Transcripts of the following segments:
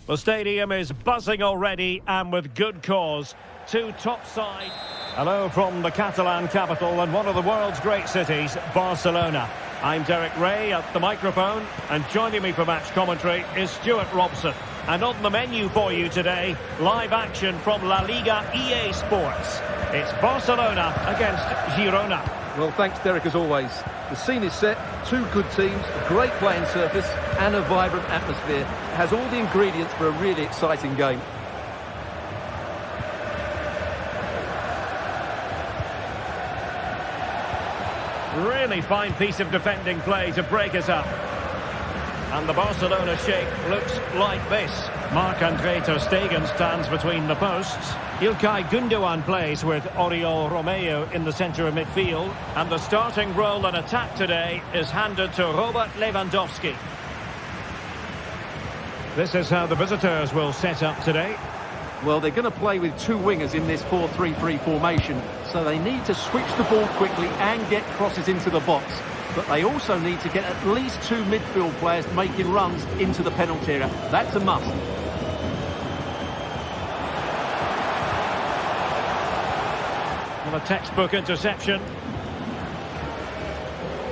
The stadium is buzzing already, and with good cause. Two top side. Hello from the Catalan capital and one of the world's great cities, Barcelona. I'm Derek Ray at the microphone, and joining me for match commentary is Stuart Robson. And on the menu for you today, live action from La Liga EA Sports. It's Barcelona against Girona. Well, thanks, Derek, as always. The scene is set, two good teams, a great playing surface and a vibrant atmosphere. It has all the ingredients for a really exciting game. Really fine piece of defending play to break us up. And the Barcelona shape looks like this. Marc-Andre ter Stegen stands between the posts. İlkay Gündoğan plays with Oriol Romeu in the centre of midfield. And the starting role in attack today is handed to Robert Lewandowski. This is how the visitors will set up today. Well, they're going to play with two wingers in this 4-3-3 formation, so they need to switch the ball quickly and get crosses into the box. But they also need to get at least two midfield players making runs into the penalty area. That's a must. Well, a textbook interception.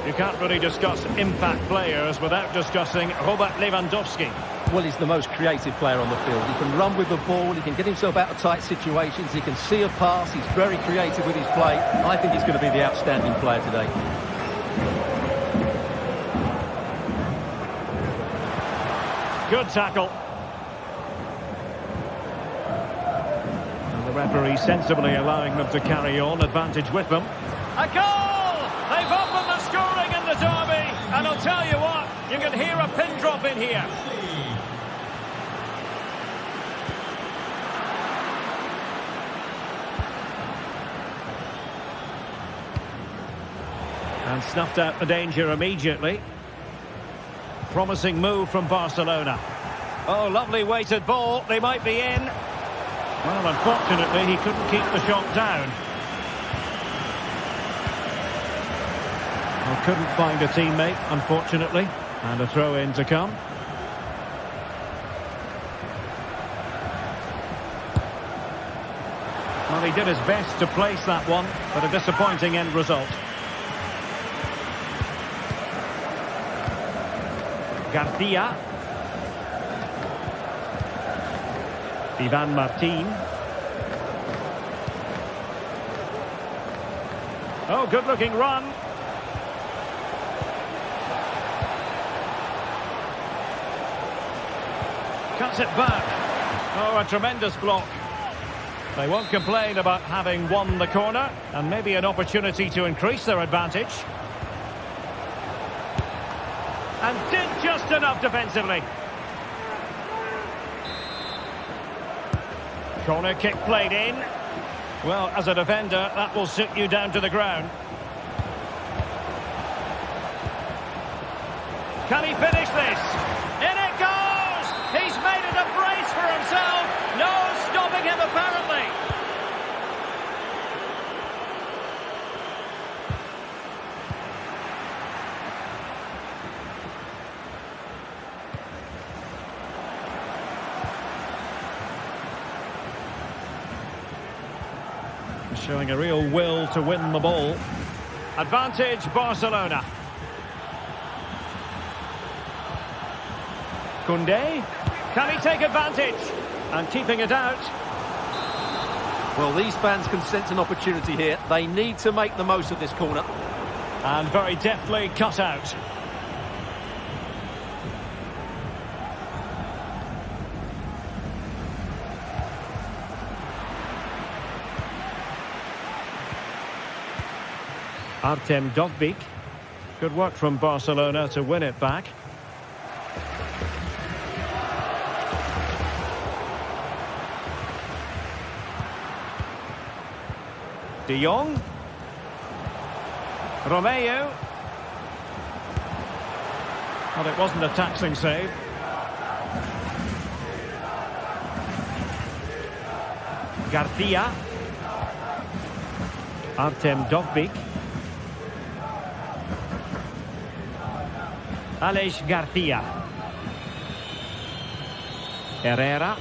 You can't really discuss impact players without discussing Robert Lewandowski. Well, he's the most creative player on the field. He can run with the ball, he can get himself out of tight situations, he can see a pass, he's very creative with his play. I think he's going to be the outstanding player today. Good tackle. And the referee sensibly allowing them to carry on, advantage with them. A goal! They've opened the scoring in the derby, and I'll tell you what, you can hear a pin drop in here. And snuffed out the danger immediately. Promising move from Barcelona. Oh, lovely weighted ball. They might be in. Well, unfortunately, he couldn't keep the shot down. Well, couldn't find a teammate, unfortunately. And a throw-in to come. Well, he did his best to place that one, but a disappointing end result. Garcia. Ivan Martin. Oh, good-looking run. Cuts it back. Oh, a tremendous block. They won't complain about having won the corner, and maybe an opportunity to increase their advantage. And did just enough defensively. Corner kick played in. Well, as a defender, that will sit you down to the ground. Can he finish this? In it goes! He's made it a brace for himself. No stopping him, apparently. Showing a real will to win the ball. Advantage Barcelona. Koundé. Can he take advantage? And keeping it out. Well, these fans can sense an opportunity here. They need to make the most of this corner. And very deftly cut out. Artem Dovbyk. Good work from Barcelona to win it back. De Jong. Romeu. Well, it wasn't a taxing save. Garcia. Artem Dovbyk. Aleix Garcia. Herrera.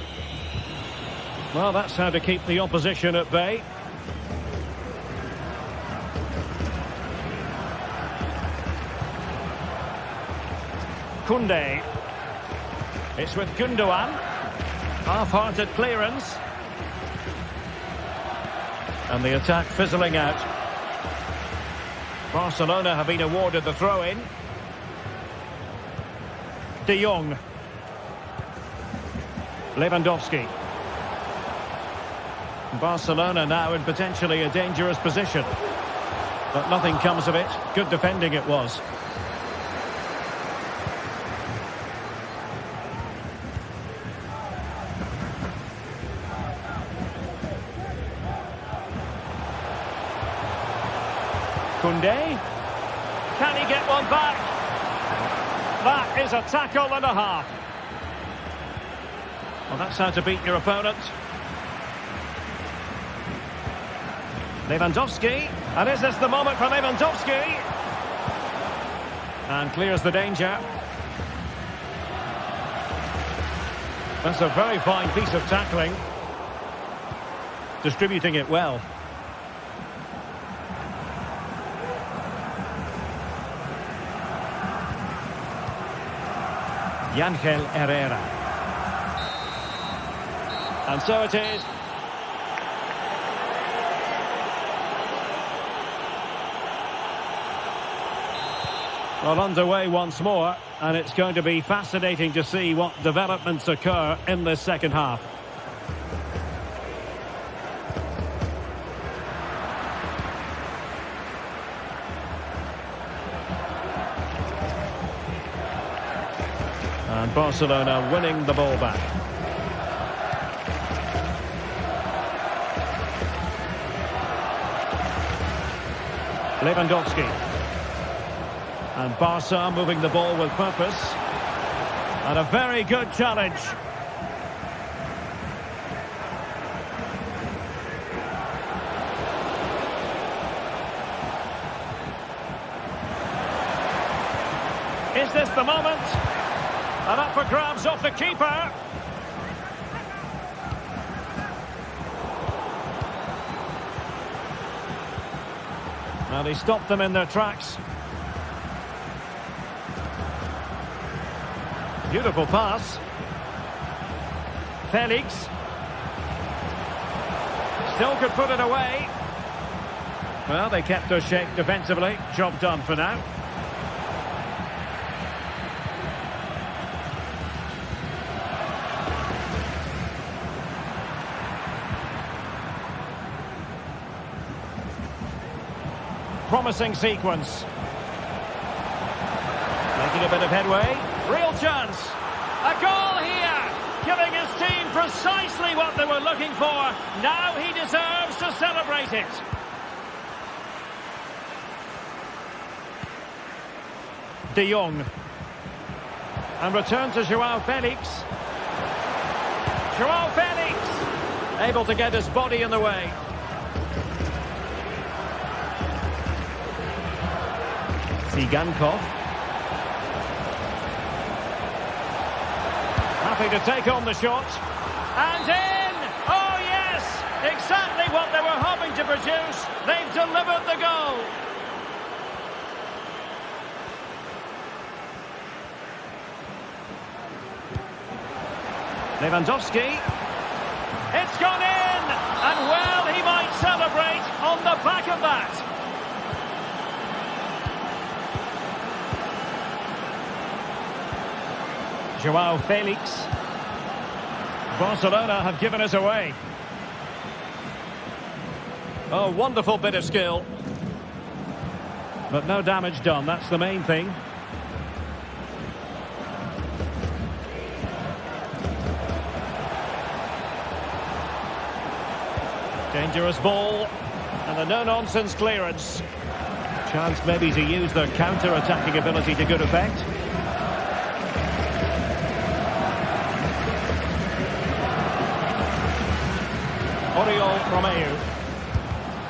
Well, that's how to keep the opposition at bay. Koundé. It's with Gundogan. Half-hearted clearance. And the attack fizzling out. Barcelona have been awarded the throw-in. De Jong. Lewandowski. Barcelona now in potentially a dangerous position. But nothing comes of it. Good defending it was. Koundé. Can he get one back? That is a tackle and a half. Well, that's how to beat your opponent. Lewandowski. And is this the moment for Lewandowski? And clears the danger. That's a very fine piece of tackling. Distributing it well. Ángel Herrera. And so it is. Well, underway once more, and it's going to be fascinating to see what developments occur in this second half. And Barcelona winning the ball back. Lewandowski. And Barca moving the ball with purpose. And a very good challenge. Is this the moment? And up for grabs off the keeper. And he stopped them in their tracks. Beautiful pass. Felix. Still could put it away. Well, they kept their shape defensively. Job done for now. Promising sequence. Making a bit of headway. Real chance. A goal here. Giving his team precisely what they were looking for. Now he deserves to celebrate it. De Jong. And return to Joao Felix. Joao Felix. Able to get his body in the way. Sigankov. Happy to take on the shot. And in! Oh yes! Exactly what they were hoping to produce. They've delivered the goal. Lewandowski. It's gone in! And well, he might celebrate on the back of that. Joao Felix. Barcelona have given us away. Oh, wonderful bit of skill. But no damage done, that's the main thing. Dangerous ball. And a no-nonsense clearance. Chance maybe to use their counter-attacking ability to good effect. Oriol Romeu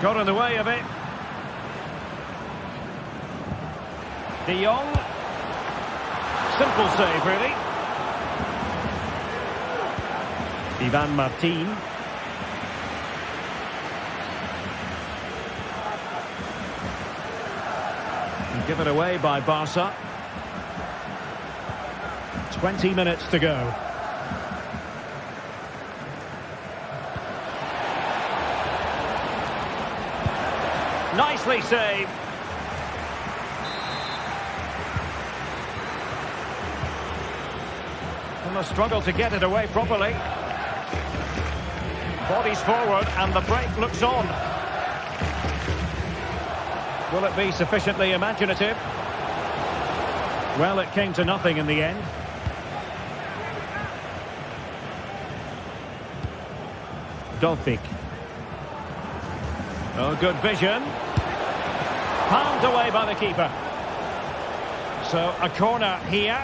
got in the way of it. De Jong. Simple save, really. Ivan Martin. Given away by Barca. 20 minutes to go. Nicely saved. And a struggle to get it away properly. Bodies forward and the break looks on. Will it be sufficiently imaginative? Well, it came to nothing in the end. Dolpik. Oh, good vision. Palmed away by the keeper. So, a corner here.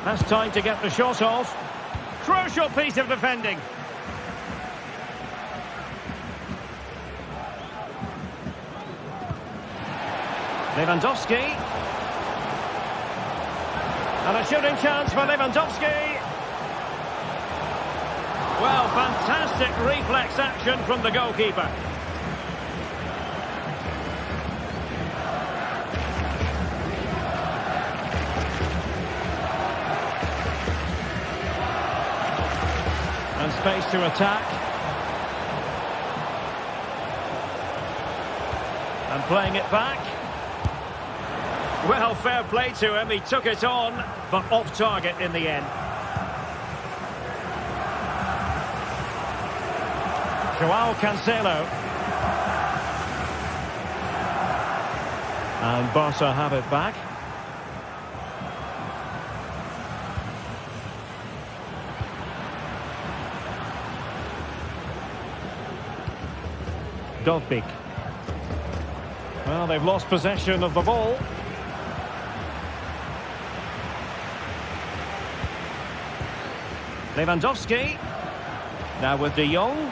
Has time to get the shot off. Crucial piece of defending. Lewandowski. And a shooting chance for Lewandowski. Well, fantastic reflex action from the goalkeeper. And space to attack. And playing it back. Well, fair play to him. He took it on, but off target in the end. Joao Cancelo. And Barca have it back. Dolpik. Well, they've lost possession of the ball. Lewandowski. Now with De Jong.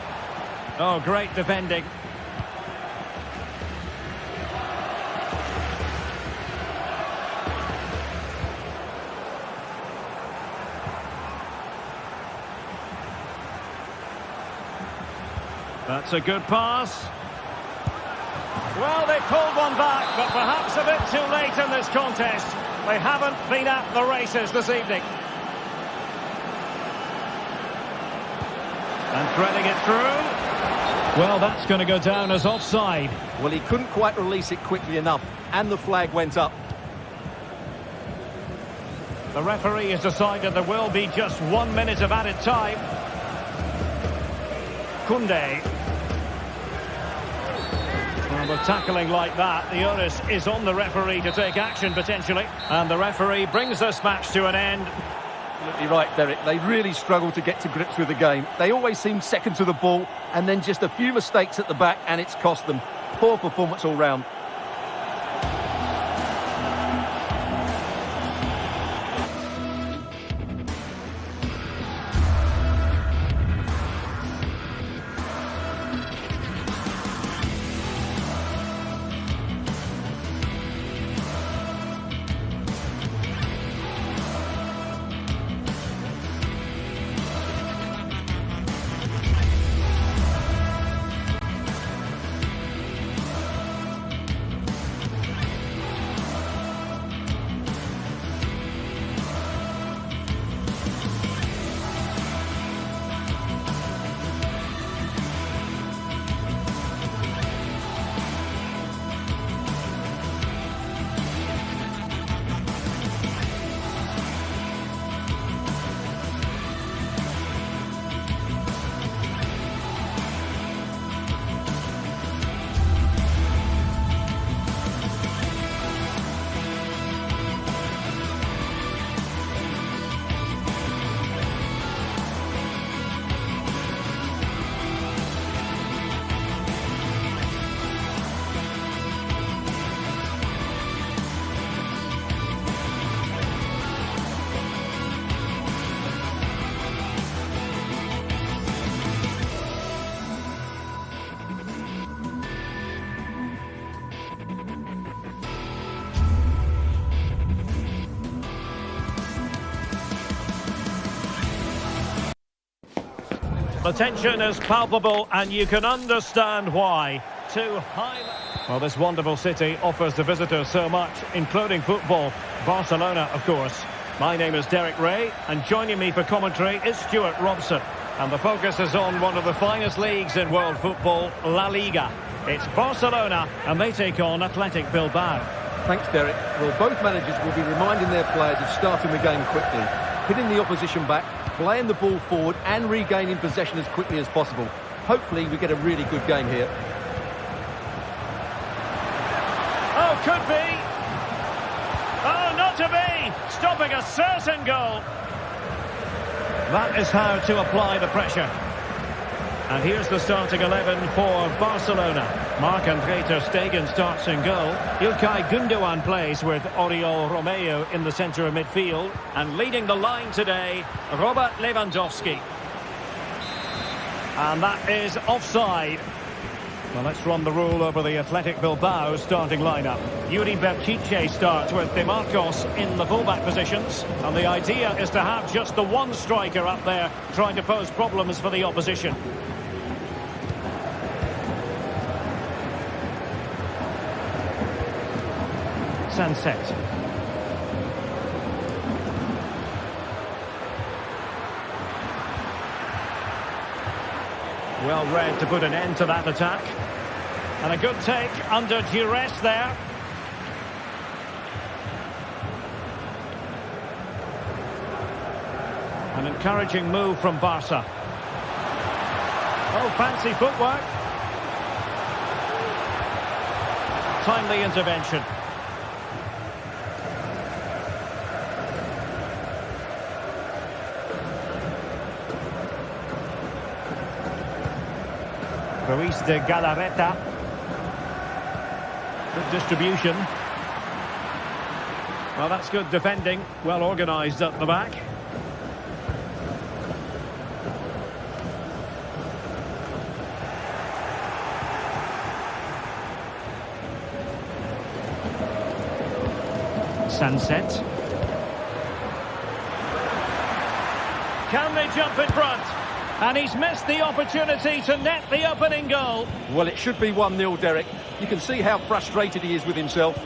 Oh, great defending. That's a good pass. Well, they pulled one back, but perhaps a bit too late in this contest. They haven't been at the races this evening. And threading it through. Well, that's going to go down as offside. Well, he couldn't quite release it quickly enough, and the flag went up. The referee has decided there will be just 1 minute of added time. Koundé. Well, with tackling like that, the onus is on the referee to take action, potentially. And the referee brings this match to an end. Absolutely right, Derek. They really struggled to get to grips with the game. They always seem second to the ball, and then just a few mistakes at the back, and it's cost them. Poor performance all round. The tension is palpable and you can understand why. Too high. Well, this wonderful city offers the visitors so much, including football. Barcelona, of course. My name is Derek Ray, and joining me for commentary is Stuart Robson. And the focus is on one of the finest leagues in world football, La Liga. It's Barcelona, and they take on Athletic Bilbao. Thanks, Derek. Well, both managers will be reminding their players of starting the game quickly, hitting the opposition back, playing the ball forward and regaining possession as quickly as possible. Hopefully we get a really good game here. Oh, could be. Oh, not to be. Stopping a certain goal. That is how to apply the pressure. And here's the starting 11 for Barcelona. Marc-André ter Stegen starts in goal. İlkay Gündoğan plays with Oriol Romeu in the centre of midfield. And leading the line today, Robert Lewandowski. And that is offside. Well, let's run the rule over the Athletic Bilbao starting lineup. Yuri Berchiche starts with De Marcos in the fullback positions. And the idea is to have just the one striker up there trying to pose problems for the opposition. Sunset. Well read to put an end to that attack. And a good take under duress there. An encouraging move from Barca. Oh, fancy footwork. Timely intervention. Ruiz de Galarreta. Good distribution. Well, that's good defending. Well organised at the back. Sunset. Can they jump in front? And he's missed the opportunity to net the opening goal. Well, it should be 1-0, Derek. You can see how frustrated he is with himself.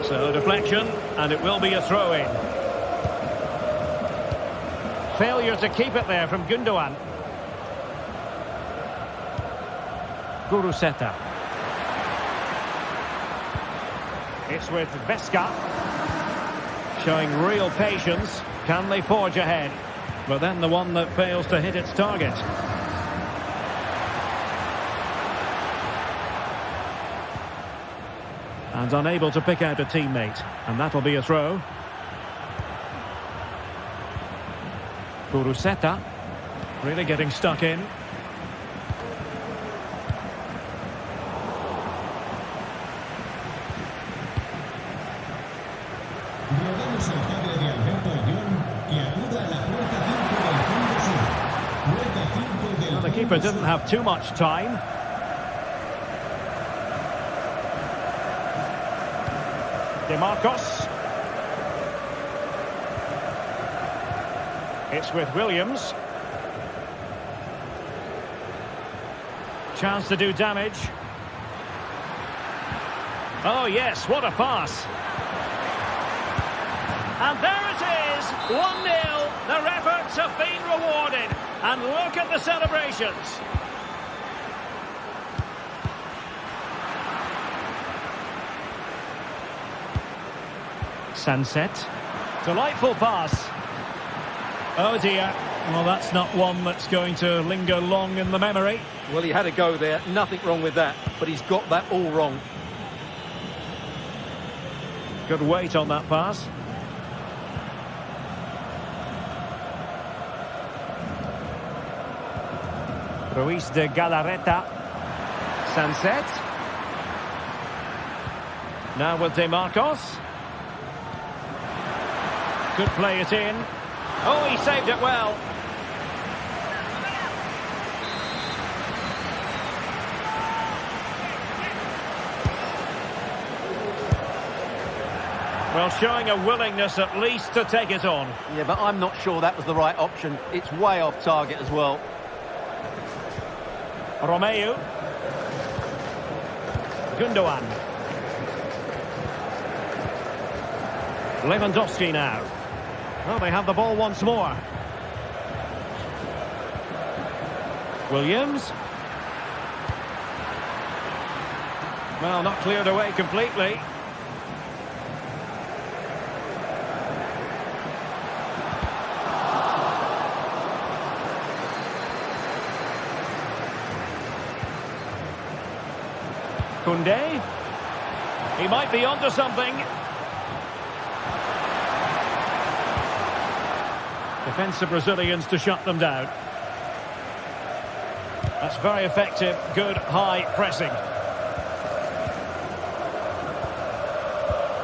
So, deflection, and it will be a throw-in. Failure to keep it there from Gündoğan. Guruseta. It's with Vesca. Showing real patience. Can they forge ahead? But then the one that fails to hit its target. And unable to pick out a teammate. And that'll be a throw. Guruseta. Really getting stuck in. The keeper didn't have too much time. De Marcos. It's with Williams. Chance to do damage. Oh yes, what a pass. And there it is, 1-0. Their efforts have been rewarded. And look at the celebrations. Sunset. Delightful pass. Oh dear. Well, that's not one that's going to linger long in the memory. Well, he had a go there. Nothing wrong with that. But he's got that all wrong. Good weight on that pass. Ruiz de Galarreta. Sunset. Now with De Marcos. Could play it in. Oh, he saved it well. Well, showing a willingness at least to take it on. Yeah, but I'm not sure that was the right option. It's way off target as well. Romeu. Gundogan. Lewandowski now. Well, they have the ball once more. Williams. Well, not cleared away completely. Koundé. He might be onto something. Defensive Brazilians to shut them down. That's very effective, good high pressing.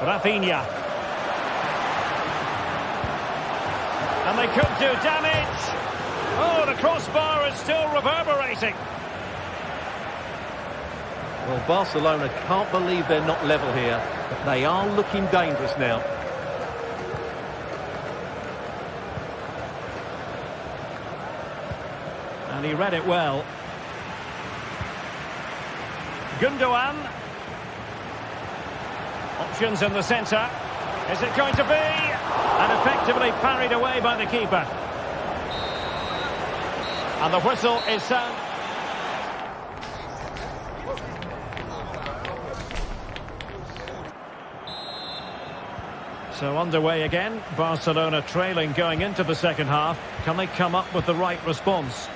Rafinha. And they could do damage. Oh, the crossbar is still reverberating. Well, Barcelona can't believe they're not level here, but they are looking dangerous now. And he read it well. Gundogan. Options in the centre. Is it going to be? And effectively parried away by the keeper. And the whistle is sound. So underway again. Barcelona trailing going into the second half. Can they come up with the right response?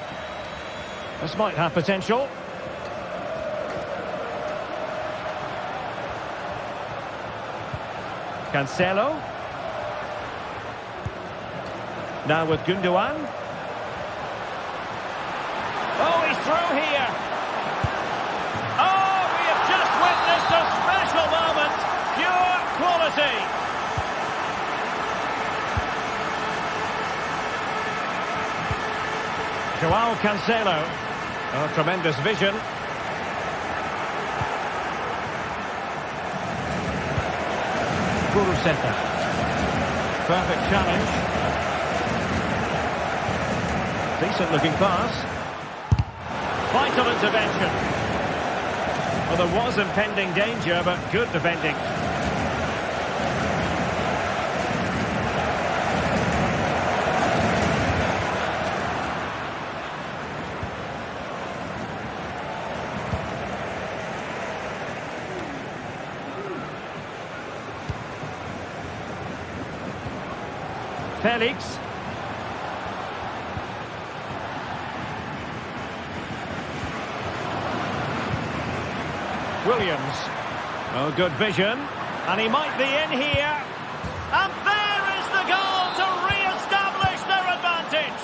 This might have potential. Cancelo. Now with Gundogan. Oh, he's through here. Oh, we have just witnessed a special moment. Pure quality. Joao Cancelo. Oh, tremendous vision. Centre. Perfect challenge. Decent looking pass. Vital intervention. Well, there was impending danger, but good defending. Felix. Williams. Oh, good vision. And he might be in here. And there is the goal to re-establish their advantage.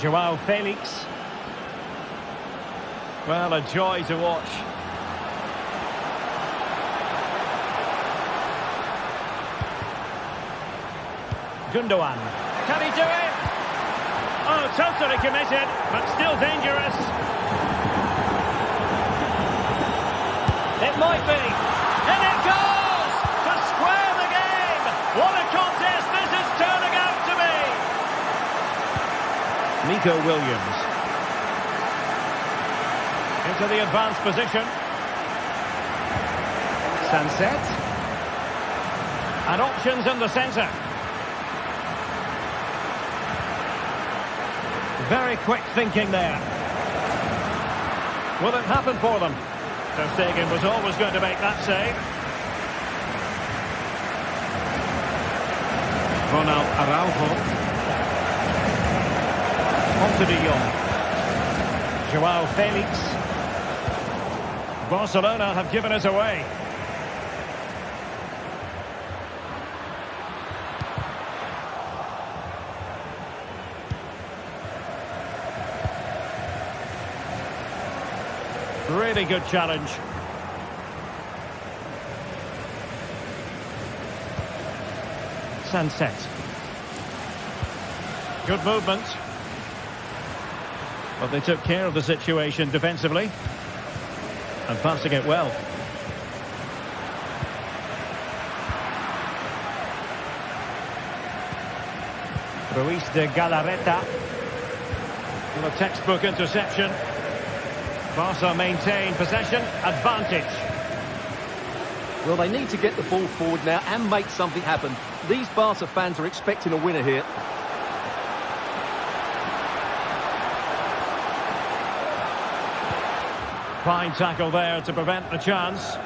Joao Felix. Well, a joy to watch. Gundogan. Can he do it? Oh, totally committed, but still dangerous. It might be. And it goes to square the game. What a contest this is turning out to be. Nico Williams. Into the advanced position. Sunset. And options in the centre. Very quick thinking there. Will it happen for them? Ter Stegen was always going to make that save. Ronald Araujo. On to De Jong. Joao Felix. Barcelona have given it away. Really good challenge. Sunset. Good movement. But they took care of the situation defensively. And passing it well. Ruiz de Galarreta. And a textbook interception. Barca maintain possession, advantage. Well, they need to get the ball forward now and make something happen. These Barca fans are expecting a winner here. Fine tackle there to prevent the chance.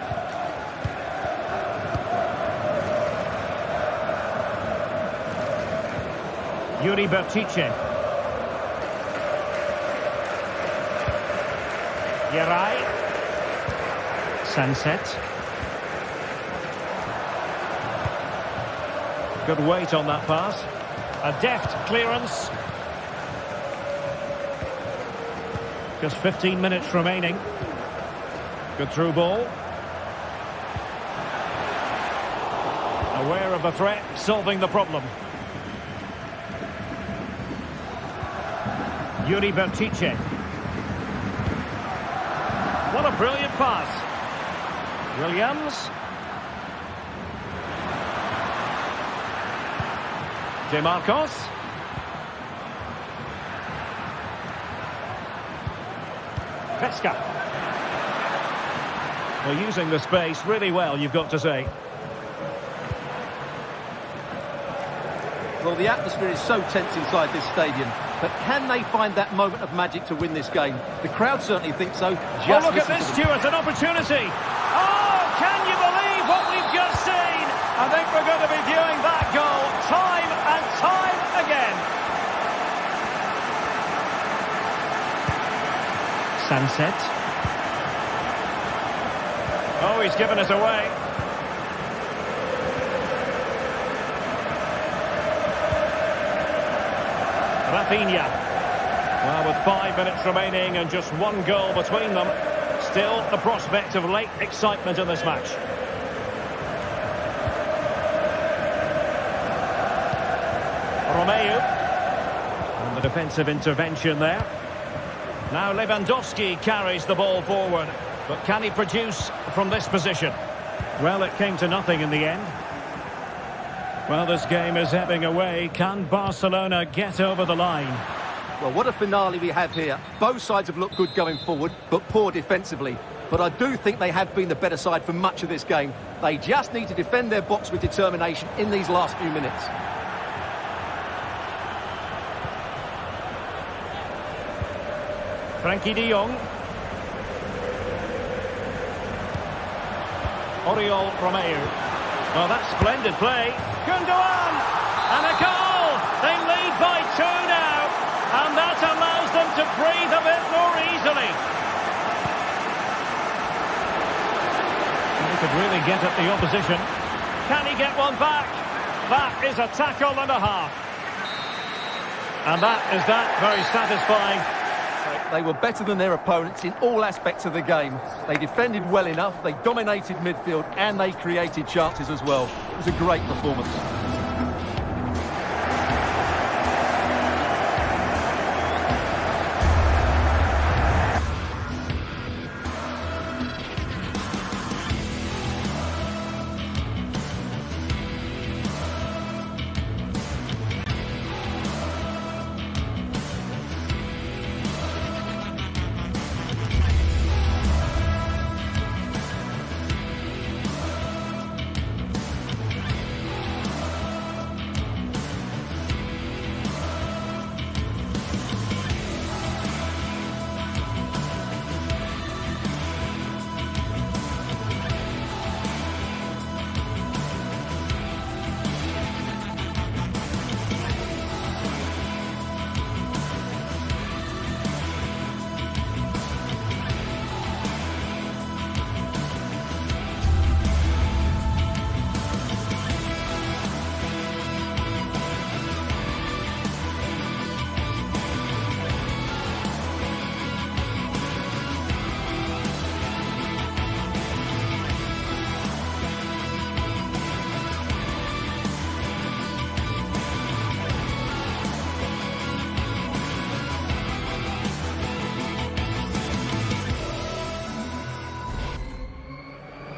Yuri Bertice. Yeray. Sunset. Good weight on that pass. A deft clearance. Just 15 minutes remaining. Good through ball. Aware of the threat, solving the problem. Yuri Bertice. What a brilliant pass. Williams. DeMarcos. Pesca. Well, using the space really well, you've got to say. Well, the atmosphere is so tense inside this stadium, but can they find that moment of magic to win this game? The crowd certainly think so. Just look at this, Stuart, an opportunity. Oh, can you believe what we've just seen? I think we're going to be viewing that goal time and time again. Sunset. Oh, he's given it away. Rafinha. Well, with 5 minutes remaining and just one goal between them, still the prospect of late excitement in this match. Romeu. And the defensive intervention there. Now Lewandowski carries the ball forward. But can he produce from this position? Well, it came to nothing in the end. Well, this game is ebbing away. Can Barcelona get over the line? Well, what a finale we have here. Both sides have looked good going forward, but poor defensively. But I do think they have been the better side for much of this game. They just need to defend their box with determination in these last few minutes. Frankie de Jong. Oriol Romeu. Oh, that's splendid play. Gundogan! And a goal! They lead by 2 now. And that allows them to breathe a bit more easily. He could really get at the opposition. Can he get one back? That is a tackle and a half. And that is that. Very satisfying. They were better than their opponents in all aspects of the game. They defended well enough, they dominated midfield, and they created chances as well. It was a great performance.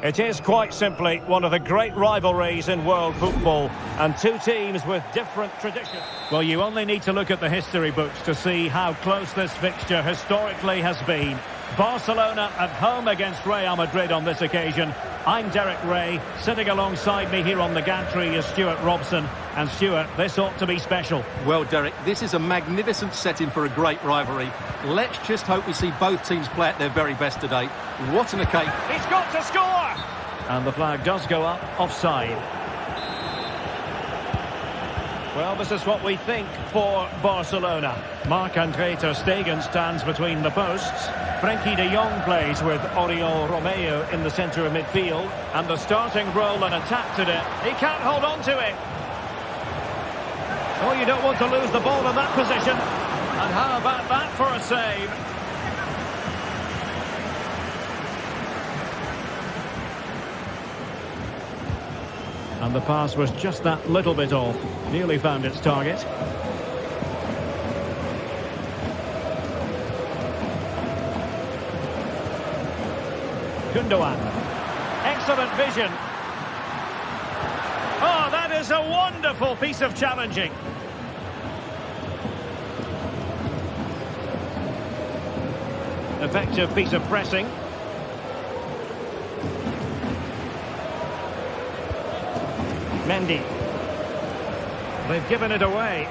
It is quite simply one of the great rivalries in world football, and two teams with different traditions. Well, you only need to look at the history books to see how close this fixture historically has been. Barcelona at home against Real Madrid on this occasion. I'm Derek Ray. Sitting alongside me here on the gantry is Stuart Robson. And Stuart, this ought to be special. Well, Derek, this is a magnificent setting for a great rivalry. Let's just hope we see both teams play at their very best today. What an occasion. He's got to score! And the flag does go up, offside. Well, this is what we think for Barcelona. Marc-Andre ter Stegen stands between the posts. Frenkie de Jong plays with Oriol Romeu in the centre of midfield. And the starting role and attack today. He can't hold on to it. Oh, you don't want to lose the ball in that position. And how about that for a save? And the pass was just that little bit off. Nearly found its target. Gundogan. Excellent vision. Oh, that is a wonderful piece of challenging. Effective piece of pressing. Mendy. They've given it away.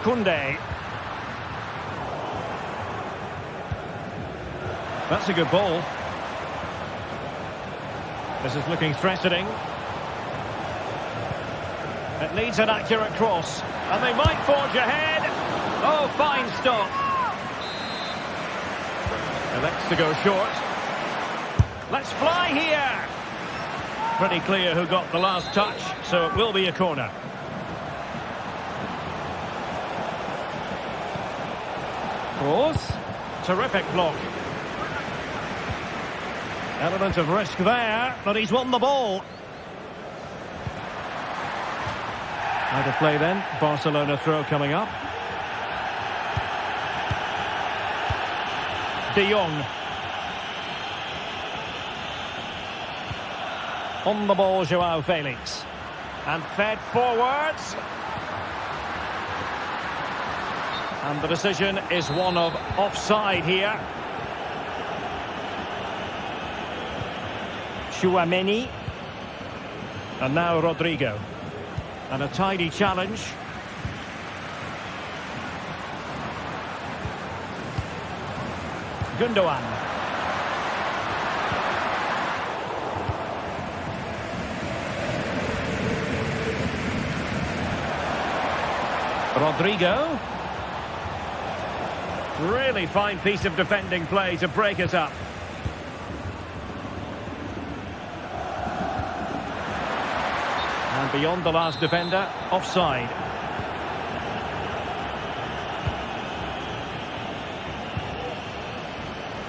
Koundé. That's a good ball. This is looking threatening. It needs an accurate cross. And they might forge ahead. Oh, fine stop. Elects to go short. Let's fly here. Pretty clear who got the last touch, so it will be a corner. Cross. Terrific block. Element of risk there, but he's won the ball. Out of play then. Barcelona throw coming up. De Jong. On the ball, Joao Felix. And fed forwards. And the decision is one of offside here. Tchouaméni. And now Rodrigo. And a tidy challenge. Gundogan. Rodrigo. Really fine piece of defending play to break it up. And beyond the last defender, offside.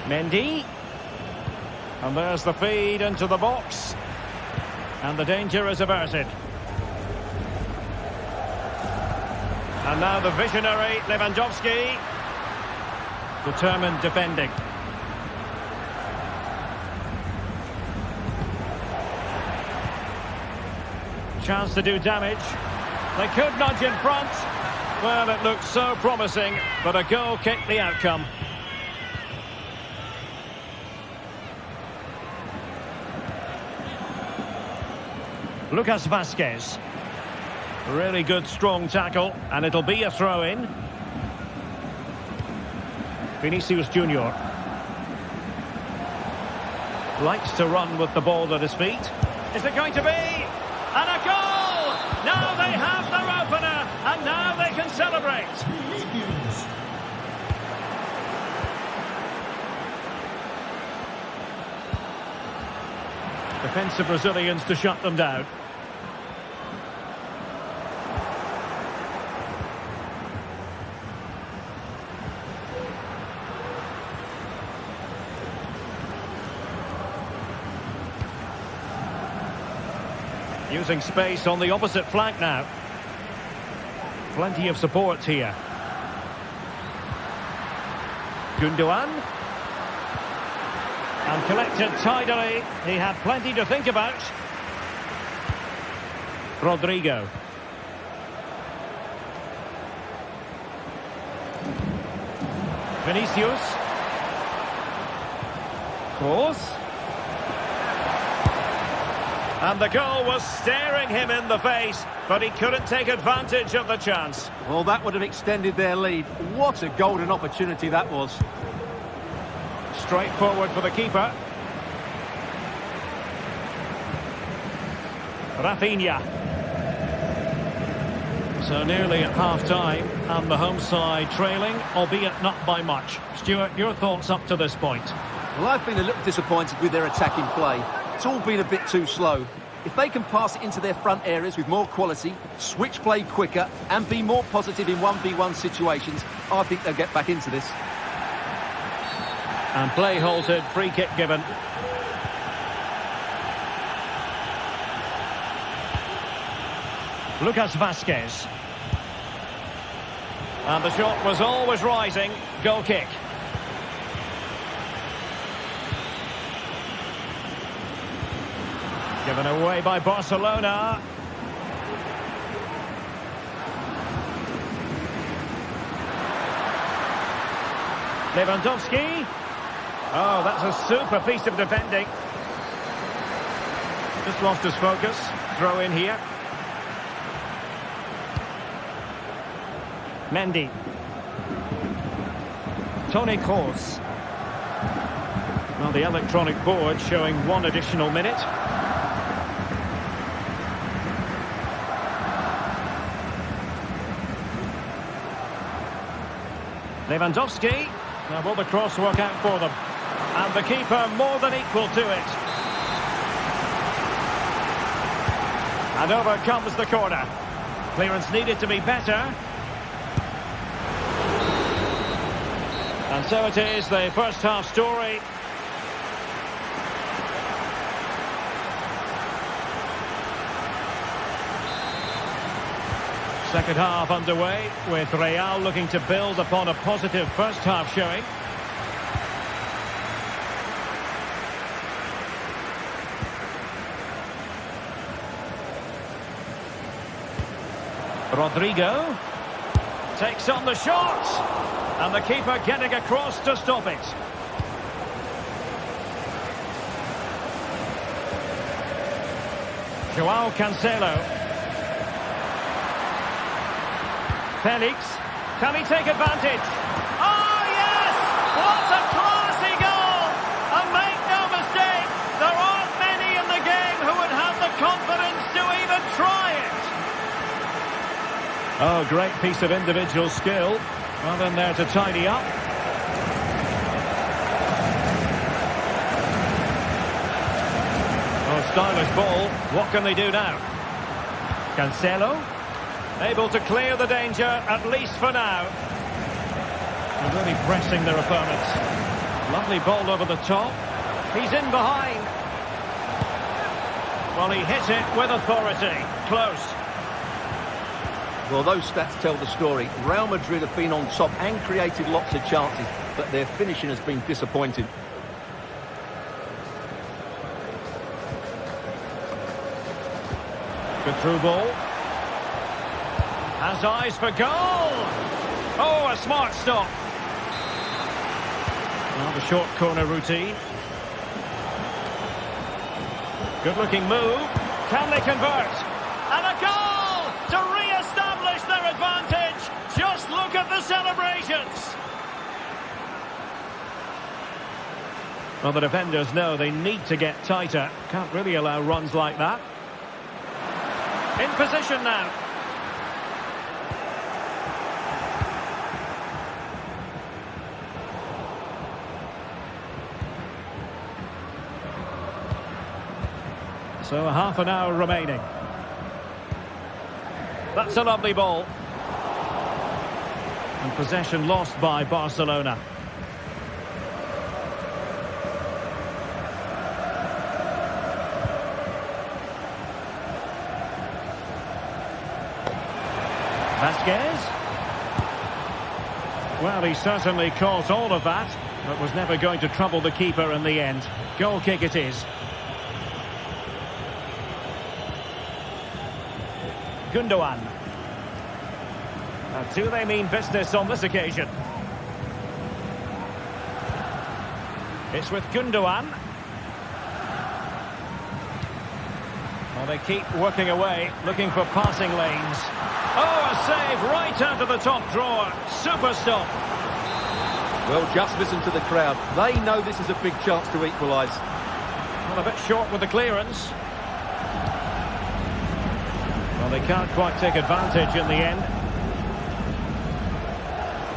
Mendy. And there's the feed into the box. And the danger is averted. And now the visionary Lewandowski. Determined defending. Chance to do damage. They could nudge in front. Well, it looked so promising, but a goal kicked the outcome. Lucas Vázquez. Really good, strong tackle, and it'll be a throw-in. Vinicius Junior. Likes to run with the ball at his feet. Is it going to be? And a goal! Now they have their opener, and now they can celebrate. Defensive Brazilians to shut them down. Using space on the opposite flank now. Plenty of support here. Gundogan. And collected tidily. He had plenty to think about. Rodrigo. Vinicius. Kroos. And the goal was staring him in the face, but he couldn't take advantage of the chance. Well, that would have extended their lead. What a golden opportunity that was. Straightforward for the keeper. Rafinha. So nearly at half-time, and the home side trailing, albeit not by much. Stuart, your thoughts up to this point? Well, I've been a little disappointed with their attacking play. It's all been a bit too slow. If they can pass it into their front areas with more quality, switch play quicker, and be more positive in 1v1 situations, I think they'll get back into this. And play halted, free kick given. Lucas Vazquez. And the shot was always rising. Goal kick. Given away by Barcelona. Lewandowski. Oh, that's a super piece of defending. Just lost his focus. Throw in here. Mendy. Toni Kroos. Well, the electronic board showing 1 additional minute. Lewandowski. Now will the cross work out for them? And the keeper more than equal to it. And over comes the corner. Clearance needed to be better. And so it is, the first half story. Second half underway, with Real looking to build upon a positive first half showing. Rodrigo takes on the shot, and the keeper getting across to stop it. Joao Cancelo. Felix, can he take advantage? Oh yes! What a classy goal! And make no mistake, there aren't many in the game who would have the confidence to even try it. Oh, great piece of individual skill. Well in there to tidy up. Oh, stylish ball. What can they do now? Cancelo. Able to clear the danger, at least for now. They're really pressing their opponents. Lovely ball over the top. He's in behind. Well, he hit it with authority. Close. Well, those stats tell the story. Real Madrid have been on top and created lots of chances, but their finishing has been disappointing. Good through ball. Has eyes for goal. Oh, a smart stop. Now the short corner routine. Good-looking move. Can they convert? And a goal to re-establish their advantage. Just look at the celebrations. Well, the defenders know they need to get tighter. Can't really allow runs like that. In position now. So half an hour remaining. That's a lovely ball. And possession lost by Barcelona. Vazquez. Well, he certainly caused all of that. But was never going to trouble the keeper in the end. Goal kick it is. Gundogan. Do they mean business on this occasion? It's with Gundogan. Well, they keep working away, looking for passing lanes. Oh, a save right out of the top drawer. Super stop. Well, just listen to the crowd. They know this is a big chance to equalise. Well, a bit short with the clearance. Well, they can't quite take advantage in the end.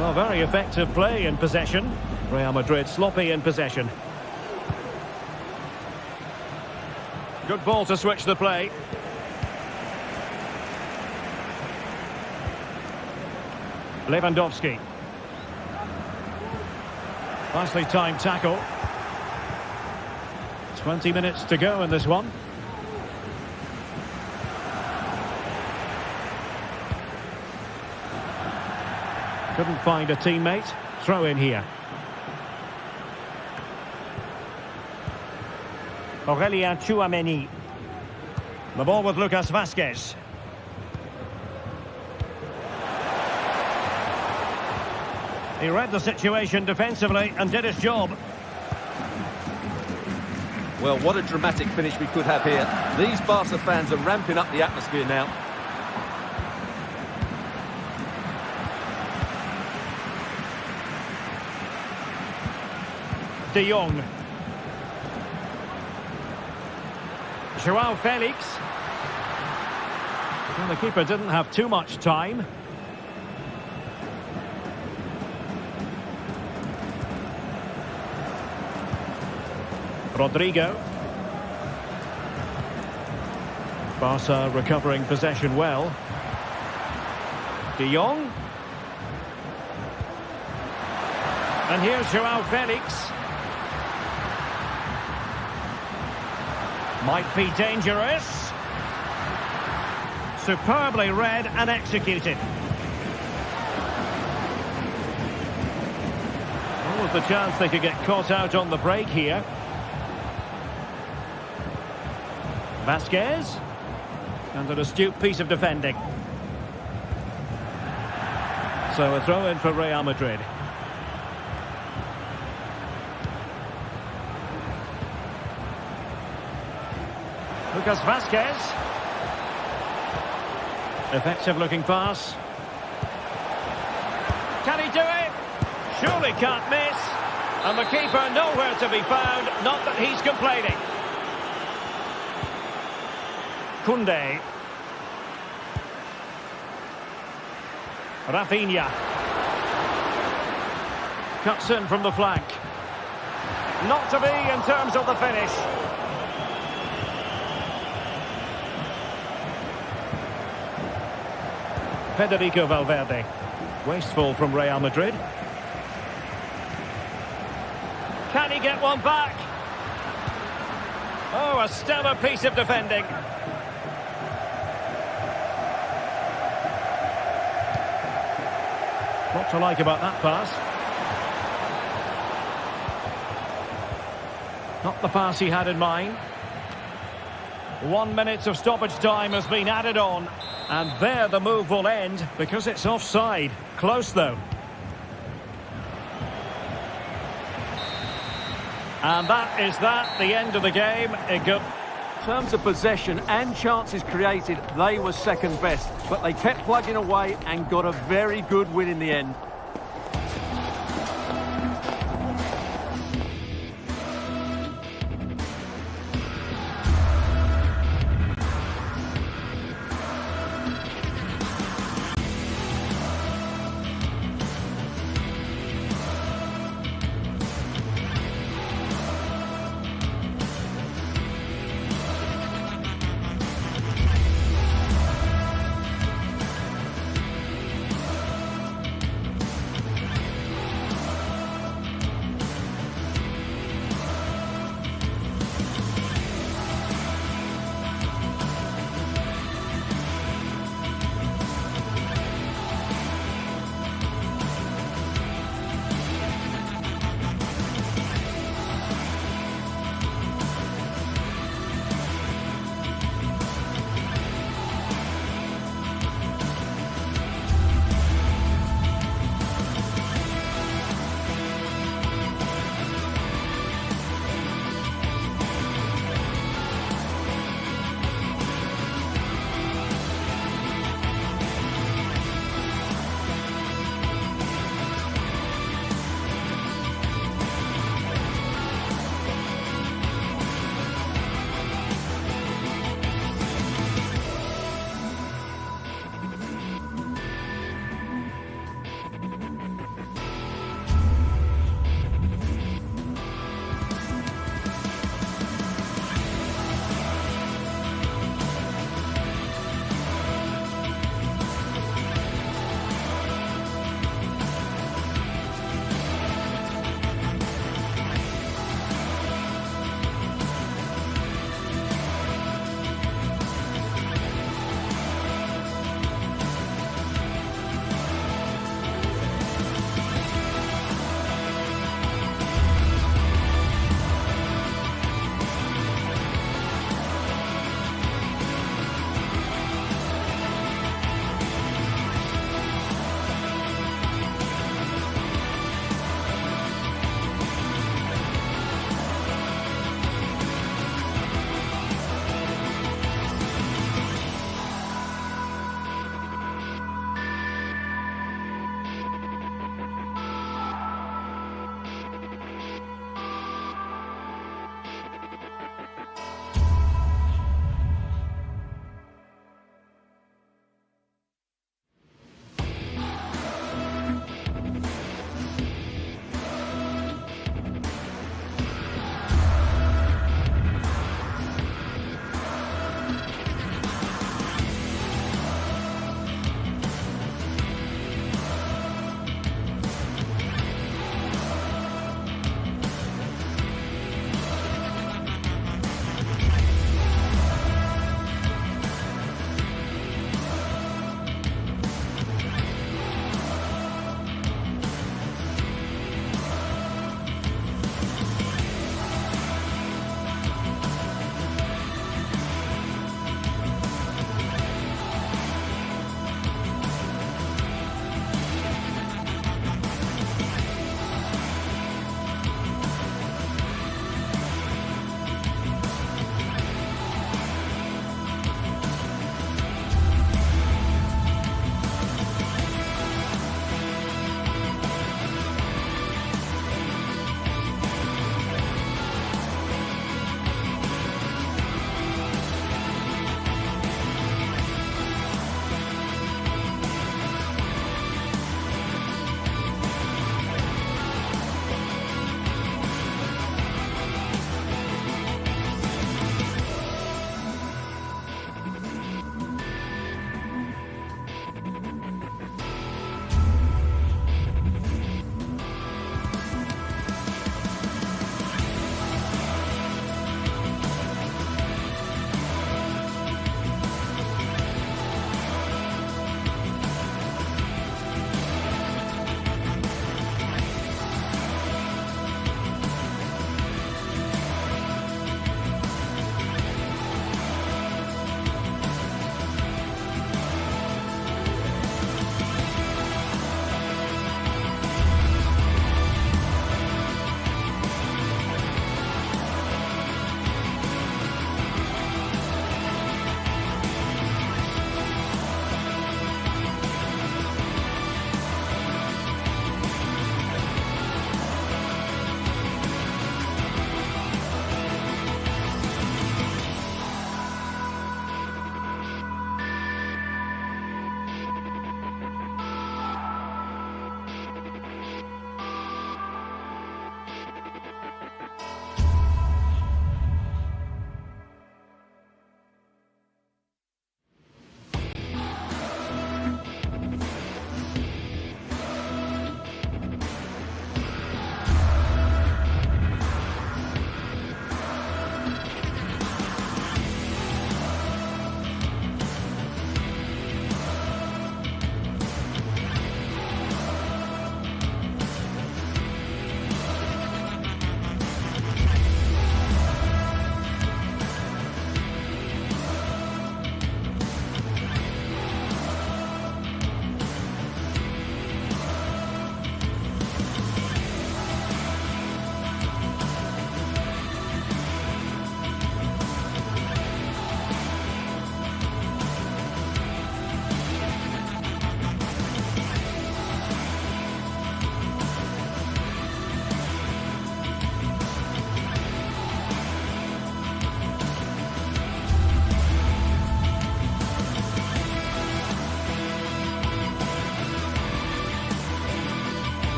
Well, very effective play in possession. Real Madrid sloppy in possession. Good ball to switch the play. Lewandowski. Nicely timed tackle. 20 minutes to go in this one. Couldn't find a teammate. Throw in here. Aurelien Tchouameni. The ball with Lucas Vázquez. He read the situation defensively and did his job. Well, what a dramatic finish we could have here. These Barca fans are ramping up the atmosphere now. De Jong. Joao Felix. Well, the keeper didn't have too much time. Rodrigo. Barca recovering possession well. De Jong. And here's Joao Felix. Might be dangerous. Superbly read and executed. What was the chance they could get caught out on the break here? Vázquez. And an astute piece of defending. So a throw in for Real Madrid. Lucas Vázquez. Effective looking pass. Can he do it? Surely can't miss. And the keeper nowhere to be found. Not that he's complaining. Koundé. Rafinha. Cuts in from the flank. Not to be in terms of the finish. Federico Valverde. Wasteful from Real Madrid. Can he get one back? Oh, a stellar piece of defending. What to like about that pass? Not the pass he had in mind. 1 minute of stoppage time has been added on. And there the move will end because it's offside. Close though. And that is the end of the game. In terms of possession and chances created, they were second best. But they kept plugging away and got a very good win in the end.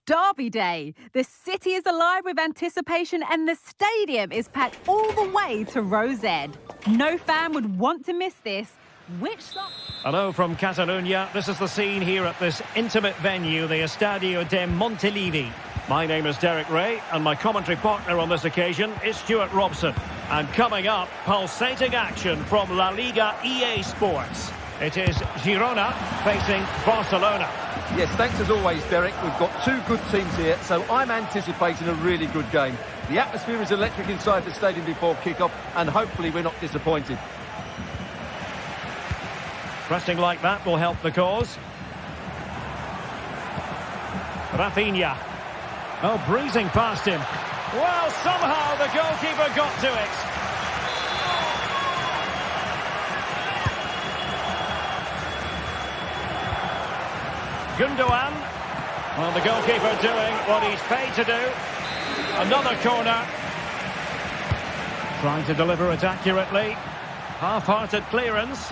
Derby day. The city is alive with anticipation and the stadium is packed all the way to Rose Ed. No fan would want to miss this. Hello from Catalonia. This is the scene here at this intimate venue, the Estadio de Montilivi. My name is Derek Ray, and my commentary partner on this occasion is Stuart Robson. And coming up, pulsating action from La Liga EA Sports. It is Girona facing Barcelona. Yes, thanks as always, Derek. We've got two good teams here, so I'm anticipating a really good game. The atmosphere is electric inside the stadium before kickoff, and hopefully we're not disappointed. Pressing like that will help the cause. Rafinha. Oh, breezing past him. Well, somehow the goalkeeper got to it. Gundogan. Well, the goalkeeper doing what he's paid to do. Another corner. Trying to deliver it accurately. Half-hearted clearance.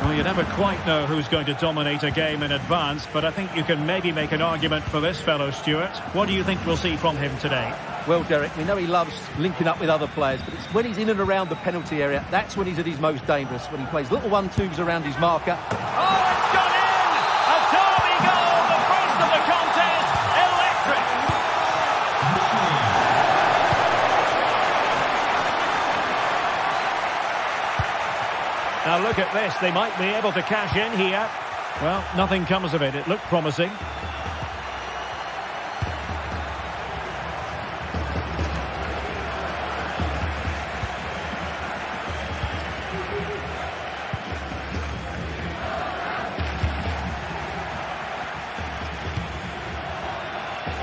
Well, you never quite know who's going to dominate a game in advance, but I think you can maybe make an argument for this fellow, Stuart. What do you think we'll see from him today? Well, Derek, we know he loves linking up with other players, but it's when he's in and around the penalty area, that's when he's at his most dangerous, when he plays little 1-2s around his marker. Oh, it's gone in! A Derby goal, the first of the contest, electric! Now look at this, they might be able to cash in here. Well, nothing comes of it, it looked promising.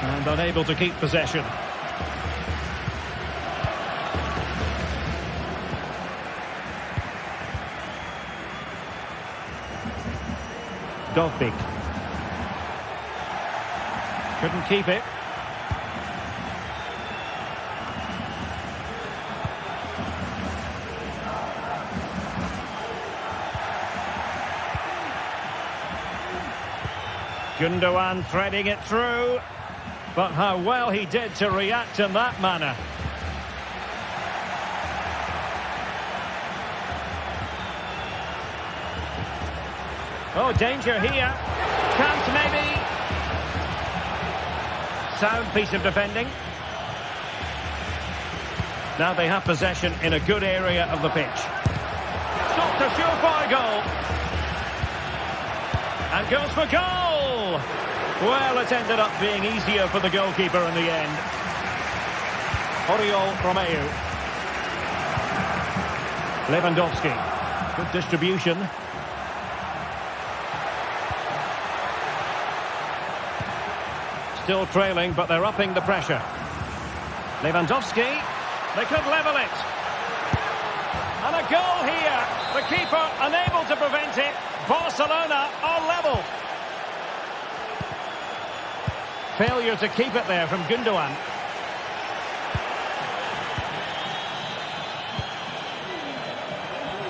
And unable to keep possession. Dovbik. Couldn't keep it. Gundogan threading it through. But how well he did to react in that manner. Oh, danger here. Chance maybe. Sound piece of defending. Now they have possession in a good area of the pitch. Stopped a surefire goal. And goes for goal. Well, it ended up being easier for the goalkeeper in the end. Oriol Romeu. Lewandowski. Good distribution. Still trailing, but they're upping the pressure. Lewandowski. They could level it. And a goal here. The keeper unable to prevent it. Barcelona are level. Failure to keep it there from Gundogan.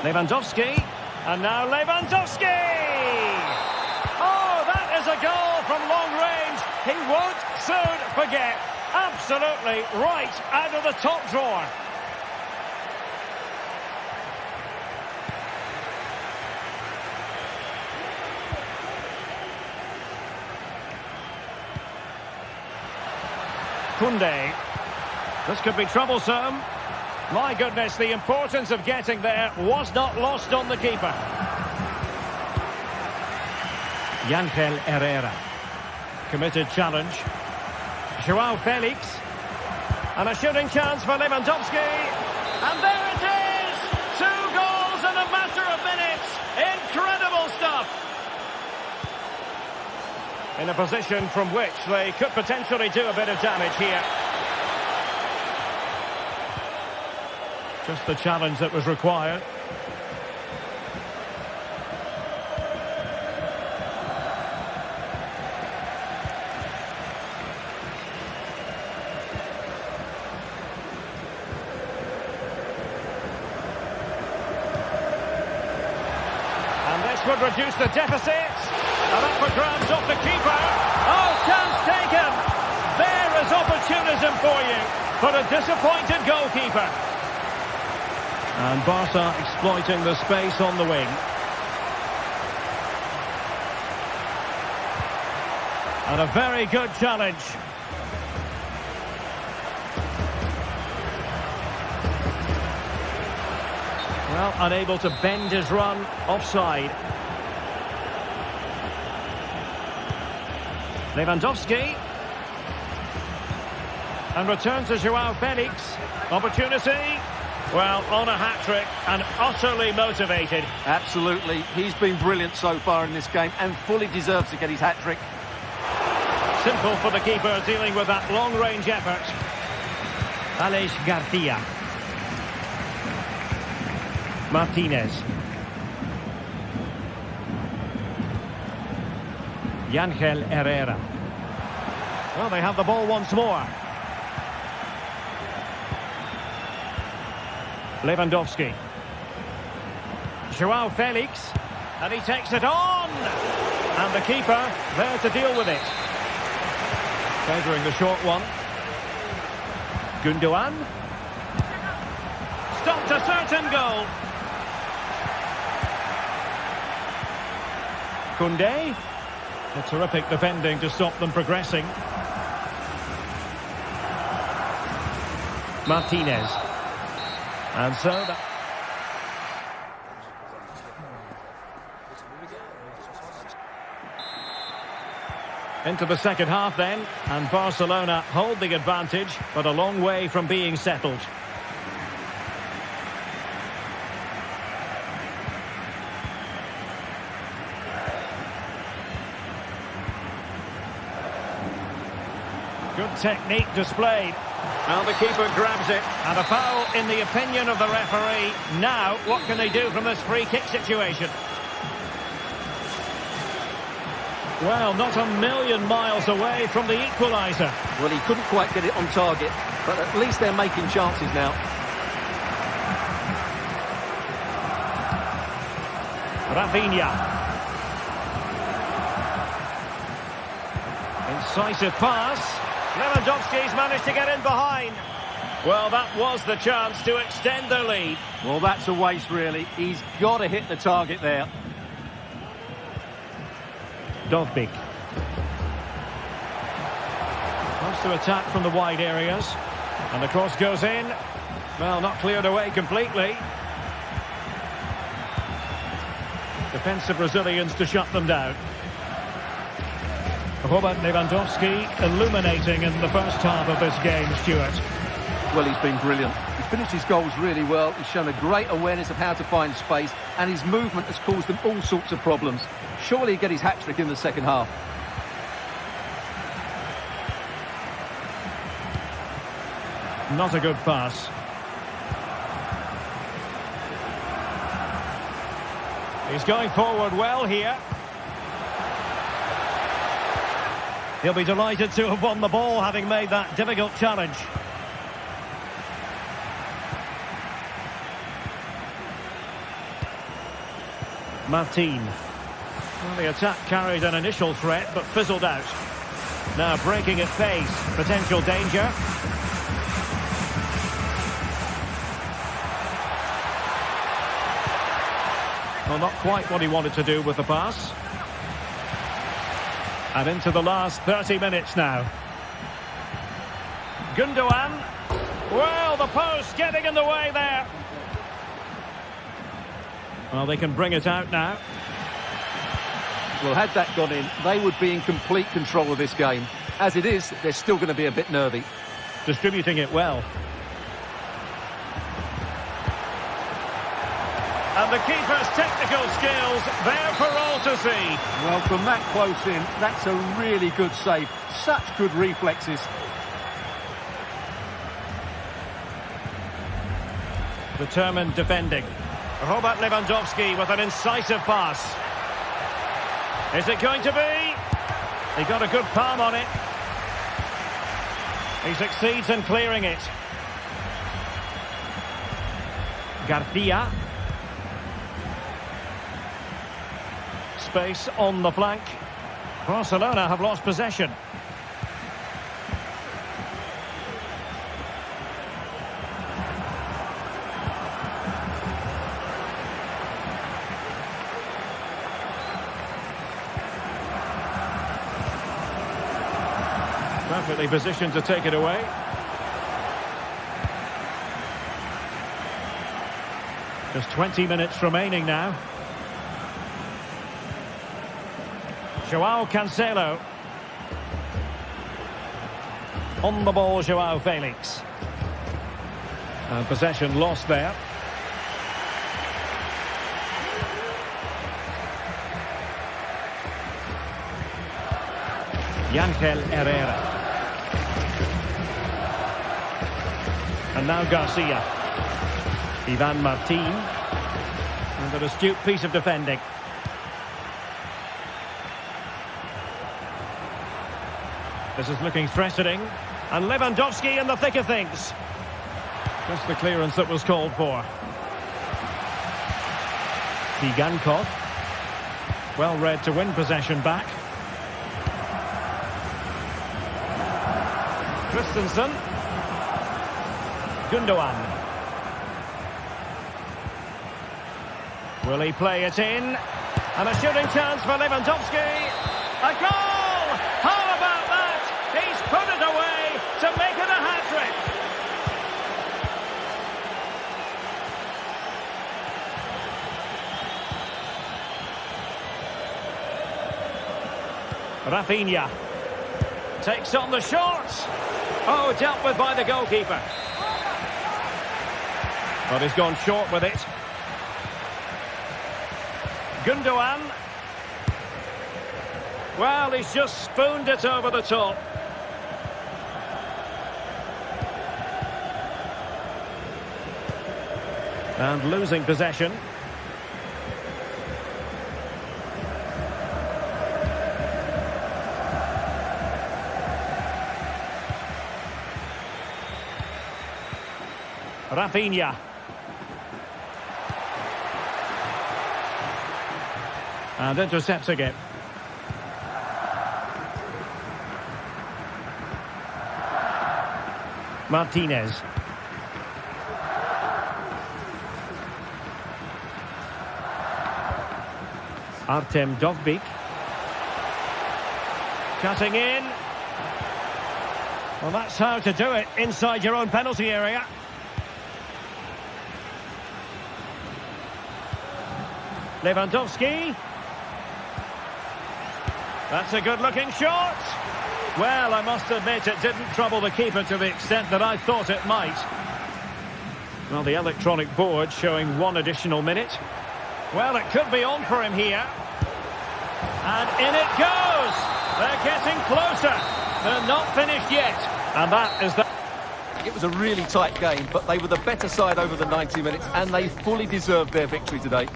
Lewandowski. And now Lewandowski! Oh, that is a goal from long range. He won't soon forget. Absolutely right out of the top drawer. Koundé. This could be troublesome. My goodness, the importance of getting there was not lost on the keeper. Yangel Herrera. Committed challenge. Joao Felix. And a shooting chance for Lewandowski. And there it is! 2 goals in a matter of minutes. Incredible stuff. In a position from which they could potentially do a bit of damage here. Just the challenge that was required. And this would reduce the deficit. And up for grabs off the keeper. Oh, chance taken. There is opportunism for you, but a disappointed goalkeeper. And Barca exploiting the space on the wing. And a very good challenge. Well, unable to bend his run, offside. Lewandowski. And return to Joao Felix. Opportunity. Well, on a hat-trick and utterly motivated. Absolutely. He's been brilliant so far in this game and fully deserves to get his hat-trick. Simple for the keeper dealing with that long-range effort. Alex Garcia. Martinez. Yangel Herrera. Well, they have the ball once more. Lewandowski. Joao Felix. And he takes it on! And the keeper there to deal with it. Favouring the short one. Gundogan. Stopped a certain goal. Koundé. A terrific defending to stop them progressing. Martinez. And so that... Into the second half then, and Barcelona hold the advantage, but a long way from being settled. Good technique displayed. Well, the keeper grabs it, and a foul in the opinion of the referee. Now, what can they do from this free kick situation? Well, not a million miles away from the equaliser. Well, he couldn't quite get it on target, but at least they're making chances now. Rafinha. Incisive pass. Lewandowski's managed to get in behind. Well, that was the chance to extend their lead. Well, that's a waste, really. He's got to hit the target there. Dovbik. Wants to attack from the wide areas. And the cross goes in. Well, not cleared away completely. Defensive Brazilians to shut them down. Robert Lewandowski illuminating in the first half of this game, Stuart. Well, he's been brilliant. He's finished his goals really well. He's shown a great awareness of how to find space, and his movement has caused them all sorts of problems. Surely he'll get his hat-trick in the second half. Not a good pass. He's going forward well here. He'll be delighted to have won the ball, having made that difficult challenge. Martin. Well, the attack carried an initial threat, but fizzled out. Now breaking at pace. Potential danger. Well, not quite what he wanted to do with the pass. And into the last 30 minutes now. Gundogan. Well, the post getting in the way there. Well, they can bring it out now. Well, had that gone in, they would be in complete control of this game. As it is, they're still going to be a bit nervy. Distributing it well. And the keeper's technical skills there for all to see. Well, from that close in, that's a really good save. Such good reflexes. Determined defending. Robert Lewandowski with an incisive pass. Is it going to be? He got a good palm on it. He succeeds in clearing it. Garcia. Space on the flank. Barcelona have lost possession. Perfectly positioned to take it away. Just 20 minutes remaining now. Joao Cancelo. On the ball, Joao Felix. And possession lost there. Yangel Herrera. And now Garcia. Ivan Martin. And an astute piece of defending. This is looking threatening. And Lewandowski in the thick of things. Just the clearance that was called for. Tigankov. Well read to win possession back. Christensen. Gundogan. Will he play it in? And a shooting chance for Lewandowski. A goal! How about that? He's put it away to make it a hat-trick. Rafinha takes on the shot. Oh, dealt with by the goalkeeper. But he's gone short with it. Gundogan. Well, he's just spooned it over the top. And losing possession. Rafinha. And intercepts again. Martinez. Artem Dovbyk. Cutting in. Well, that's how to do it inside your own penalty area. Lewandowski. That's a good-looking shot. Well, I must admit it didn't trouble the keeper to the extent that I thought it might. Well, the electronic board showing 1 additional minute. Well, it could be on for him here. And in it goes. They're getting closer. They're not finished yet. And that is the... It was a really tight game, but they were the better side over the 90 minutes, and they fully deserved their victory today.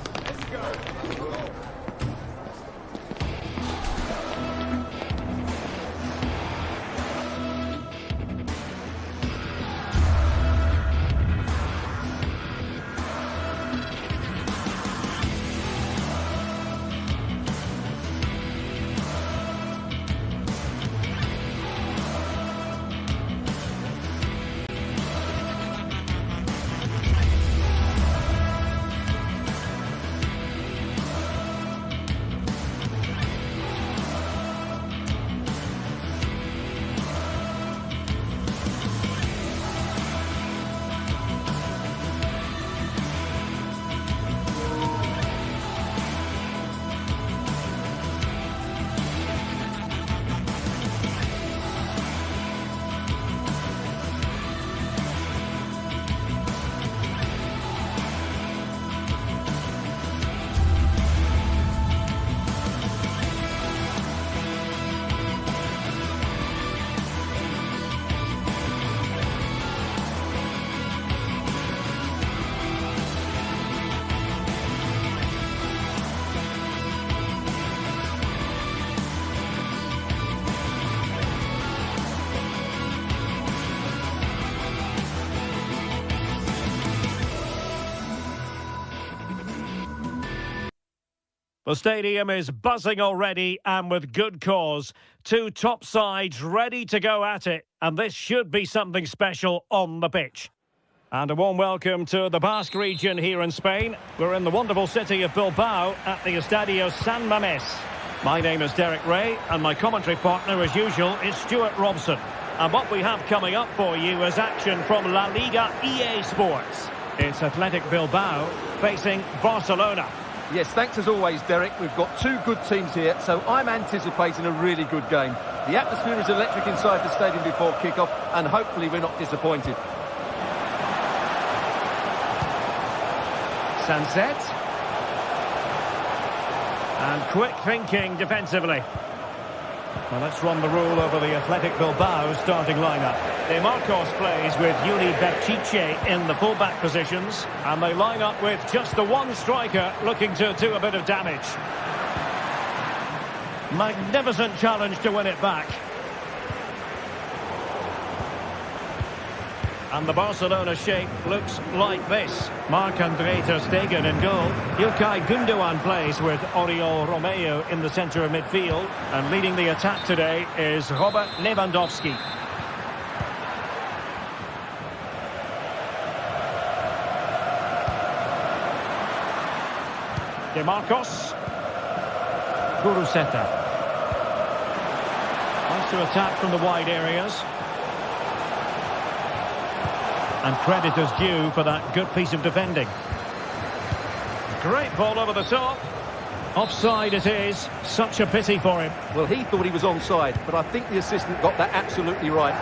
The stadium is buzzing already, and with good cause. Two top sides ready to go at it, and this should be something special on the pitch. And a warm welcome to the Basque region here in Spain. We're in the wonderful city of Bilbao at the Estadio San Mamés. My name is Derek Ray, and my commentary partner, as usual, is Stuart Robson. And what we have coming up for you is action from La Liga EA Sports. It's Athletic Bilbao facing Barcelona. Yes, thanks as always, Derek. We've got two good teams here, so I'm anticipating a really good game. The atmosphere is electric inside the stadium before kickoff, and hopefully we're not disappointed. Sunset. And quick thinking defensively. Well, let's run the rule over the Athletic Bilbao starting lineup. De Marcos plays with Yuri Berchiche in the fullback positions, and they line up with just the one striker looking to do a bit of damage. Magnificent challenge to win it back. And the Barcelona shape looks like this. Marc-André ter Stegen in goal. Ilkay Gundogan plays with Oriol Romeo in the centre of midfield. And leading the attack today is Robert Lewandowski. De Marcos. Guruseta. Wants to attack from the wide areas. And credit is due for that good piece of defending. Great ball over the top. Offside it is. Such a pity for him. Well, he thought he was onside, but I think the assistant got that absolutely right.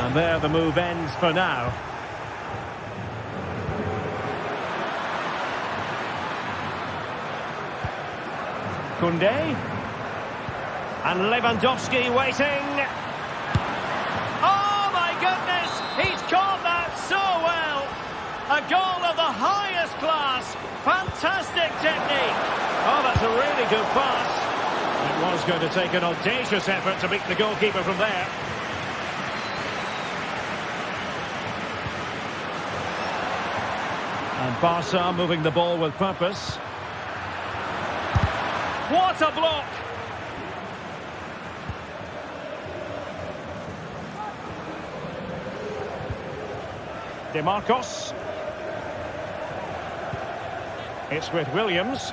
And there the move ends for now. Koundé. And Lewandowski waiting. Oh my goodness! He's caught that so well! A goal of the highest class. Fantastic technique. Oh, that's a really good pass. It was going to take an audacious effort to beat the goalkeeper from there. And Barca moving the ball with purpose. What a block! De Marcos. It's with Williams.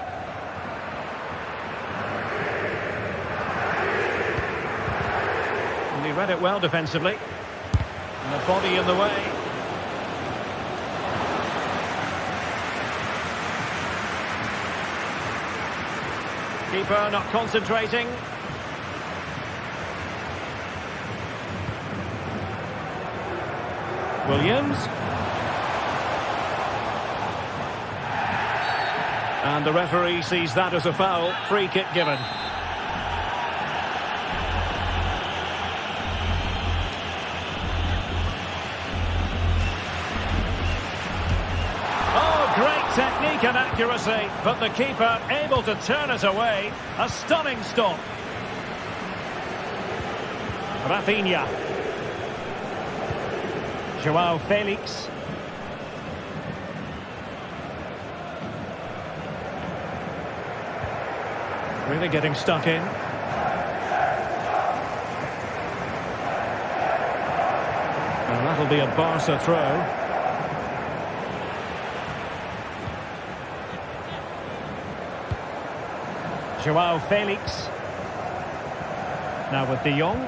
And he read it well defensively. And the body in the way. Keeper not concentrating. Williams. And the referee sees that as a foul. Free kick given. Technique and accuracy, but the keeper able to turn it away. A stunning stop. Rafinha. João Felix. Really getting stuck in. And that'll be a Barca throw. João Felix. Now with De Jong.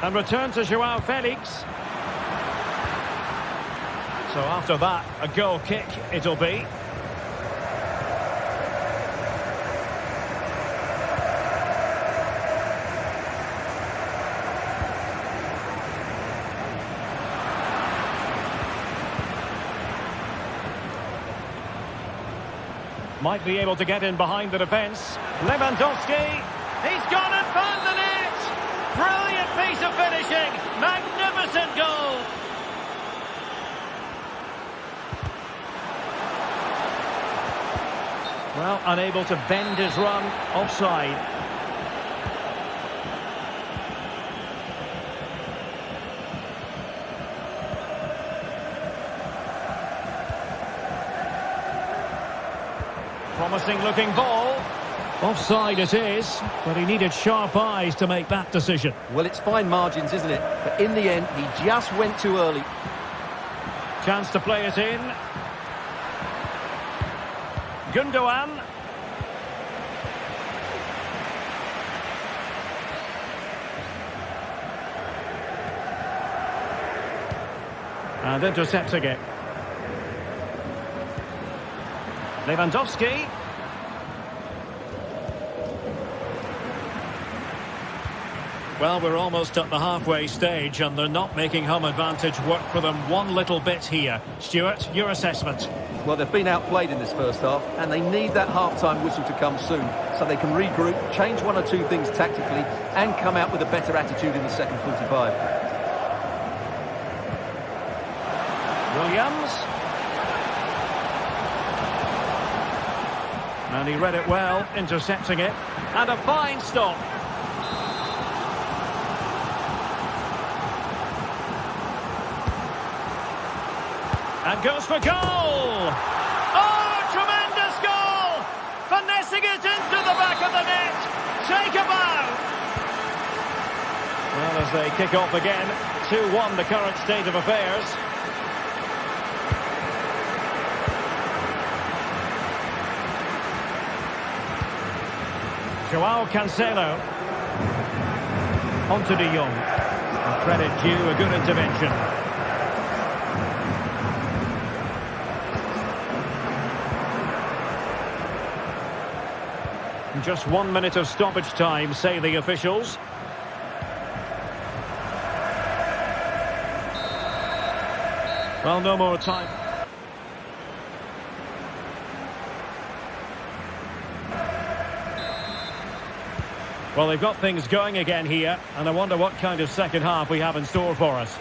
And return to João Felix. So after that, a goal kick it'll be. Might be able to get in behind the defence. Lewandowski. He's gone and found the net. Brilliant piece of finishing. Magnificent goal. Well, unable to bend his run. Offside. Promising looking ball. Offside it is, but he needed sharp eyes to make that decision. Well, it's fine margins, isn't it? But in the end, he just went too early. Chance to play it in. Gundogan. And intercepting it. Lewandowski. Well, we're almost at the halfway stage and they're not making home advantage work for them one little bit here. Stuart, your assessment? Well, they've been outplayed in this first half and they need that half-time whistle to come soon so they can regroup, change one or two things tactically and come out with a better attitude in the second 45. Williams. And he read it well, intercepting it. And a fine stop. And goes for goal! Oh, tremendous goal! Finessing it into the back of the net. Take a bow! Well, as they kick off again, 2-1 the current state of affairs. Joao Cancelo. Onto De Jong. And credit due, a good intervention. Just 1 minute of stoppage time, say the officials. Well, no more time. Well, they've got things going again here, and I wonder what kind of second half we have in store for us.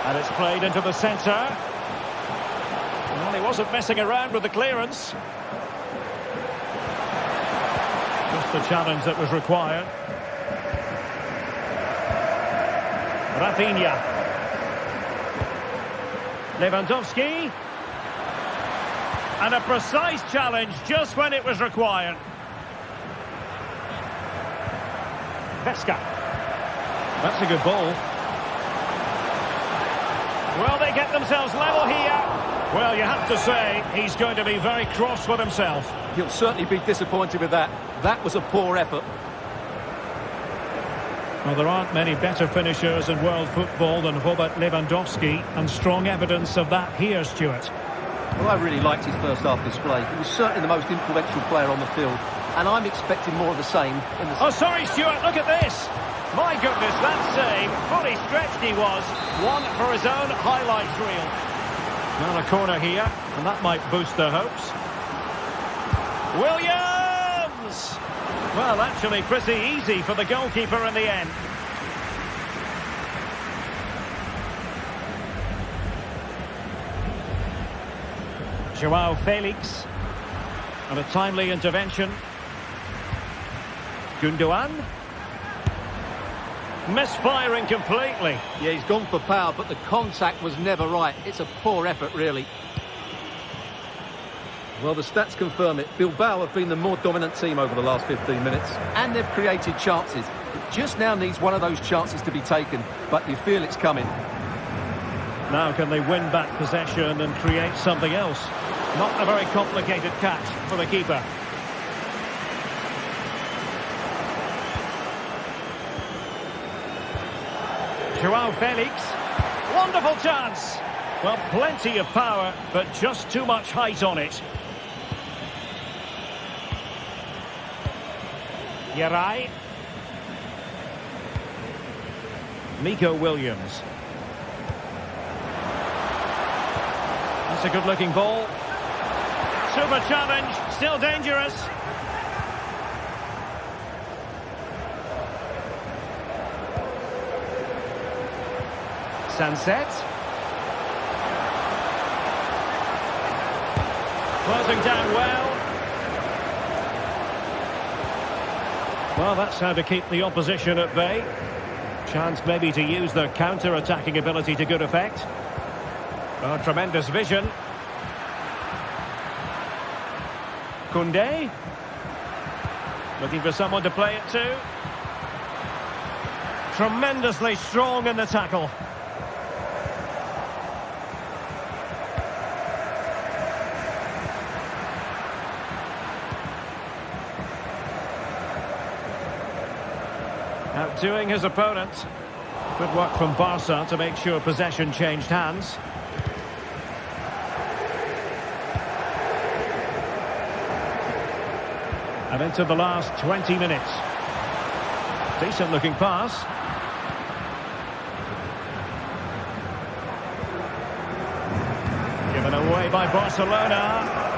And it's played into the centre. Well, he wasn't messing around with the clearance. Just the challenge that was required. Rafinha. Lewandowski. And a precise challenge just when it was required. Vesca. That's a good ball. Well, they get themselves level here. Well, you have to say, he's going to be very cross with himself. He'll certainly be disappointed with that. That was a poor effort. Well, there aren't many better finishers in world football than Robert Lewandowski, and strong evidence of that here, Stuart. Well, I really liked his first half display. He was certainly the most influential player on the field, and I'm expecting more of the same in the... Oh, sorry, Stuart, look at this. My goodness, that save, fully stretched he was. One for his own highlights reel. Now a corner here, and that might boost their hopes. Williams! Well, actually pretty easy for the goalkeeper in the end. Joao Felix. And a timely intervention. Gundogan. Misfiring completely. Yeah, he's gone for power, but the contact was never right. It's a poor effort, really. Well, the stats confirm it. Bilbao have been the more dominant team over the last 15 minutes, and they've created chances. It just now needs one of those chances to be taken, but you feel it's coming. Now can they win back possession and create something else? Not a very complicated catch for the keeper. Joao Felix. Wonderful chance. Well, plenty of power, but just too much height on it. Yarai. Nico Williams. That's a good-looking ball. Super challenge, still dangerous. Sunset. Closing down well. Well, that's how to keep the opposition at bay. Chance maybe to use their counter-attacking ability to good effect. Oh, tremendous vision. Koundé. Looking for someone to play it to. Tremendously strong in the tackle. Outdoing his opponent. Good work from Barca to make sure possession changed hands. And into the last 20 minutes. Decent looking pass. Given away by Barcelona.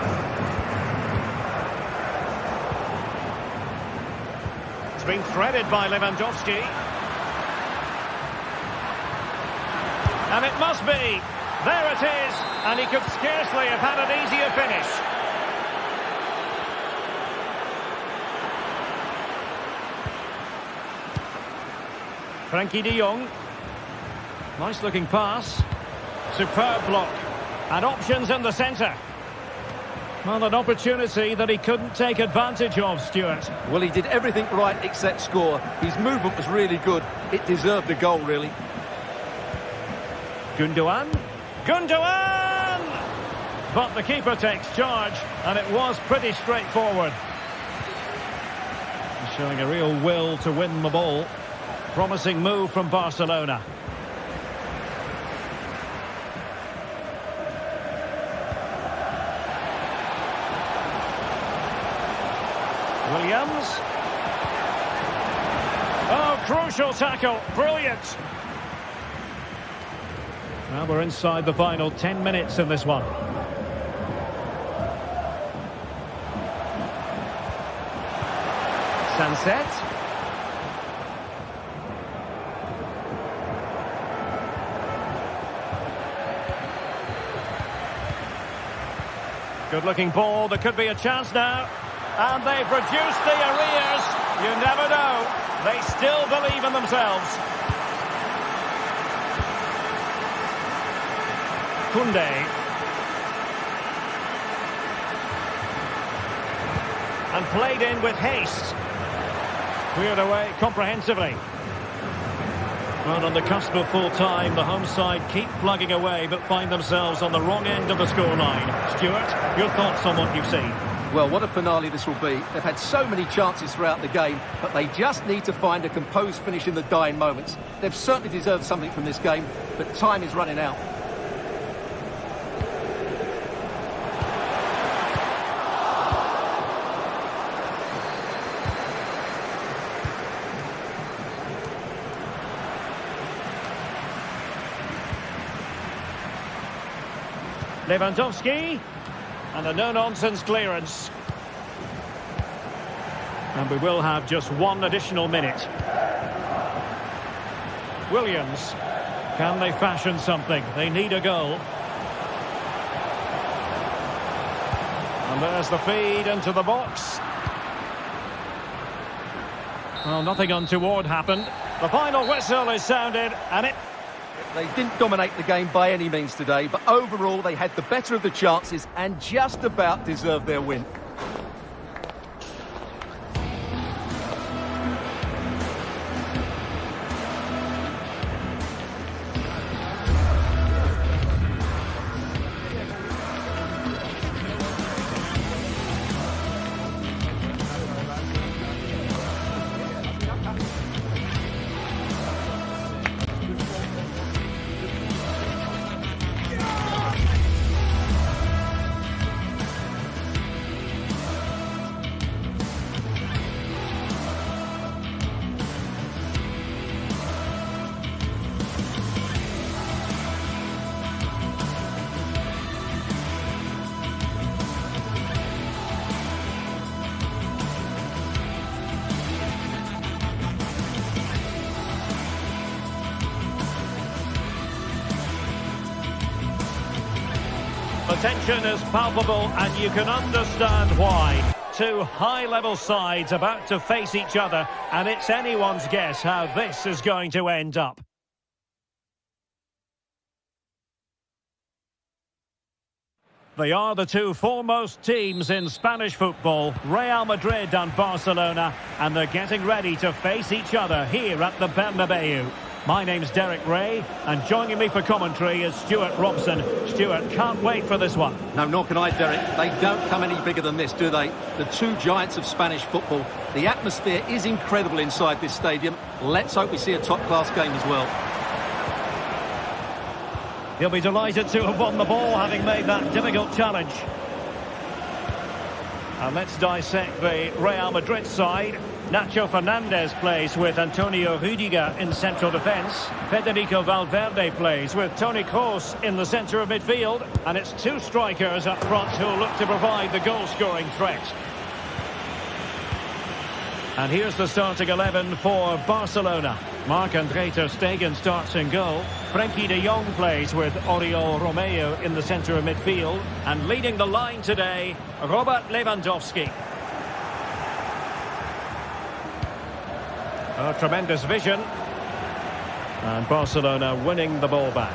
It's been threaded by Lewandowski. And it must be. There it is. And he could scarcely have had an easier finish. Frankie de Jong. Nice looking pass. Superb block. And options in the centre. Well, an opportunity that he couldn't take advantage of, Stuart. Well, he did everything right except score. His movement was really good. It deserved a goal, really. Gundogan. Gundogan! But the keeper takes charge, and it was pretty straightforward. He's showing a real will to win the ball. Promising move from Barcelona. Williams. Oh, crucial tackle. Brilliant. Now we're inside the final 10 minutes in this one. Sunset. Good-looking ball. There could be a chance now. And they produce the arrears. You never know. They still believe in themselves. Koundé. And played in with haste. Cleared away comprehensively. Well, on the cusp of full time, the home side keep plugging away but find themselves on the wrong end of the scoreline. Stuart, your thoughts on what you've seen? Well, what a finale this will be. They've had so many chances throughout the game, but they just need to find a composed finish in the dying moments. They've certainly deserved something from this game, but time is running out. Lewandowski. And a no-nonsense clearance. And we will have just one additional minute. Williams. Can they fashion something? They need a goal. And there's the feed into the box. Well, nothing untoward happened. The final whistle is sounded, and it... They didn't dominate the game by any means today, but overall they had the better of the chances and just about deserved their win. The tension is palpable and you can understand why. Two high-level sides about to face each other, and it's anyone's guess how this is going to end up. They are the two foremost teams in Spanish football, Real Madrid and Barcelona, and they're getting ready to face each other here at the Bernabeu. My name's Derek Ray, and joining me for commentary is Stuart Robson. Stuart, can't wait for this one. No, nor can I, Derek. They don't come any bigger than this, do they? The two giants of Spanish football. The atmosphere is incredible inside this stadium. Let's hope we see a top-class game as well. He'll be delighted to have won the ball, having made that difficult challenge. And let's dissect the Real Madrid side. Nacho Fernandez plays with Antonio Rüdiger in central defence. Federico Valverde plays with Toni Kroos in the centre of midfield. And it's two strikers up front who'll look to provide the goal-scoring threat. And here's the starting 11 for Barcelona. Marc-André ter Stegen starts in goal. Frenkie de Jong plays with Oriol Romeu in the centre of midfield. And leading the line today, Robert Lewandowski. Oh, tremendous vision. And Barcelona winning the ball back.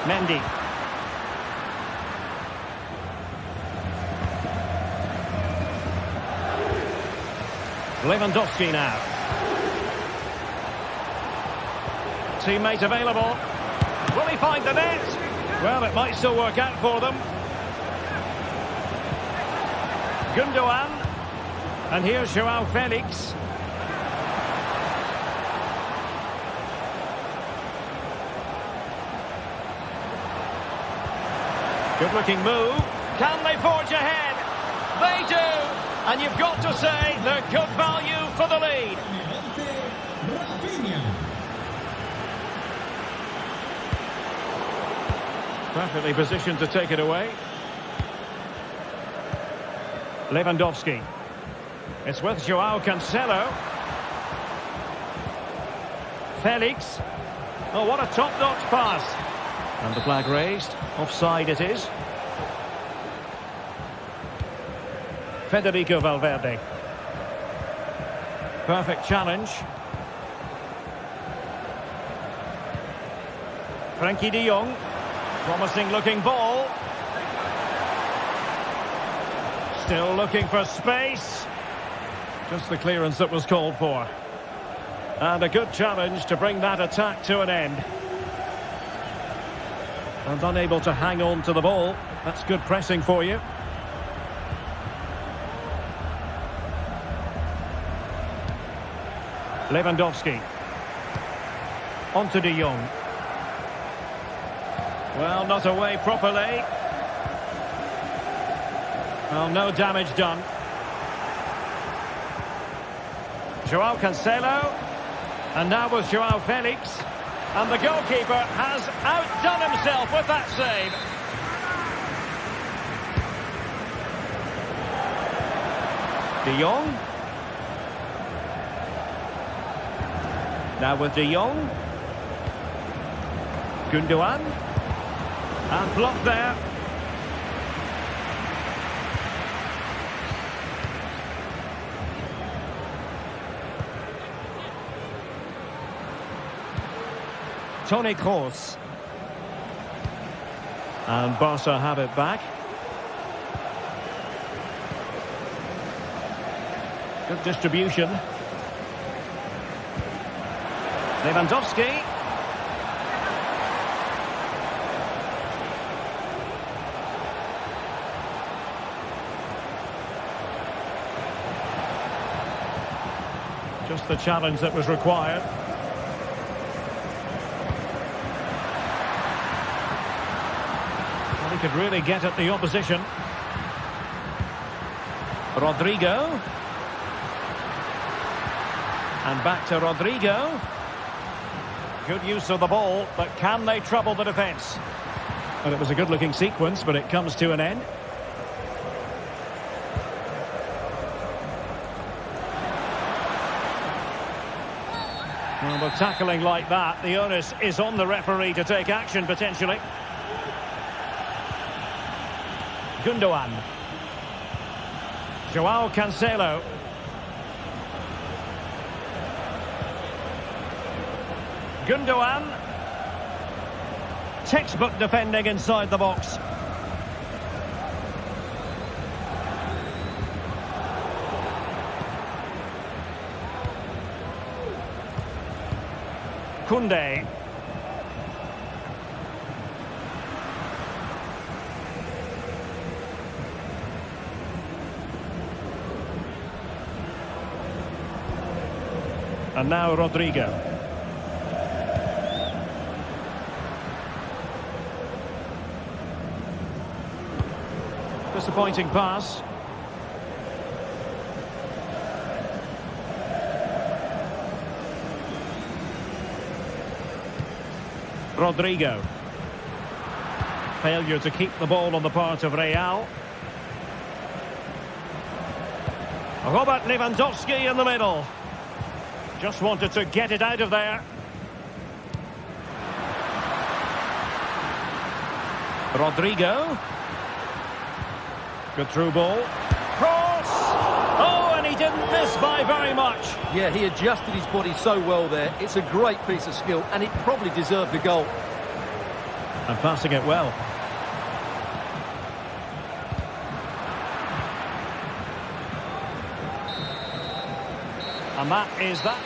Mendy. Lewandowski now. Teammate available. Will he find the net? Well, it might still work out for them. Gundogan. And here's Joao Felix. Good-looking move. Can they forge ahead? They do! And you've got to say they're good value for the lead. Perfectly positioned to take it away. Lewandowski. It's with Joao Cancelo. Felix. Oh, what a top-notch pass. And the flag raised. Offside it is. Federico Valverde. Perfect challenge. Frenkie de Jong. Promising looking ball. Still looking for space. Just the clearance that was called for. And a good challenge to bring that attack to an end. And unable to hang on to the ball. That's good pressing for you. Lewandowski. On to de Jong. Well, not away properly. Well, no damage done. Joao Cancelo. And now with Joao Felix. And the goalkeeper has outdone himself with that save. De Jong. Now with de Jong. Gundogan. And blocked there. Toni Kroos. And Barca have it back. Good distribution. Lewandowski. Just the challenge that was required. Well, he could really get at the opposition. Rodrigo. And back to Rodrigo. Good use of the ball, but can they trouble the defence? Well, it was a good-looking sequence, but it comes to an end. Well, with tackling like that, the onus is on the referee to take action, potentially. Gundogan. Joao Cancelo. Gundogan. Textbook defending inside the box. Koundé. And now Rodrigo. Disappointing pass. Rodrigo. Failure to keep the ball on the part of Real. Robert Lewandowski in the middle. Just wanted to get it out of there. Rodrigo. Good through ball. Cross! Oh, and he didn't miss by very much. Yeah, he adjusted his body so well there. It's a great piece of skill, and it probably deserved the goal. And passing it well. And that is that.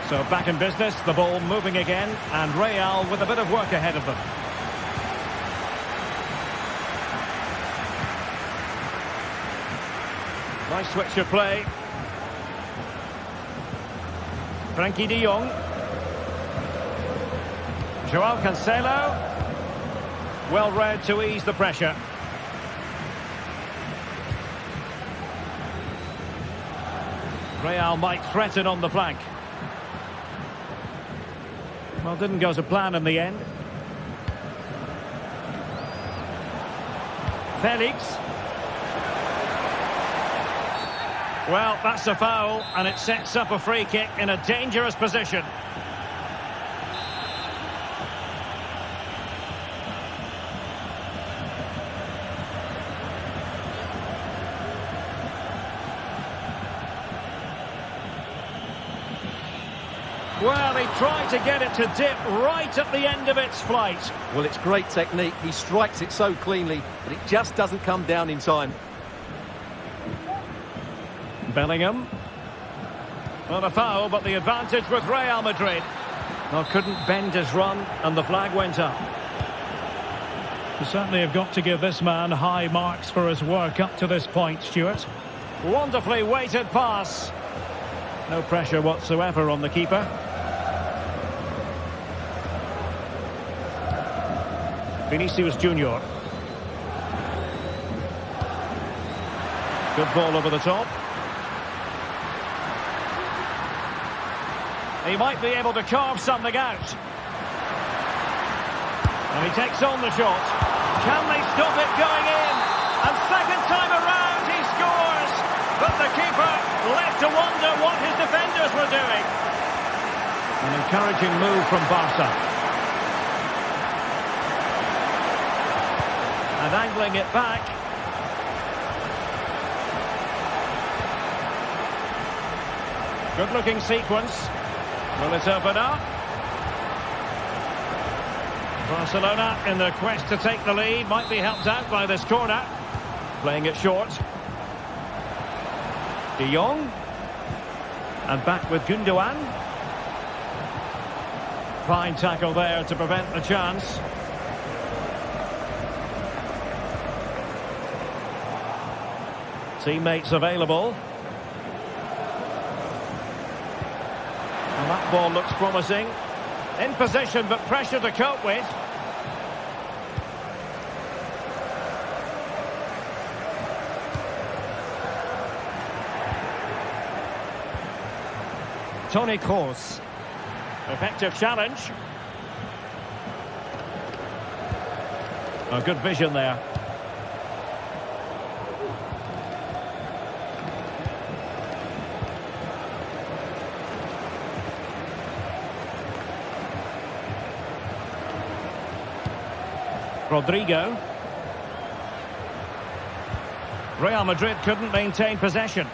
So back in business, the ball moving again, and Real with a bit of work ahead of them. Nice switch of play. Frankie de Jong. Joao Cancelo. Well read to ease the pressure. Real might threaten on the flank. Well, didn't go to plan in the end. Felix. Well, that's a foul, and it sets up a free kick in a dangerous position. Well, he tried to get it to dip right at the end of its flight. Well, it's great technique. He strikes it so cleanly, but it just doesn't come down in time. Bellingham. Not a foul, but the advantage with Real Madrid. Well, couldn't bend his run, and the flag went up. You certainly have got to give this man high marks for his work up to this point, Stuart. Wonderfully weighted pass. No pressure whatsoever on the keeper. Vinicius Junior. Good ball over the top. He might be able to carve something out. And he takes on the shot. Can they stop it going in? And second time around he scores. But the keeper left to wonder what his defenders were doing. An encouraging move from Barca. And angling it back. Good looking sequence. Will it open up? Barcelona in their quest to take the lead. Might be helped out by this corner. Playing it short. De Jong. And back with Gundogan. Fine tackle there to prevent the chance. Teammates available. And that ball looks promising. In position, but pressure to cope with. Toni Kroos. Effective challenge. A good vision there. Rodrigo. Real Madrid couldn't maintain possession.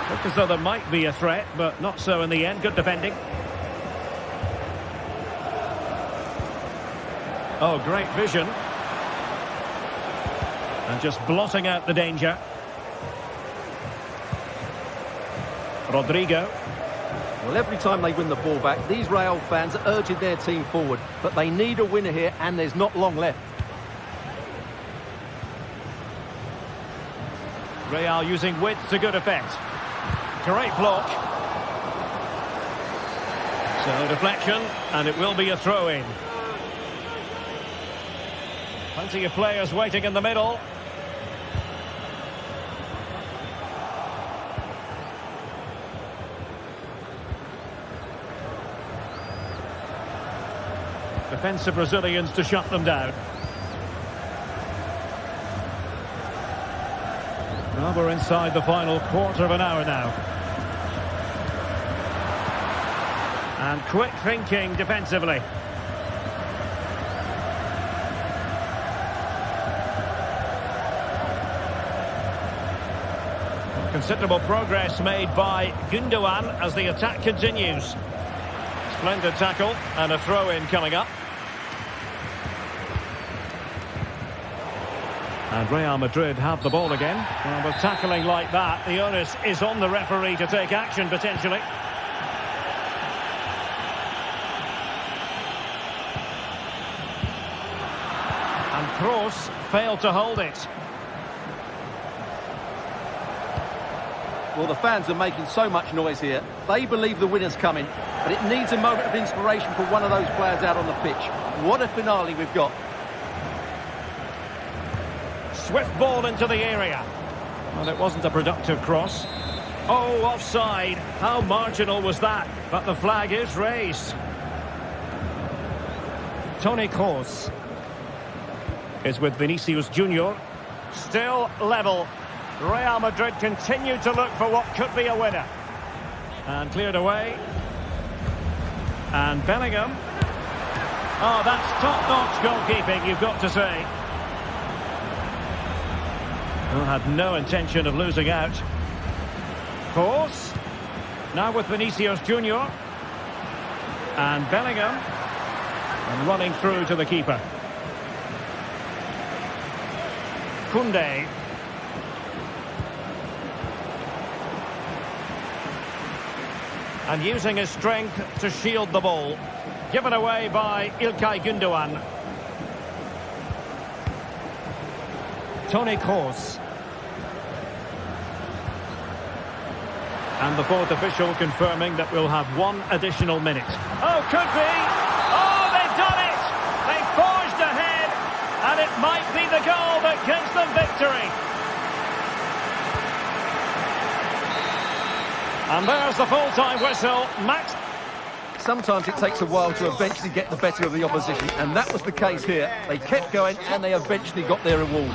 Looked as though there might be a threat, but not so in the end. Good defending. Oh, great vision. And just blotting out the danger. Rodrigo. Well, every time they win the ball back, these Real fans are urging their team forward. But they need a winner here, and there's not long left. Real using width to good effect. Great block. So deflection, and it will be a throw-in. Plenty of players waiting in the middle. Defensive Brazilians to shut them down. Well, we're inside the final quarter of an hour now. And quick thinking defensively. Considerable progress made by Gundogan as the attack continues. Splendid tackle and a throw-in coming up. And Real Madrid have the ball again. Well, with tackling like that, the onus is on the referee to take action potentially. And Kroos failed to hold it. Well, the fans are making so much noise here. They believe the winner's coming, but it needs a moment of inspiration for one of those players out on the pitch. What a finale we've got. Swift ball into the area. Well, it wasn't a productive cross. Oh, offside. How marginal was that? But the flag is raised. Toni Kroos is with Vinicius Junior. Still level. Real Madrid continue to look for what could be a winner. And cleared away. And Bellingham. Oh, that's top-notch goalkeeping, you've got to say. Well, had no intention of losing out. Kroos. Now with Vinicius Junior. And Bellingham. And running through to the keeper. Koundé. And using his strength to shield the ball. Given away by İlkay Gündoğan. Toni Kroos. And the fourth official confirming that we'll have one additional minute. Oh, could be! Oh, they've done it! They've forged ahead! And it might be the goal that gives them victory. And there's the full-time whistle. Max. Sometimes it takes a while to eventually get the better of the opposition, and that was the case here. They kept going, and they eventually got their reward.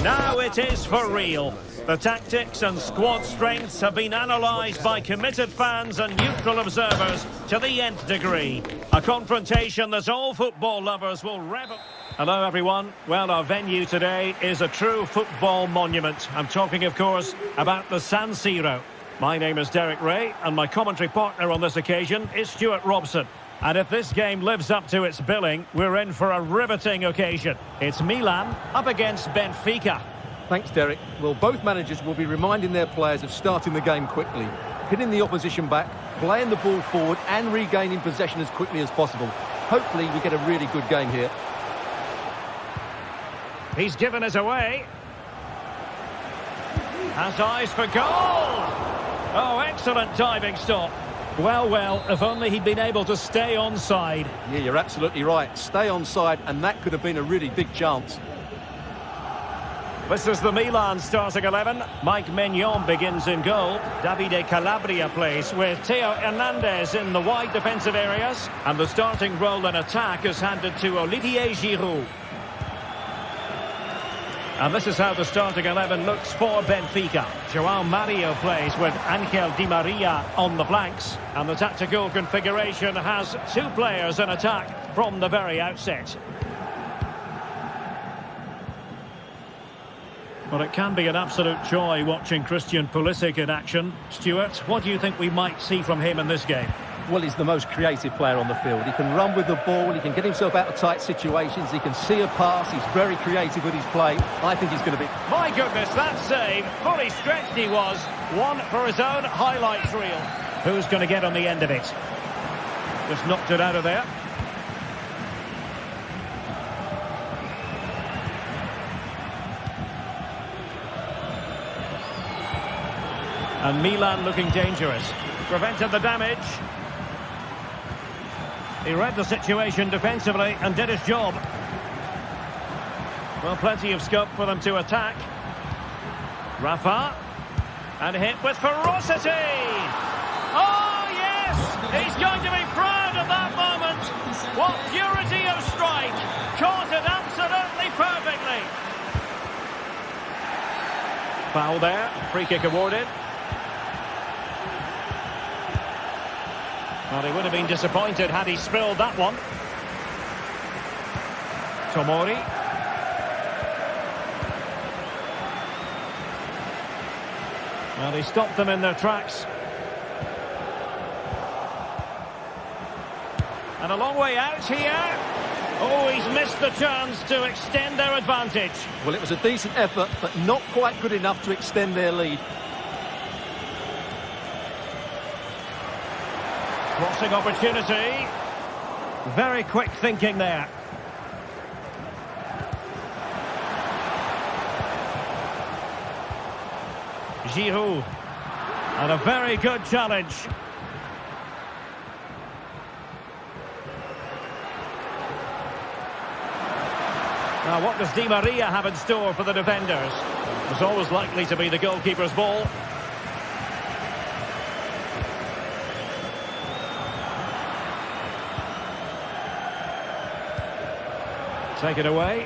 Now it is for real. The tactics and squad strengths have been analysed by committed fans and neutral observers to the nth degree. A confrontation that all football lovers will revel. Hello everyone. Well, our venue today is a true football monument. I'm talking, of course, about the San Siro. My name is Derek Ray, and my commentary partner on this occasion is Stuart Robson. And if this game lives up to its billing, we're in for a riveting occasion. It's Milan up against Benfica. Thanks, Derek. Well, both managers will be reminding their players of starting the game quickly, hitting the opposition back, playing the ball forward and regaining possession as quickly as possible. Hopefully we get a really good game here. He's given it away. Has eyes for goal! Oh, excellent diving stop. Well, if only he'd been able to stay onside. Yeah, you're absolutely right. Stay onside, and that could have been a really big chance. This is the Milan starting 11. Mike Maignan begins in goal. Davide Calabria plays with Theo Hernandez in the wide defensive areas. And the starting role in attack is handed to Olivier Giroud. And this is how the starting 11 looks for Benfica. João Mario plays with Angel Di Maria on the flanks. And the tactical configuration has two players in attack from the very outset. Well, it can be an absolute joy watching Christian Pulisic in action. Stuart, what do you think we might see from him in this game? Well, he's the most creative player on the field. He can run with the ball, he can get himself out of tight situations, he can see a pass, he's very creative with his play. I think he's going to be... My goodness, that save, fully stretched he was. One for his own highlights reel. Who's going to get on the end of it? Just knocked it out of there. And Milan looking dangerous. Prevented the damage. He read the situation defensively and did his job. Well, plenty of scope for them to attack. Rafa. And hit with ferocity. Oh, yes! He's going to be proud of that moment. What purity of strike. Caught it absolutely perfectly. Foul there. Free kick awarded. Well, he would have been disappointed had he spilled that one. Tomori. Well, he stopped them in their tracks. And a long way out here. Oh, he's missed the chance to extend their advantage. Well, it was a decent effort, but not quite good enough to extend their lead. Crossing opportunity. Very quick thinking there. Giroud. And a very good challenge. Now, what does Di Maria have in store for the defenders? It's always likely to be the goalkeeper's ball. Take it away.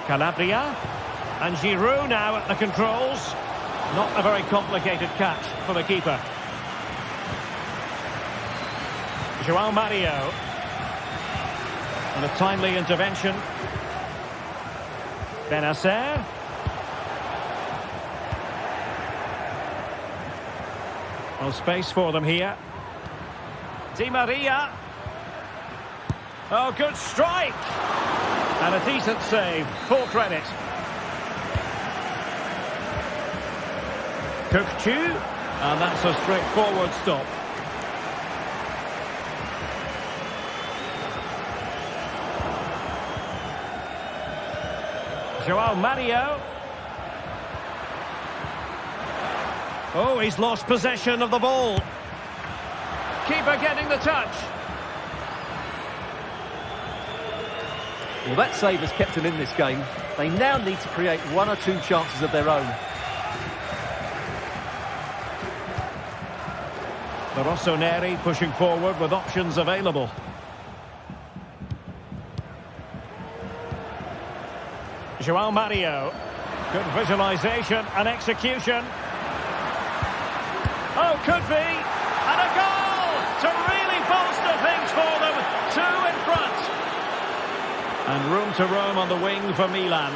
Calabria. And Giroud now at the controls. Not a very complicated catch for the keeper. João Mario. And a timely intervention. Benacer. Well, space for them here. Di Maria. Oh, good strike. And a decent save. Full credit. Kökçü. And that's a straightforward stop. João Mario. Oh, he's lost possession of the ball. Keeper getting the touch. Well, that save has kept them in this game. They now need to create one or two chances of their own. The Rossoneri pushing forward with options available. João Mario. Good visualisation and execution. Oh, could be. And a goal to really bolster things for them. 2 in front. And room to roam on the wing for Milan.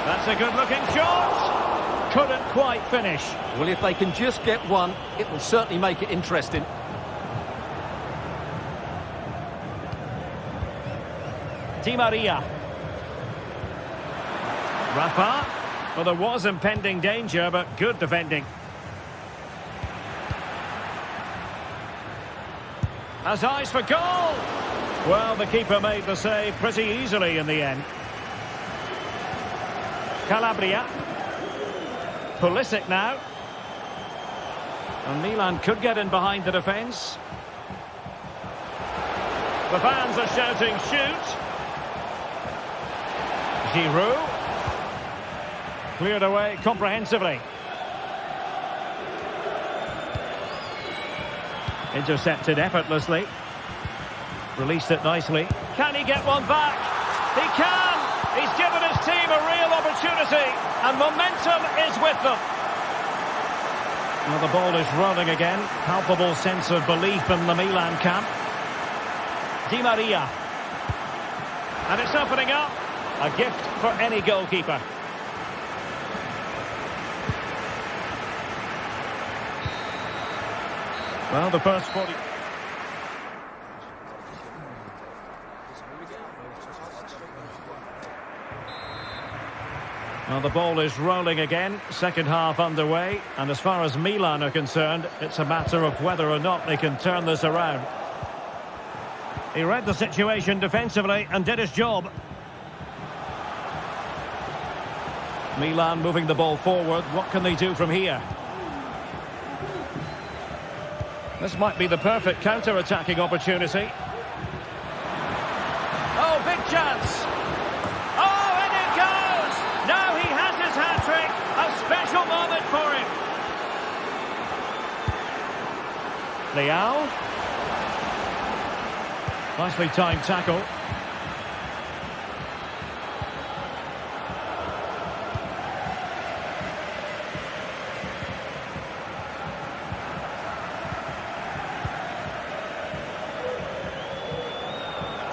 That's a good-looking shot. Couldn't quite finish. Well, if they can just get one, it will certainly make it interesting. Di Maria. Rafa. Well, there was impending danger, but good defending. Has eyes for goal. Well, the keeper made the save pretty easily in the end. Calabria. Pulisic now. And Milan could get in behind the defence. The fans are shouting, shoot. Giroud. Cleared away comprehensively. Intercepted effortlessly. Released it nicely. Can he get one back? He can! He's given his team a real opportunity, and momentum is with them. Well, the ball is rolling again. Palpable sense of belief in the Milan camp. Di Maria. And it's opening up. A gift for any goalkeeper. Well, the first 40... Well, the ball is rolling again. Second half underway. And as far as Milan are concerned, it's a matter of whether or not they can turn this around. He read the situation defensively and did his job. Milan moving the ball forward. What can they do from here? This might be the perfect counter-attacking opportunity. Oh, big chance! Oh, and it goes! Now he has his hat-trick! A special moment for him! Leao. Nicely timed tackle.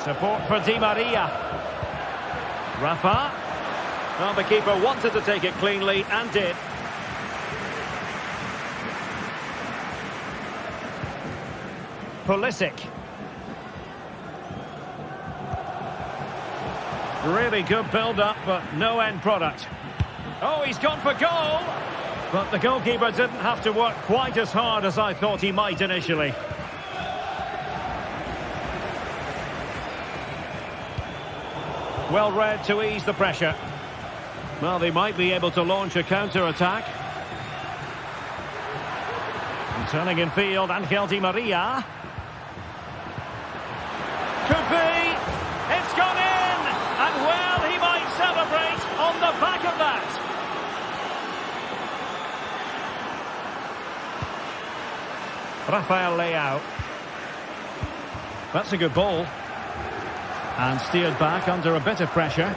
Support for Di Maria. Rafa. Well, the keeper wanted to take it cleanly and did. Pulisic. Really good build-up, but no end product. Oh, he's gone for goal! But the goalkeeper didn't have to work quite as hard as I thought he might initially. Well read to ease the pressure. Well, they might be able to launch a counter-attack. And turning in field, Angel Di Maria. Could be! It's gone in! And well, he might celebrate on the back of that. Rafael Leao. That's a good ball. And steered back under a bit of pressure.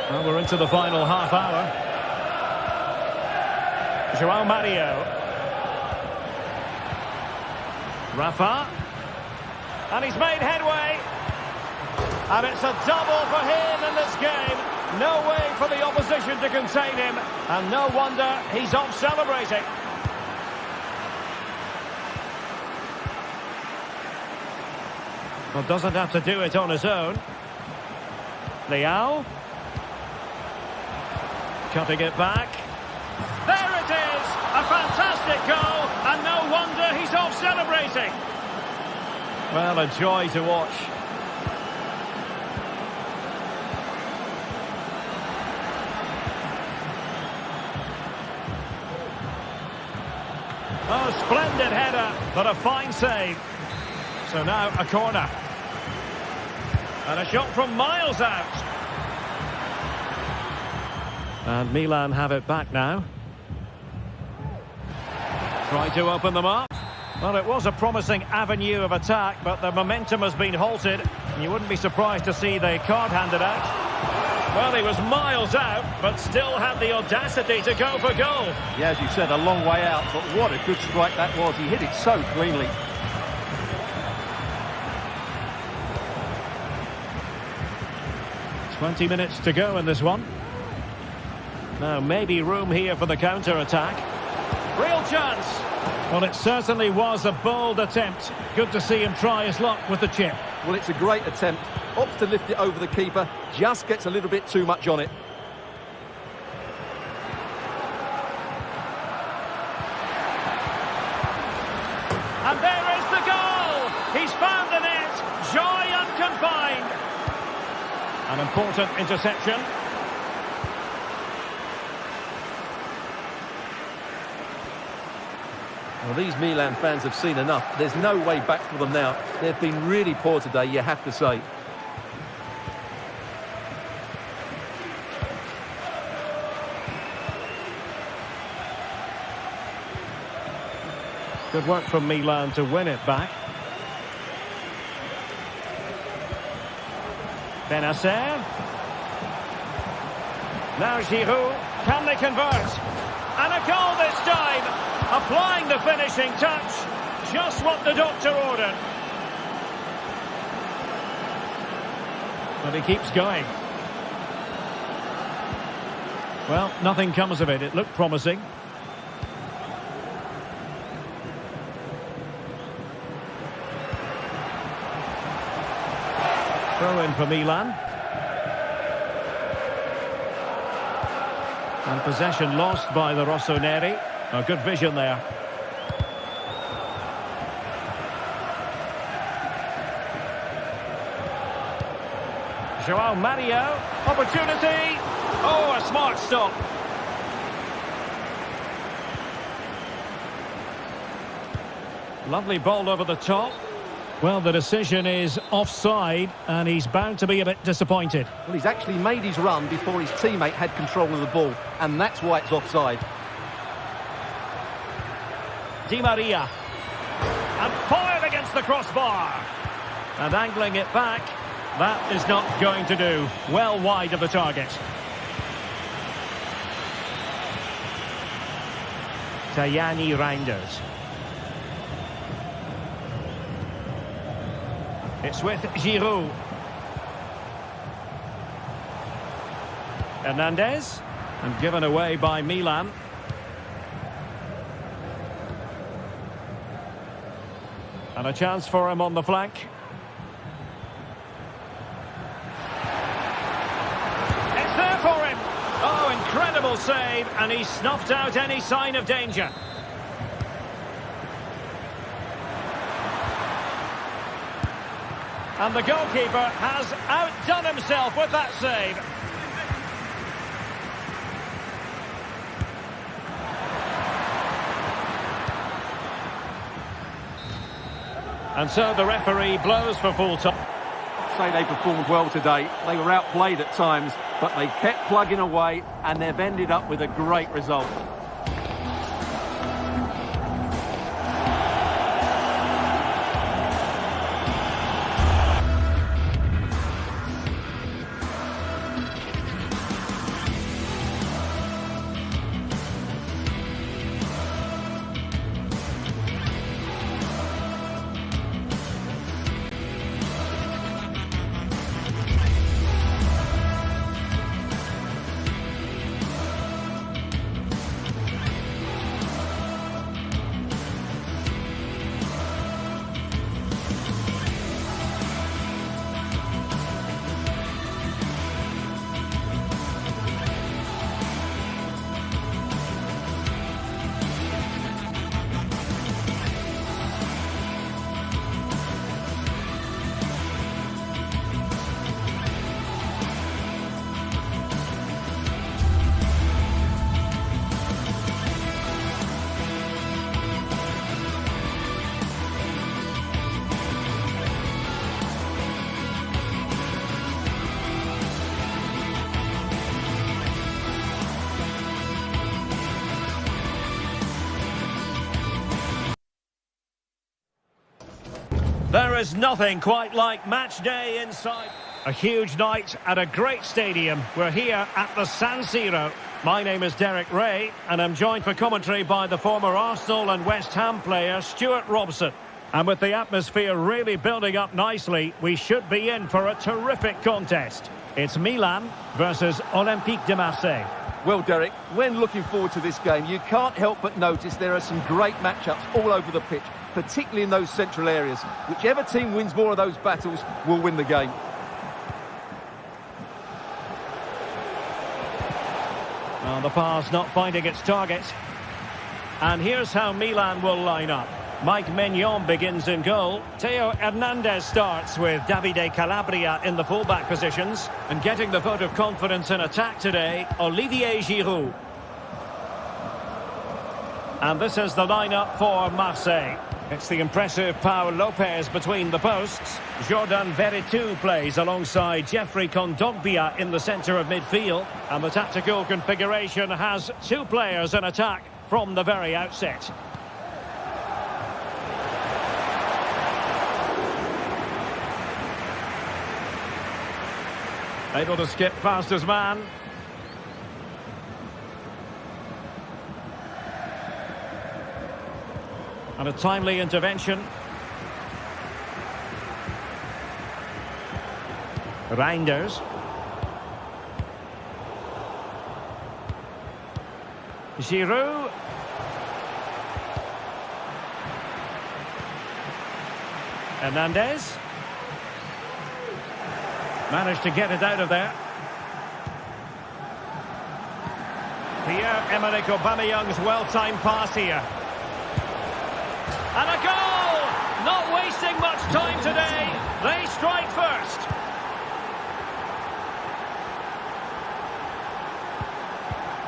Well, we're into the final half hour. João Mario. Rafa. And he's made headway. And it's a double for him in this game. No way for the opposition to contain him. And no wonder he's off celebrating. Well, doesn't have to do it on his own. Leao. Cutting it back. There it is! A fantastic goal. And no wonder he's off celebrating. Well, a joy to watch. Oh, splendid header, but a fine save. So now a corner. And a shot from miles out. And Milan have it back now. Try to open them up. Well, it was a promising avenue of attack, but the momentum has been halted. And you wouldn't be surprised to see the card handed out. Well, he was miles out, but still had the audacity to go for goal. Yeah, as you said, a long way out, but what a good strike that was. He hit it so cleanly. "20 minutes to go in this one. Now, maybe room here for the counter-attack. Real chance. Well, it certainly was a bold attempt. Good to see him try his luck with the chip. Well, it's a great attempt. Opts to lift it over the keeper, just gets a little bit too much on it. And there is the goal! He's found the net! Joy unconfined! An important interception. Well, these Milan fans have seen enough. There's no way back for them now. They've been really poor today, you have to say. Good work from Milan to win it back. Benacer. Now Giroud. Can they convert? And a goal this time. Applying the finishing touch. Just what the doctor ordered. But he keeps going. Well, nothing comes of it. It looked promising. Throw in for Milan. And possession lost by the Rossoneri. Oh, good vision there. Joao Mario. Opportunity. Oh, a smart stop. Lovely ball over the top. Well, the decision is offside, and he's bound to be a bit disappointed. Well, he's actually made his run before his teammate had control of the ball, and that's why it's offside. Di Maria. And fired against the crossbar. And angling it back. That is not going to do. Well wide of the target. Tajani Reinders. It's with Giroud. Hernandez. And given away by Milan. And a chance for him on the flank. It's there for him. Oh, incredible save. And he snuffed out any sign of danger. And the goalkeeper has outdone himself with that save. And so the referee blows for full time. I'd say they performed well today. They were outplayed at times, but they kept plugging away, and they've ended up with a great result. There is nothing quite like match day inside. A huge night at a great stadium. We're here at the San Siro. My name is Derek Ray, and I'm joined for commentary by the former Arsenal and West Ham player Stuart Robson. And with the atmosphere really building up nicely, we should be in for a terrific contest. It's Milan versus Olympique de Marseille. Well, Derek, when looking forward to this game, you can't help but notice there are some great matchups all over the pitch, particularly in those central areas. Whichever team wins more of those battles will win the game. Well, the pass not finding its target. And here's how Milan will line up. Mike Maignan begins in goal. Theo Hernandez starts with Davide Calabria in the fullback positions. And getting the vote of confidence in attack today, Olivier Giroud. And this is the lineup for Marseille. It's the impressive Pau Lopez between the posts. Jordan Veretout plays alongside Jeffrey Kondogbia in the centre of midfield. And the tactical configuration has two players in attack from the very outset. Able to skip past his man. And a timely intervention. Reinders. Giroud. Hernandez. Managed to get it out of there. Pierre-Emerick Aubameyang's well-timed pass here. And a goal! Not wasting much time today. They strike first.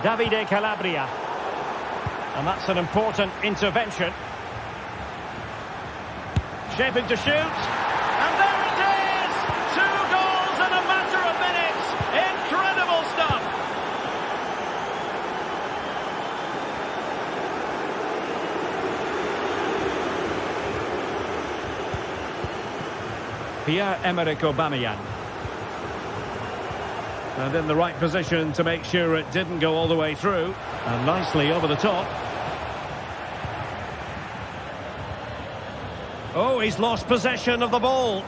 Davide Calabria. And that's an important intervention. Shaping to shoot. And there it is! 2 goals in a matter of minutes. Incredible stuff. Pierre-Emerick Aubameyang. And in the right position to make sure it didn't go all the way through. And nicely over the top. Oh, he's lost possession of the ball.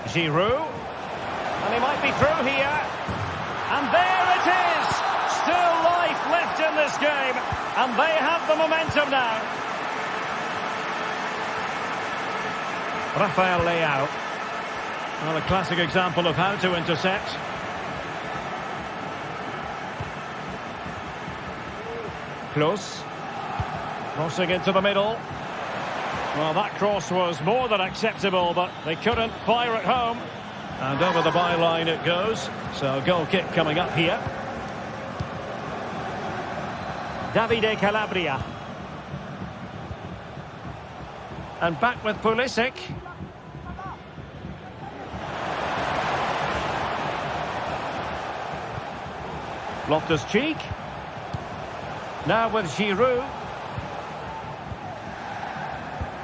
Giroud. And he might be through here. And there it is! Still life left in this game. And they have the momentum now. Rafael Leao. Well, a classic example of how to intercept. Close. Crossing into the middle. Well, that cross was more than acceptable, but they couldn't fire it home. And over the byline it goes. So goal kick coming up here. Davide Calabria. And back with Pulisic. Loftus-Cheek. Now with Giroud.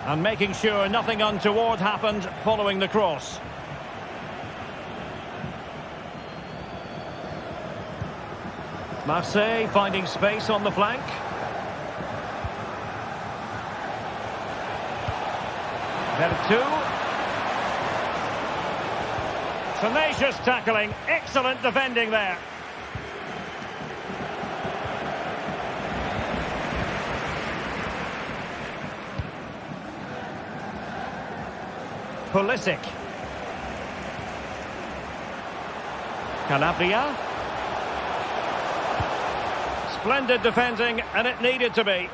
And making sure nothing untoward happened following the cross. Marseille finding space on the flank. Veretout. Tenacious tackling, excellent defending there. Pulisic. Calabria. Splendid defending, and it needed to be.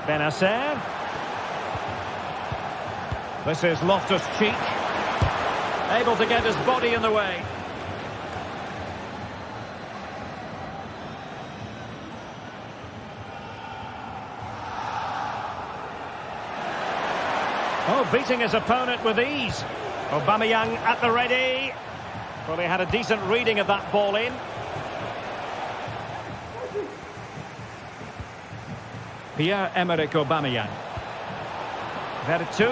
Benacer. This is Loftus-Cheek. Able to get his body in the way. Oh, beating his opponent with ease. Aubameyang at the ready. Well, he had a decent reading of that ball in. Pierre-Emerick Aubameyang. Vertu.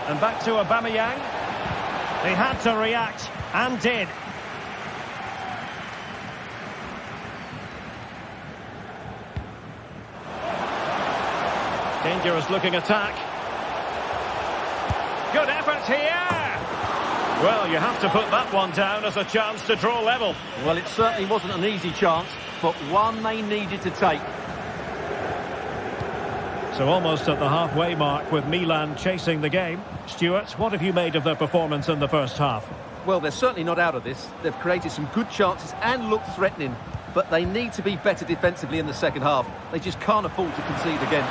And back to Aubameyang. He had to react, and did. Dangerous looking attack. Good effort here. Well, you have to put that one down as a chance to draw level. Well, it certainly wasn't an easy chance, but one they needed to take. So almost at the halfway mark with Milan chasing the game. Stuart, what have you made of their performance in the first half? Well, they're certainly not out of this. They've created some good chances and looked threatening, but they need to be better defensively in the second half. They just can't afford to concede again.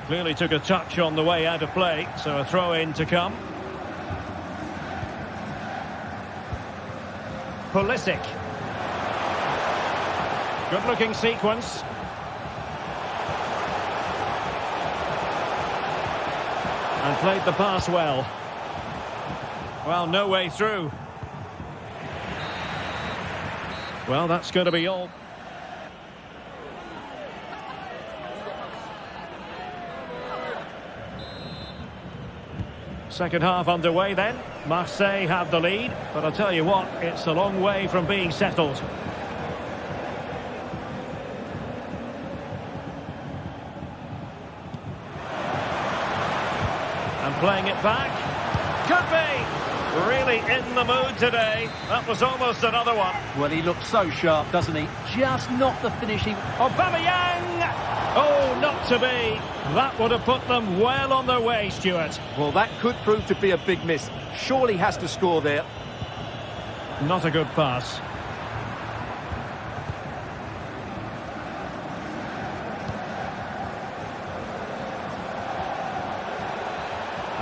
Clearly took a touch on the way out of play, so a throw-in to come. Pulisic. Good-looking sequence. And played the pass well. Well, no way through. Well, that's going to be all. Second half underway then. Marseille have the lead, but I'll tell you what, it's a long way from being settled. And playing it back. Could be! Really in the mood today. That was almost another one. Well, he looks so sharp, doesn't he? Just not the finishing. Aubameyang! Oh, not to be. That would have put them well on their way, Stuart. Well, that could prove to be a big miss. Surely has to score there. Not a good pass.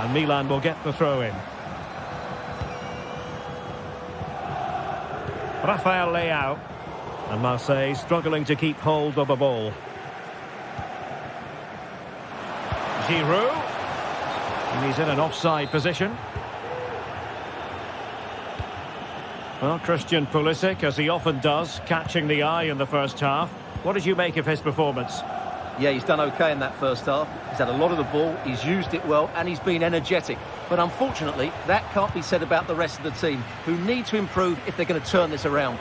And Milan will get the throw-in. Rafael Leao. And Marseille struggling to keep hold of the ball. Giroud. And he's in an offside position. Well, Christian Pulisic, as he often does, catching the eye in the first half. What did you make of his performance? Yeah, he's done okay in that first half. He's had a lot of the ball, he's used it well, and he's been energetic. But unfortunately, that can't be said about the rest of the team, who need to improve if they're going to turn this around.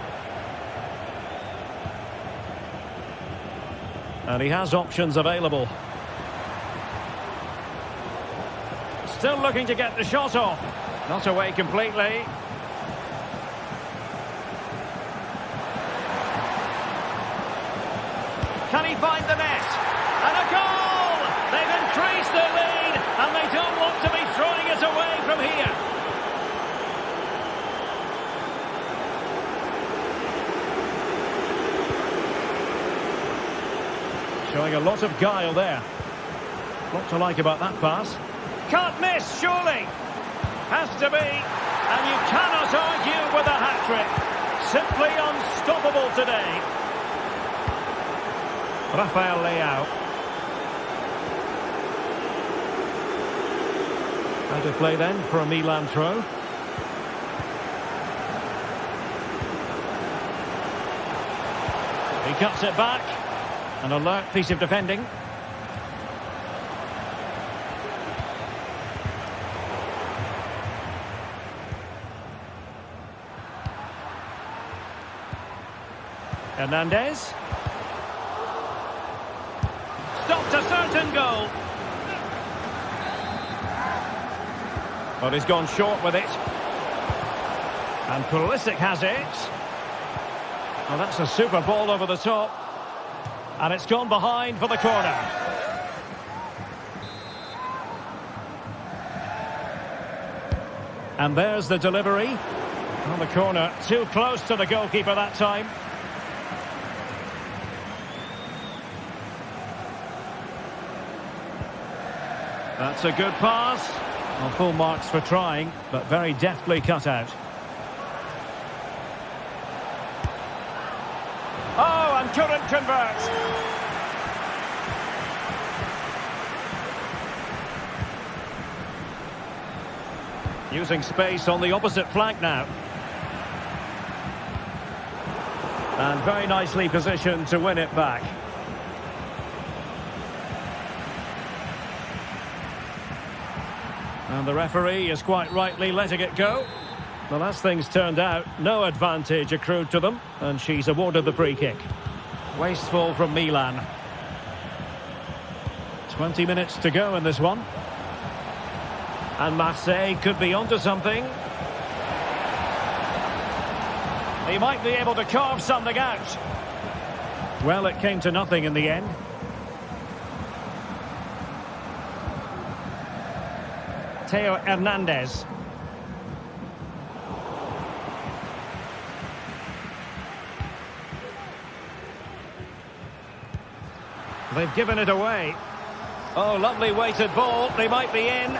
And he has options available. Still looking to get the shot off. Not away completely. Can he find the net? And a goal! They've increased their lead, and they don't want to be throwing it away from here. Showing a lot of guile there. What to like about that pass? Can't miss, surely. Has to be. And you cannot argue with a hat-trick. Simply unstoppable today. Rafael Leao. How to play then for a Milan throw. He cuts it back. An alert piece of defending. Hernandez. Stopped a certain goal. But he's gone short with it. And Pulisic has it. Well, that's a super ball over the top. And it's gone behind for the corner. And there's the delivery. On the corner, too close to the goalkeeper that time. That's a good pass. Well, full marks for trying, but very deftly cut out. Oh! and couldn't convert. Using space on the opposite flank now. And very nicely positioned to win it back. And the referee is quite rightly letting it go. Well, as things turned out, no advantage accrued to them, and she's awarded the free kick. Wasteful from Milan. 20 minutes to go in this one. And Marseille could be onto something. He might be able to carve something out. Well, it came to nothing in the end. Theo Hernandez. They've given it away. Oh, lovely weighted ball. They might be in.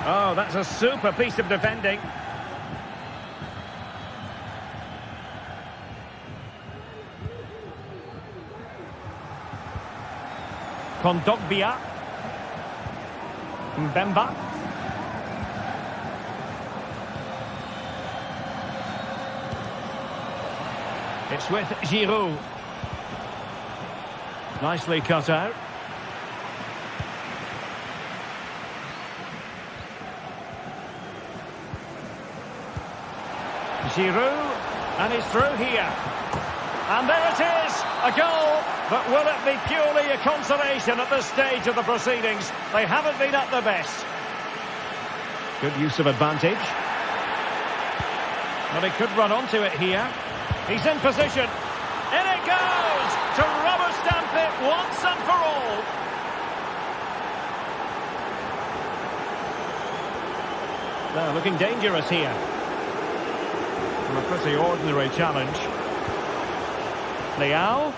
Oh, that's a super piece of defending. Kondogbia. Mbemba. It's with Giroud. Nicely cut out. Giroud, and he's through here. And there it is, a goal. But will it be purely a consolation at this stage of the proceedings? They haven't been at their best. Good use of advantage. But he could run onto it here. He's in position. In it goes to rubber stamp it once and for all. Now looking dangerous here. A pretty ordinary challenge. Leao.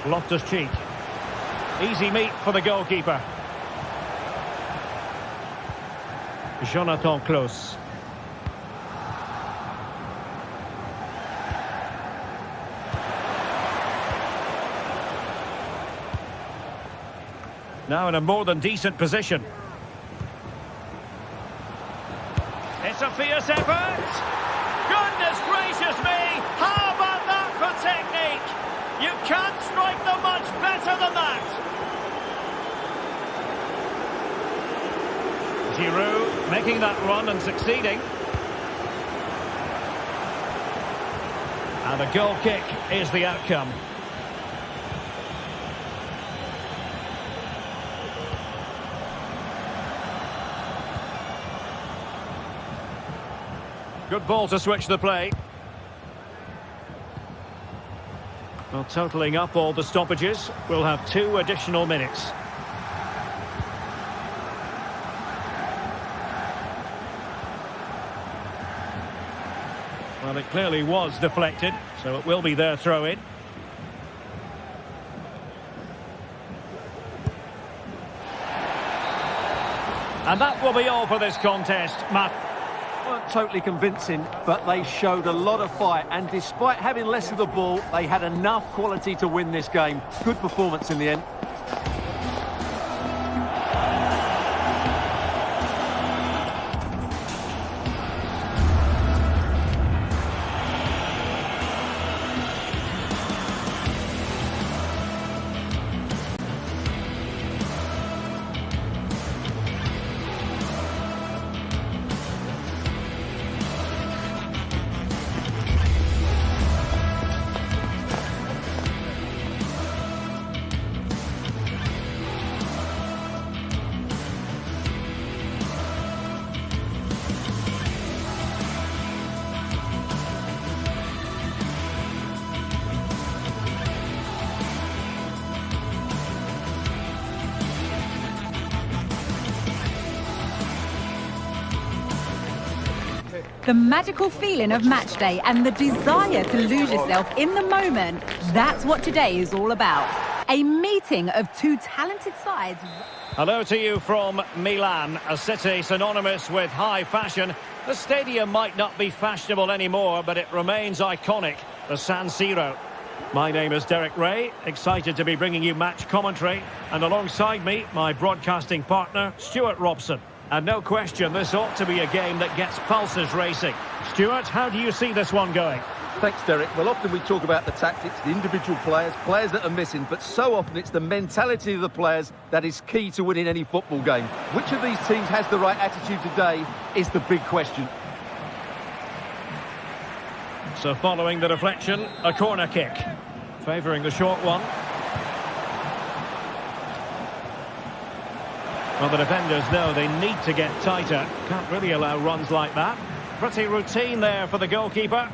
Loftus-Cheek. Easy meat for the goalkeeper. Jonathan Klaus. Now in a more than decent position. It's a fierce effort. Goodness gracious me! How about that for technique? You can't strike them much better than that. Giroud making that run and succeeding. And a goal kick is the outcome. Good ball to switch the play. Well, totalling up all the stoppages, we'll have 2 additional minutes. Well, it clearly was deflected, so it will be their throw-in. And that will be all for this contest, Matt. Weren't totally convincing, but they showed a lot of fight, and despite having less of the ball, they had enough quality to win this game. Good performance in the end. The magical feeling of match day and the desire to lose yourself in the moment, that's what today is all about. A meeting of two talented sides. Hello to you from Milan, a city synonymous with high fashion. The stadium might not be fashionable anymore, but it remains iconic, the San Siro. My name is Derek Ray, excited to be bringing you match commentary. And alongside me, my broadcasting partner, Stuart Robson. And no question, this ought to be a game that gets pulses racing. Stuart, how do you see this one going? Thanks, Derek. Well, often we talk about the tactics, the individual players that are missing, but so often it's the mentality of the players that is key to winning any football game. Which of these teams has the right attitude today is the big question. So following the deflection, a corner kick. Favouring the short one. Well, the defenders know they need to get tighter. Can't really allow runs like that. Pretty routine there for the goalkeeper.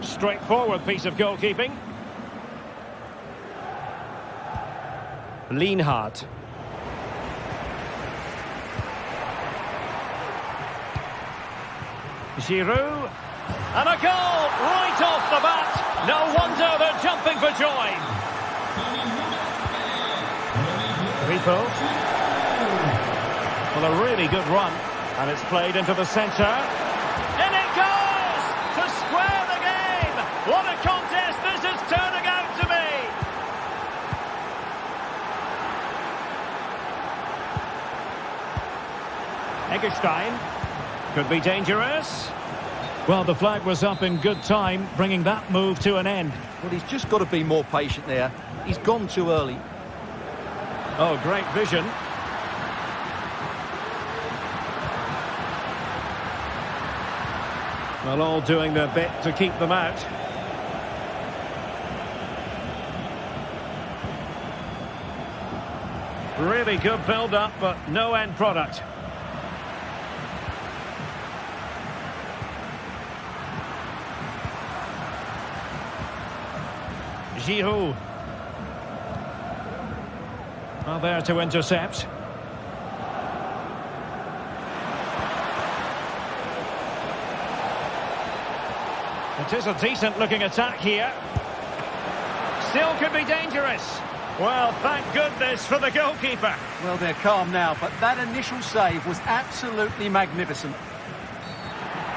Straightforward piece of goalkeeping. Lienhardt. Giroud. And a goal right off the bat. No wonder they're jumping for joy. Ripo. Well, a really good run. And it's played into the centre. In it goes! To square the game! What a contest this is turning out to be! Eggestein. Could be dangerous. Well, the flag was up in good time, bringing that move to an end. Well, he's just got to be more patient there. He's gone too early. Oh, great vision. Well, all doing their bit to keep them out. Really good build-up, but no end product. Giroud. Well, there to intercept. It is a decent-looking attack here. Still could be dangerous. Well, thank goodness for the goalkeeper. Well, they're calm now, but that initial save was absolutely magnificent.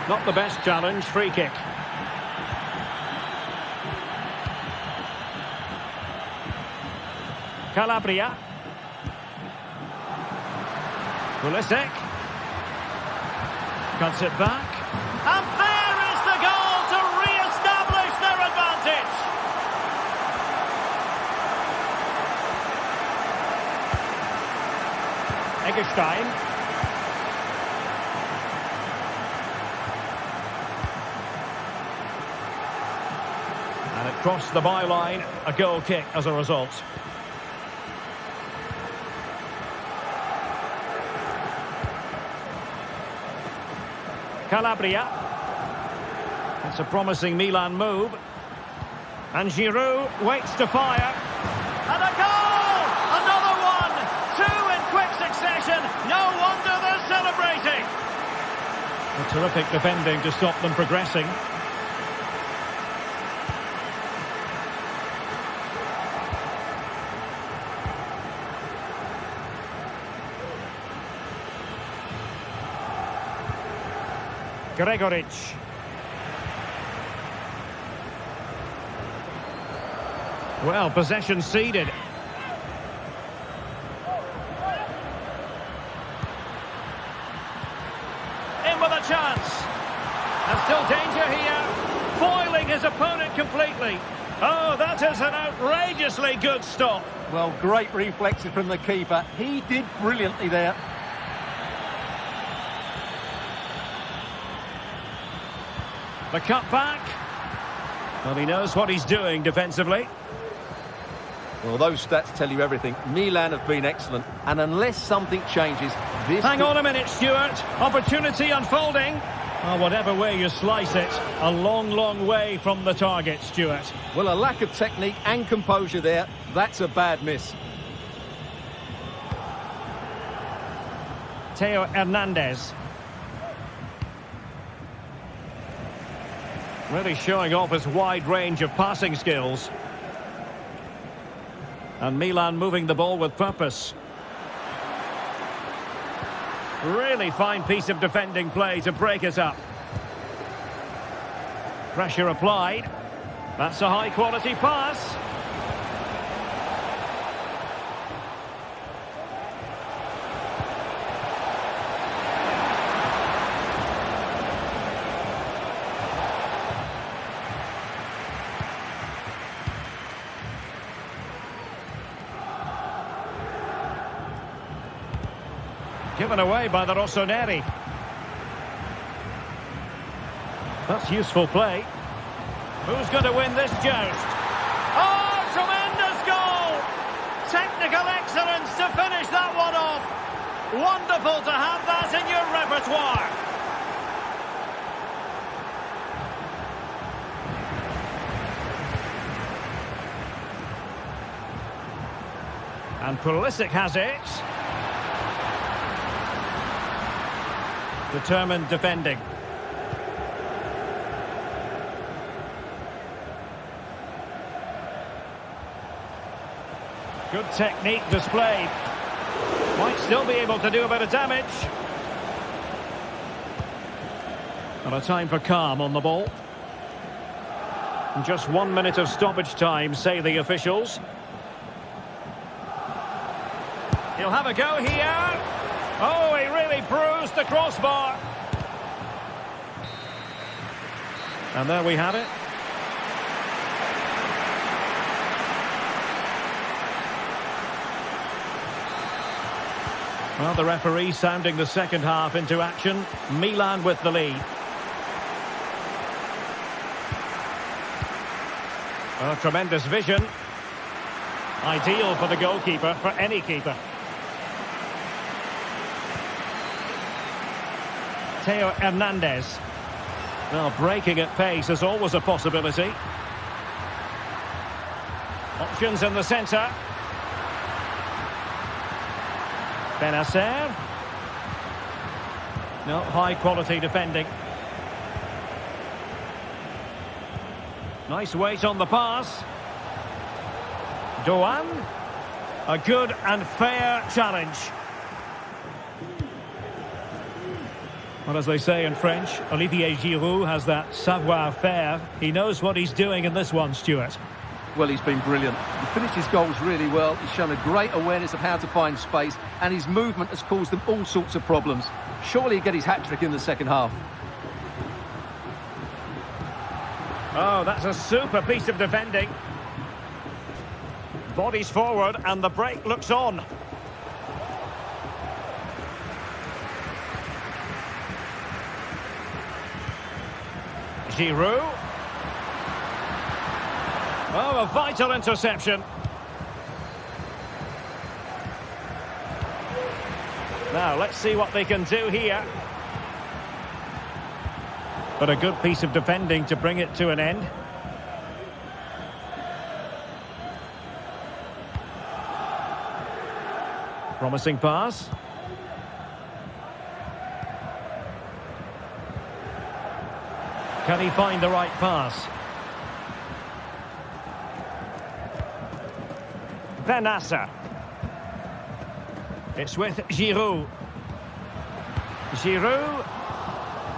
Not the best challenge, free kick. Calabria. Pulisic. Cuts it back. And there is the goal to re-establish their advantage. Eggestein. And it crossed the byline. A goal kick as a result. Calabria. It's a promising Milan move. And Giroud waits to fire. And a goal! Another one! Two in quick succession. No wonder they're celebrating. A terrific defending to stop them progressing. Gregoritsch. Well, possession ceded. In with a chance. And still danger here. Foiling his opponent completely. Oh, that is an outrageously good stop. Well, great reflexes from the keeper. He did brilliantly there. The cut back. Well, he knows what he's doing defensively. Well, those stats tell you everything. Milan have been excellent, and unless something changes, this... Hang on a minute, Stuart. Opportunity unfolding. Well, whatever way you slice it, a long, long way from the target, Stuart. Well, a lack of technique and composure there. That's a bad miss. Theo Hernandez. Really showing off his wide range of passing skills. And Milan moving the ball with purpose. Really fine piece of defending play to break it up. Pressure applied. That's a high-quality pass. Given away by the Rossoneri. That's useful play. Who's going to win this joust? Oh, tremendous goal! Technical excellence to finish that one off. Wonderful to have that in your repertoire. And Pulisic has it. Determined defending. Good technique displayed. Might still be able to do a bit of damage. And a time for calm on the ball. And just 1 minute of stoppage time, say the officials. He'll have a go here. Oh, he really bruised the crossbar. And there we have it. Well, the referee sounding the second half into action. Milan with the lead. Oh, tremendous vision. Ideal for the goalkeeper, for any keeper. Theo Hernandez. Well, breaking at pace is always a possibility. Options in the centre. Benacer. No, high quality defending. Nice weight on the pass. Doan. A good and fair challenge. Well, as they say in French, Olivier Giroud has that savoir-faire. He knows what he's doing in this one, Stuart. Well, he's been brilliant. He finished his goals really well. He's shown a great awareness of how to find space, and his movement has caused them all sorts of problems. Surely he'll get his hat-trick in the second half. Oh, that's a super piece of defending. Bodies forward, and the break looks on. Giroud. Oh, a vital interception. Now, let's see what they can do here. But a good piece of defending to bring it to an end. Promising pass. Can he find the right pass? Benacer. It's with Giroud. Giroud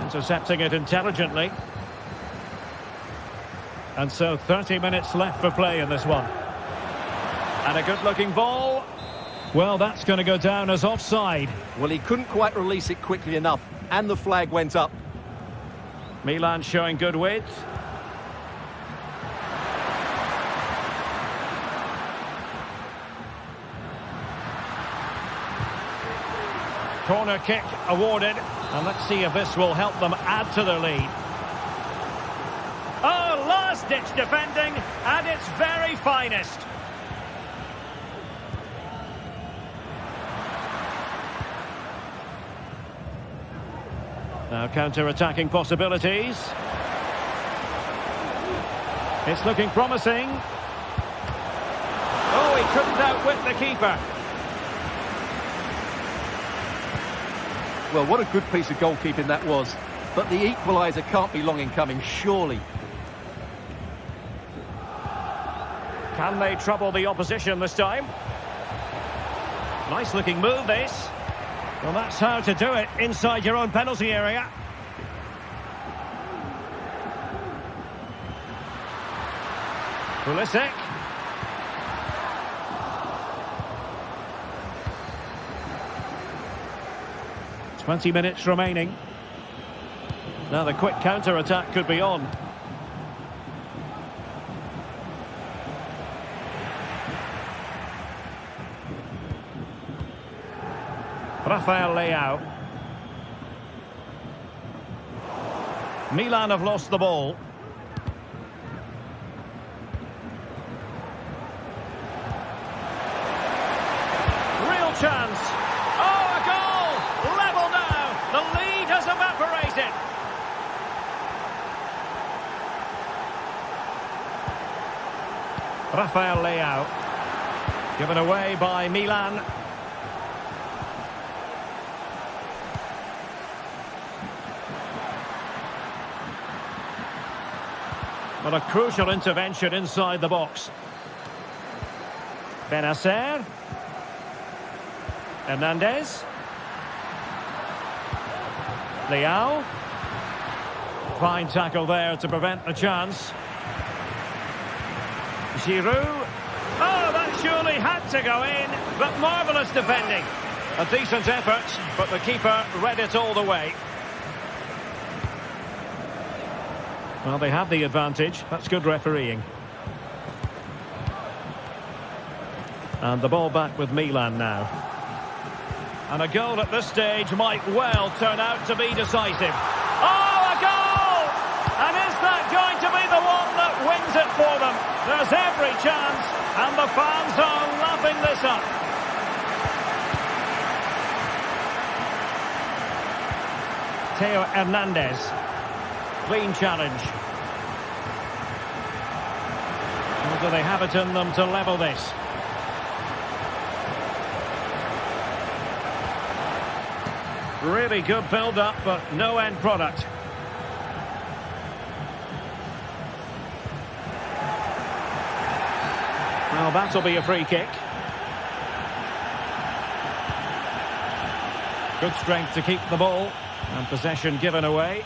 intercepting it intelligently. And so 30 minutes left for play in this one. And a good-looking ball. Well, that's going to go down as offside. Well, he couldn't quite release it quickly enough, and the flag went up. Milan showing good width. Corner kick awarded. And let's see if this will help them add to their lead. Oh, last-ditch defending at its very finest. Now counter-attacking possibilities. It's looking promising. Oh, he couldn't outwit the keeper. Well, what a good piece of goalkeeping that was. But the equaliser can't be long in coming, surely. Can they trouble the opposition this time? Nice looking move, this. Well, that's how to do it inside your own penalty area. Pulisic. "20 minutes remaining. Now the quick counter-attack could be on. Rafael Leao. Milan have lost the ball. Real chance. Oh, a goal! Level now. The lead has evaporated. Rafael Leao. Given away by Milan. Well, a crucial intervention inside the box. Benacer. Hernandez. Leao. Fine tackle there to prevent the chance. Giroud. Oh, that surely had to go in, but marvellous defending. A decent effort, but the keeper read it all the way. Well, they have the advantage. That's good refereeing. And the ball back with Milan now. And a goal at this stage might well turn out to be decisive. Oh, a goal! And is that going to be the one that wins it for them? There's every chance, and the fans are lapping this up. Theo Hernandez. Clean challenge. Or do they have it in them to level this? Really good build-up, but no end product. Well, that'll be a free kick. Good strength to keep the ball, and possession given away.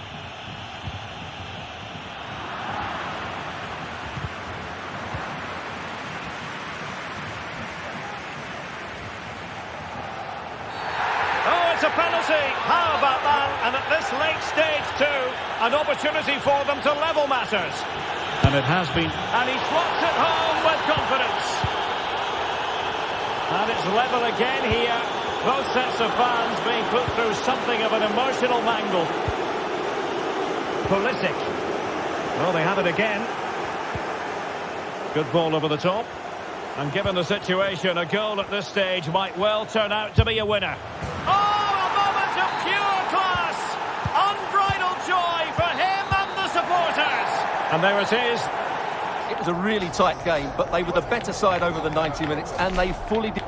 A penalty. How about that? And at this late stage too, an opportunity for them to level matters. And it has been. And he slots it home with confidence. And it's level again here. Both sets of fans being put through something of an emotional mangle. Pulisic. Well, they have it again. Good ball over the top. And given the situation, a goal at this stage might well turn out to be a winner. Oh! Pure class, unbridled joy for him and the supporters. And there it is. It was a really tight game, but they were the better side over the 90 minutes, and they fully did.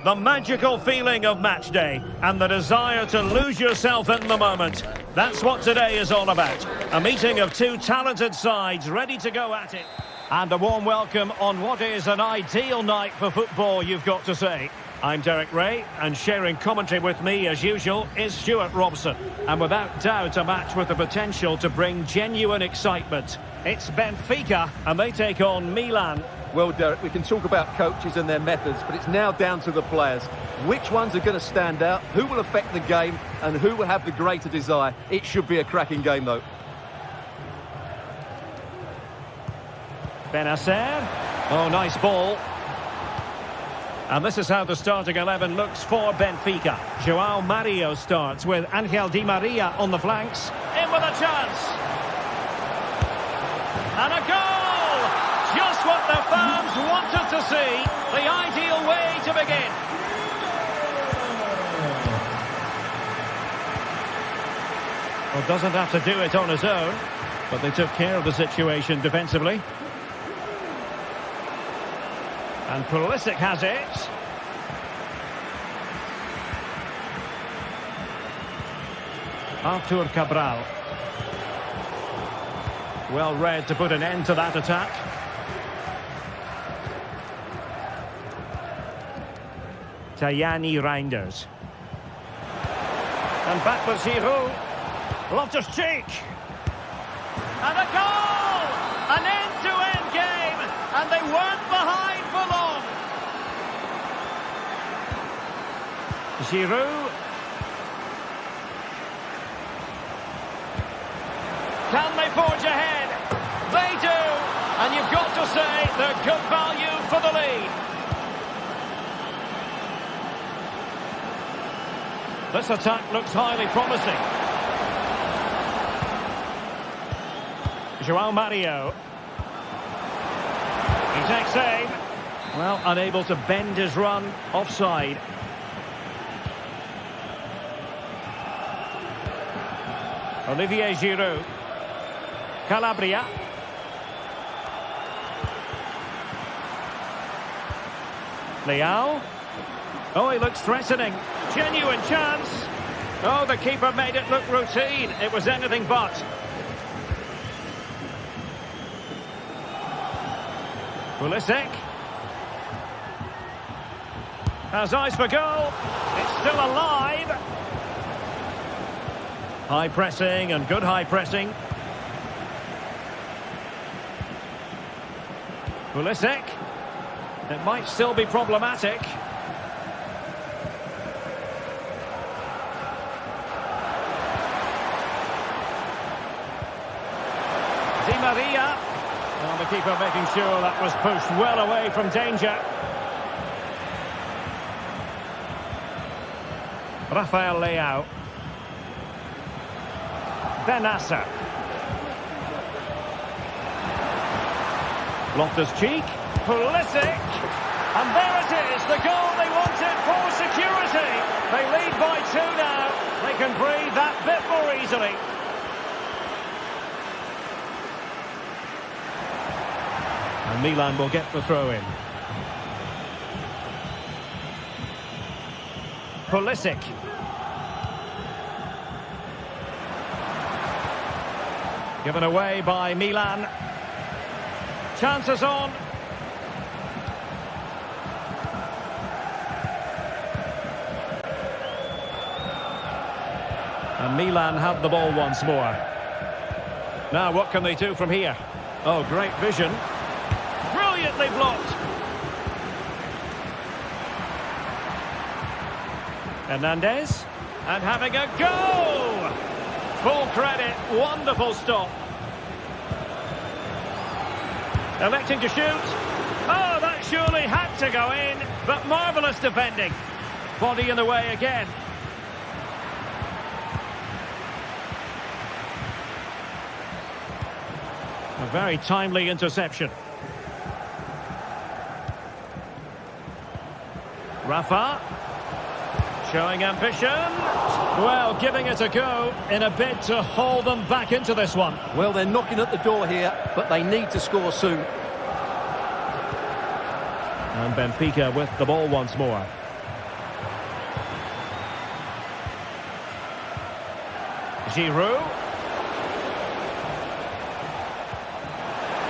the magical feeling of match day and the desire to lose yourself in the moment. That's what today is all about. A meeting of two talented sides ready to go at it. And a warm welcome on what is an ideal night for football, you've got to say. I'm Derek Ray, and sharing commentary with me, as usual, is Stuart Robson. And without doubt, a match with the potential to bring genuine excitement. It's Benfica, and they take on Milan. Well, Derek, we can talk about coaches and their methods, but it's now down to the players. Which ones are going to stand out, who will affect the game, and who will have the greater desire? It should be a cracking game, though. Benacer. Oh, nice ball. And this is how the starting 11 looks for Benfica. João Mario starts with Angel Di Maria on the flanks. In with a chance. And a goal! Just what the fans wanted to see. The ideal way to begin. Well, doesn't have to do it on his own, but they took care of the situation defensively. And Pulisic has it. Artur Cabral. Well read to put an end to that attack. Tajani Reinders. And back with Giroud. Loftus-Cheek. And a goal! An end-to-end game. And they weren't behind for long. Giroud. Can they forge ahead? They do. And you've got to say they're good value for the lead. This attack looks highly promising. João Mario. He takes aim. Well, unable to bend his run. Offside. Olivier Giroud. Calabria. Leao. Oh, he looks threatening. Genuine chance. Oh, the keeper made it look routine. It was anything but. Pulisic. Has eyes for goal. It's still alive. High pressing and good high pressing. Pulisic. It might still be problematic. Di Maria. Well, the keeper making sure that was pushed well away from danger. Rafael Leao. Benacer. Loftus-Cheek. Pulisic. And there it is, the goal they wanted for security. They lead by 2 now. They can breathe that bit more easily. And Milan will get the throw-in. Pulisic. Given away by Milan. Chances on. And Milan have the ball once more. Now what can they do from here? Oh, great vision. Brilliantly blocked. Hernandez. And having a go! Full credit. Wonderful stop. Electing to shoot. Oh, that surely had to go in. But marvellous defending. Body in the way again. A very timely interception. Rafa. Showing ambition. Well, giving it a go in a bid to haul them back into this one. Well, they're knocking at the door here, but they need to score soon. And Benfica with the ball once more. Giroud.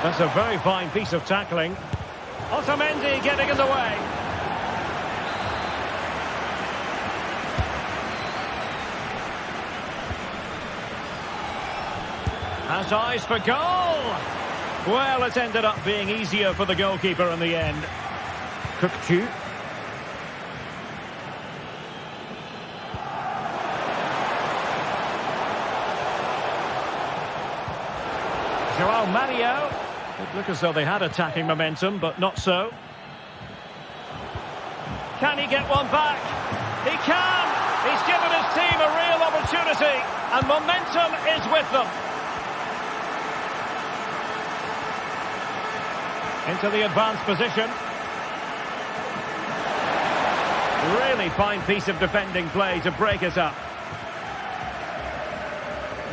That's a very fine piece of tackling. Otamendi getting in the way. Has eyes for goal. Well, it ended up being easier for the goalkeeper in the end. Cookchu. Joao Mario. It looked as though they had attacking momentum, but not so. Can he get one back? He can! He's given his team a real opportunity, and momentum is with them. Into the advanced position. Really fine piece of defending play to break it up.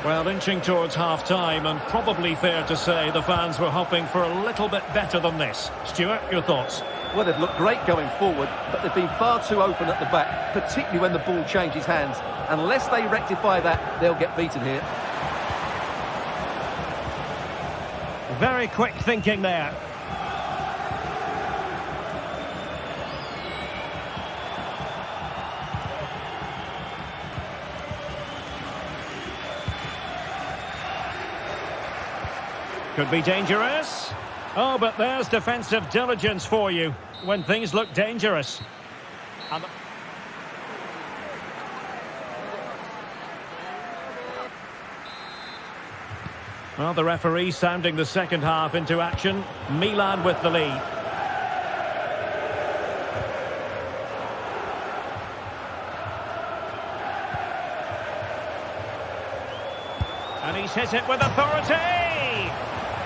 Well, inching towards half-time, and probably fair to say the fans were hoping for a little bit better than this. Stuart, your thoughts? Well, they've looked great going forward, but they've been far too open at the back, particularly when the ball changes hands. Unless they rectify that, they'll get beaten here. Very quick thinking there. Could be dangerous. Oh, but there's defensive diligence for you when things look dangerous. Well, the referee sounding the second half into action. Milan with the lead. And he's hit it with authority.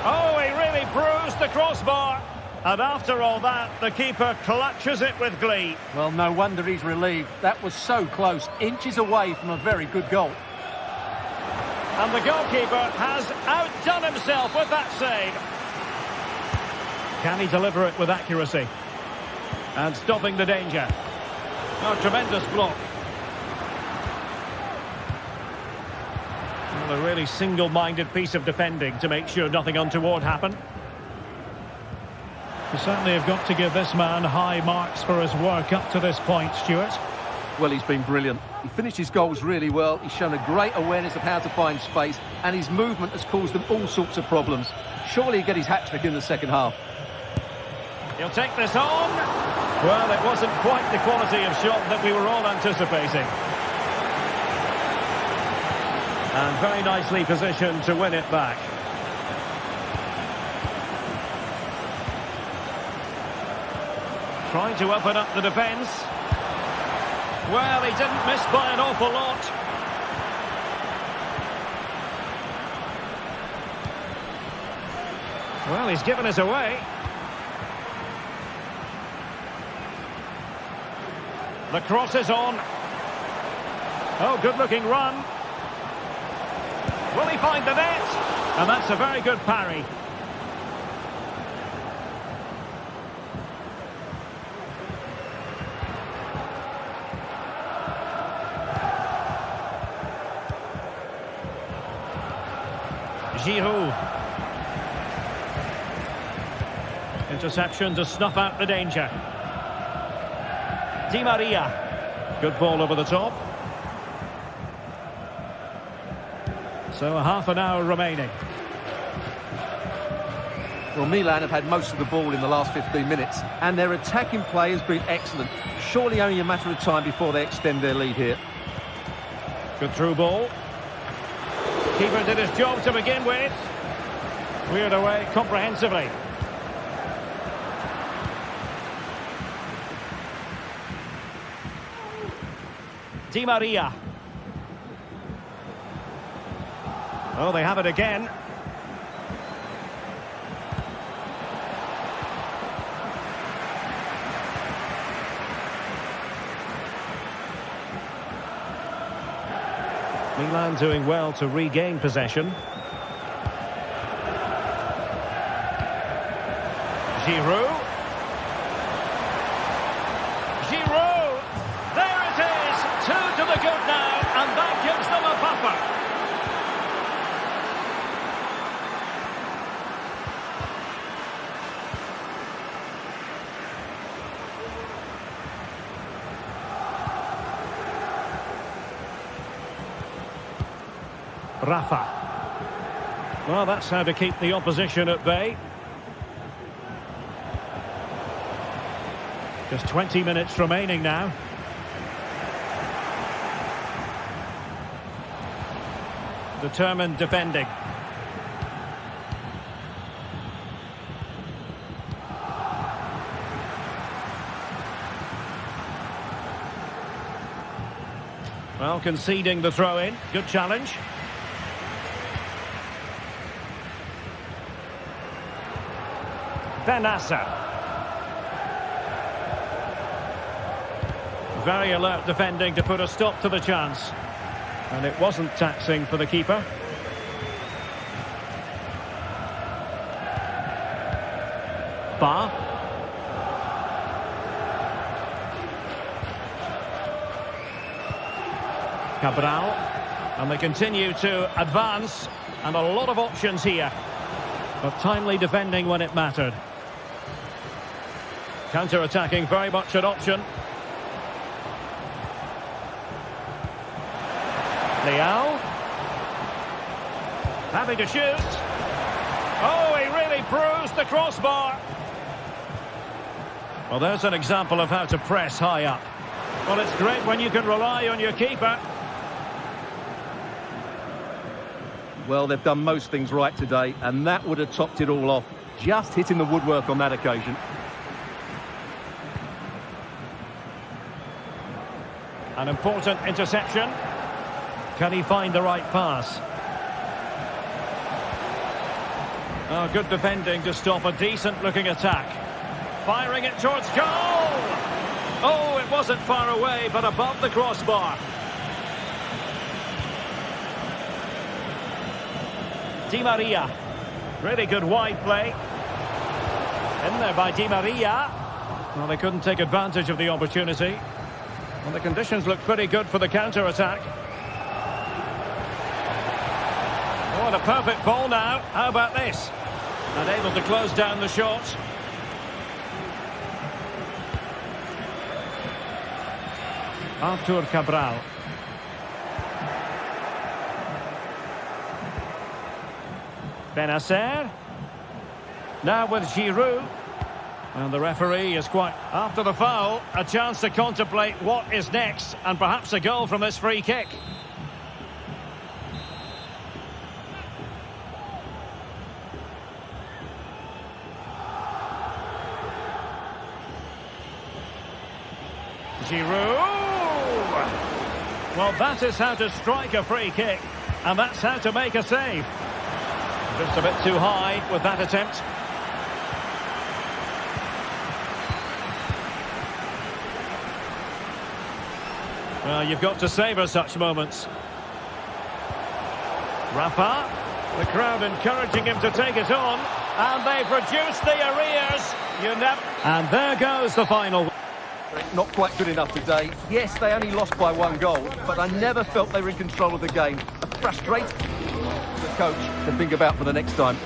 Oh, he really bruised the crossbar. And after all that, the keeper clutches it with glee. Well, no wonder he's relieved. That was so close, inches away from a very good goal. And the goalkeeper has outdone himself with that save. Can he deliver it with accuracy? And stopping the danger. Oh, tremendous block. Well, a really single-minded piece of defending to make sure nothing untoward happened. You certainly have got to give this man high marks for his work up to this point, Stuart. Well, he's been brilliant. He finished his goals really well. He's shown a great awareness of how to find space, and his movement has caused them all sorts of problems. Surely he'll get his hat-trick in the second half. He'll take this on. Well, it wasn't quite the quality of shot that we were all anticipating. And very nicely positioned to win it back. Trying to open up the defence. Well, he didn't miss by an awful lot. Well, he's given us away. The cross is on. Oh, good-looking run. Will he find the net? And that's a very good parry. Giroud. Interception to snuff out the danger. Di Maria. Good ball over the top. So a half an hour remaining. Well, Milan have had most of the ball in the last 15 minutes, and their attacking play has been excellent. Surely only a matter of time before they extend their lead here. Good through ball. Keeper did his job to begin with. Cleared away comprehensively. Di Maria. Oh, they have it again. Milan doing well to regain possession. Giroud. Giroud! There it is! 2 to the good now, and that gives them a buffer. Rafa. Well, that's how to keep the opposition at bay. Just 20 minutes remaining now. Determined defending. Well, conceding the throw-in. Good challenge. Benassa. Very alert defending to put a stop to the chance. And it wasn't taxing for the keeper. Ba. Cabral. And they continue to advance. And a lot of options here. But timely defending when it mattered. Counter-attacking, very much an option. Leao. Having to shoot. Oh, he really bruised the crossbar. Well, there's an example of how to press high up. Well, it's great when you can rely on your keeper. Well, they've done most things right today, and that would have topped it all off. Just hitting the woodwork on that occasion. An important interception. Can he find the right pass? Oh, good defending to stop a decent-looking attack. Firing it towards goal! Oh, it wasn't far away, but above the crossbar. Di Maria. Really good wide play. In there by Di Maria. Well, they couldn't take advantage of the opportunity. Well, the conditions look pretty good for the counter-attack. Oh, and a perfect ball now. How about this? And able to close down the shot. Artur Cabral. Benasser. Now with Giroud. And the referee is quite... After the foul, a chance to contemplate what is next. And perhaps a goal from this free kick. Giroud! Well, that is how to strike a free kick. And that's how to make a save. Just a bit too high with that attempt. Well, you've got to savour such moments. Rafa. The crowd encouraging him to take it on. And they produce the arrears. And there goes the final. Not quite good enough today. Yes, they only lost by 1 goal, but I never felt they were in control of the game. Frustrating the coach to think about for the next time.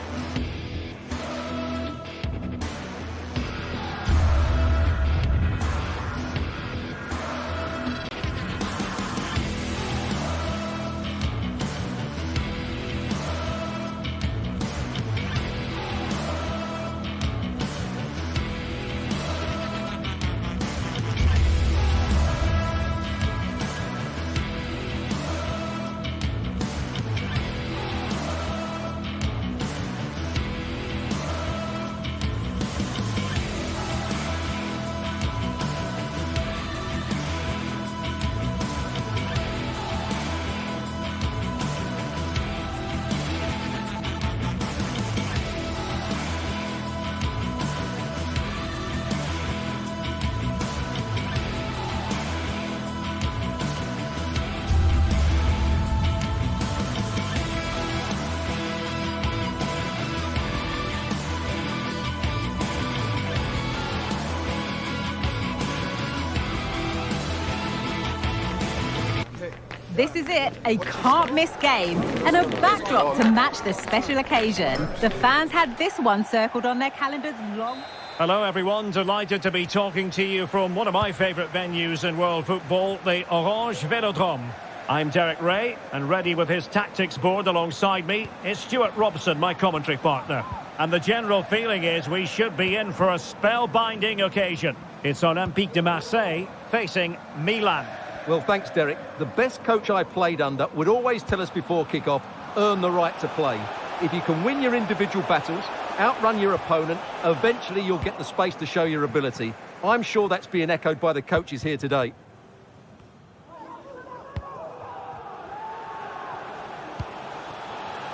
This is it, a can't-miss game and a backdrop to match this special occasion. The fans had this one circled on their calendars long... Hello everyone, delighted to be talking to you from one of my favourite venues in world football, the Orange Velodrome. I'm Derek Ray, and ready with his tactics board alongside me is Stuart Robson, my commentary partner. And the general feeling is we should be in for a spellbinding occasion. It's Olympique de Marseille facing Milan. Well, thanks, Derek. The best coach I played under would always tell us before kick-off, earn the right to play. If you can win your individual battles, outrun your opponent, eventually you'll get the space to show your ability. I'm sure that's being echoed by the coaches here today.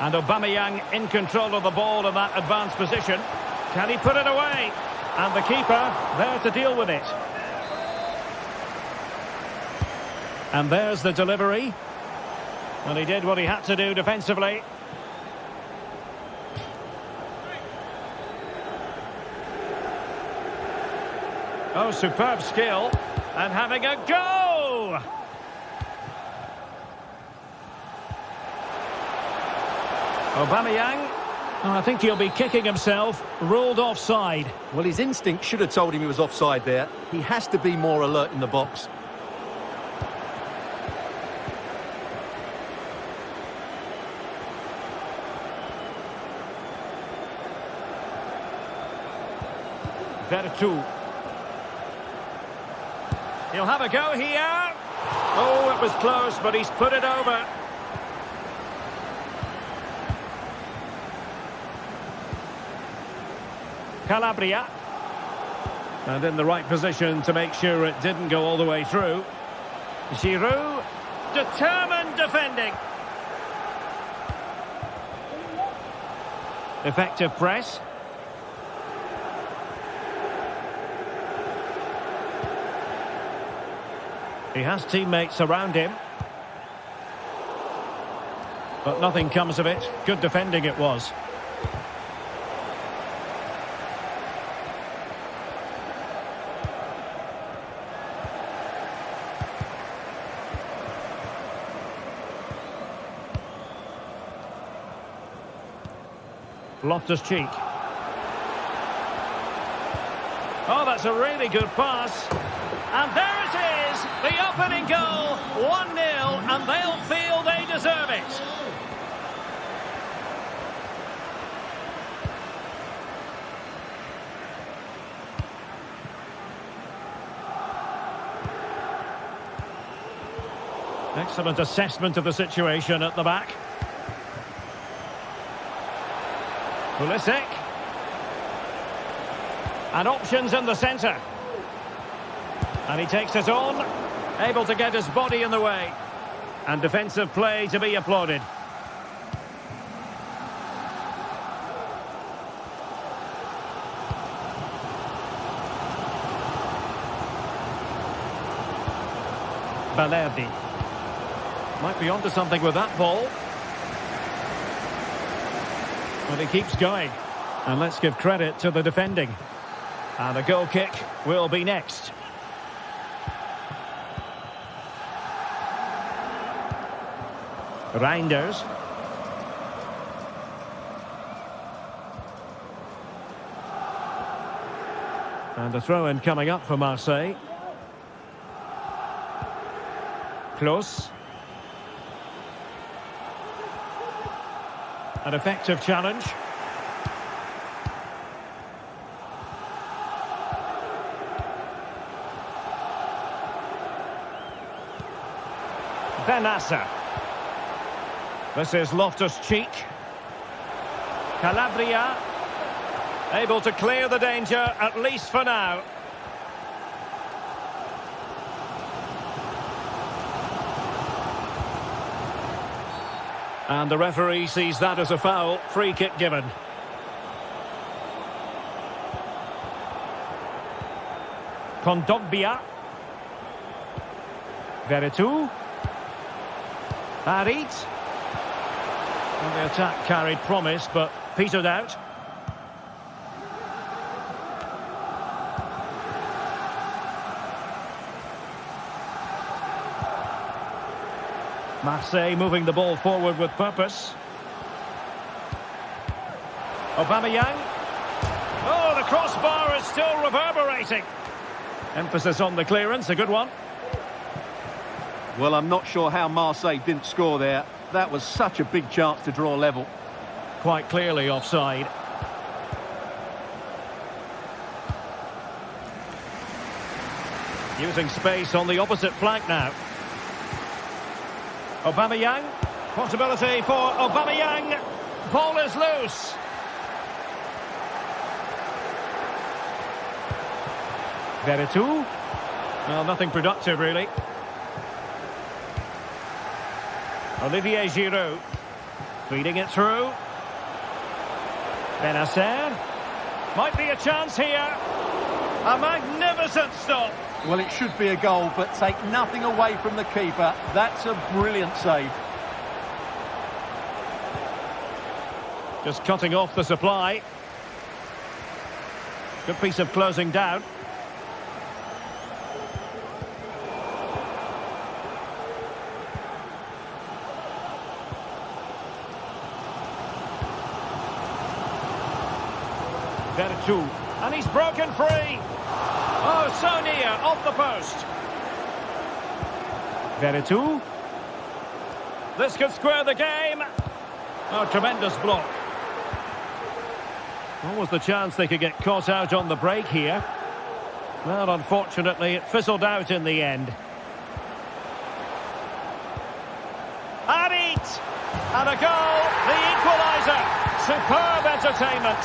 And Aubameyang in control of the ball in that advanced position. Can he put it away? And the keeper there to deal with it. And there's the delivery. And he did what he had to do defensively. Oh, superb skill. And having a go! Aubameyang, I think he'll be kicking himself, ruled offside. Well, his instinct should have told him he was offside there. He has to be more alert in the box. Vertu. He'll have a go here. Oh, it was close, but he's put it over. Calabria. And in the right position to make sure it didn't go all the way through. Giroud, determined defending. Effective press. He has teammates around him. But nothing comes of it. Good defending it was. Loftus-Cheek. Oh, that's a really good pass. And there it is, the opening goal, 1-0, and they'll feel they deserve it. Excellent assessment of the situation at the back. Pulisic. And options in the centre. And he takes it on, able to get his body in the way. And defensive play to be applauded. Balerdi. Might be onto something with that ball. But he keeps going. And let's give credit to the defending. And a goal kick will be next. Reinders. And a throw-in coming up for Marseille. Close. An effective challenge. Benassa. This is Loftus-Cheek. Calabria. Able to clear the danger, at least for now. And the referee sees that as a foul. Free kick given. Kondogbia. Vertu. Harit. And the attack carried promise, but petered out. Marseille moving the ball forward with purpose. Aubameyang. Oh, the crossbar is still reverberating. Emphasis on the clearance, a good one. Well, I'm not sure how Marseille didn't score there. That was such a big chance to draw level. Quite clearly offside. Using space on the opposite flank now. Aubameyang. Possibility for Aubameyang. Ball is loose. Veretout. Well, nothing productive, really. Olivier Giroud. Feeding it through. Benacer. Might be a chance here. A magnificent stop. Well, it should be a goal, but take nothing away from the keeper. That's a brilliant save. Just cutting off the supply. Good piece of closing down. Veretout. And he's broken free. Oh, so near, off the post. Veretout. This could square the game. Oh, tremendous block. What was the chance they could get caught out on the break here? Well, unfortunately, it fizzled out in the end. Harit! And a goal, the equaliser. Superb entertainment.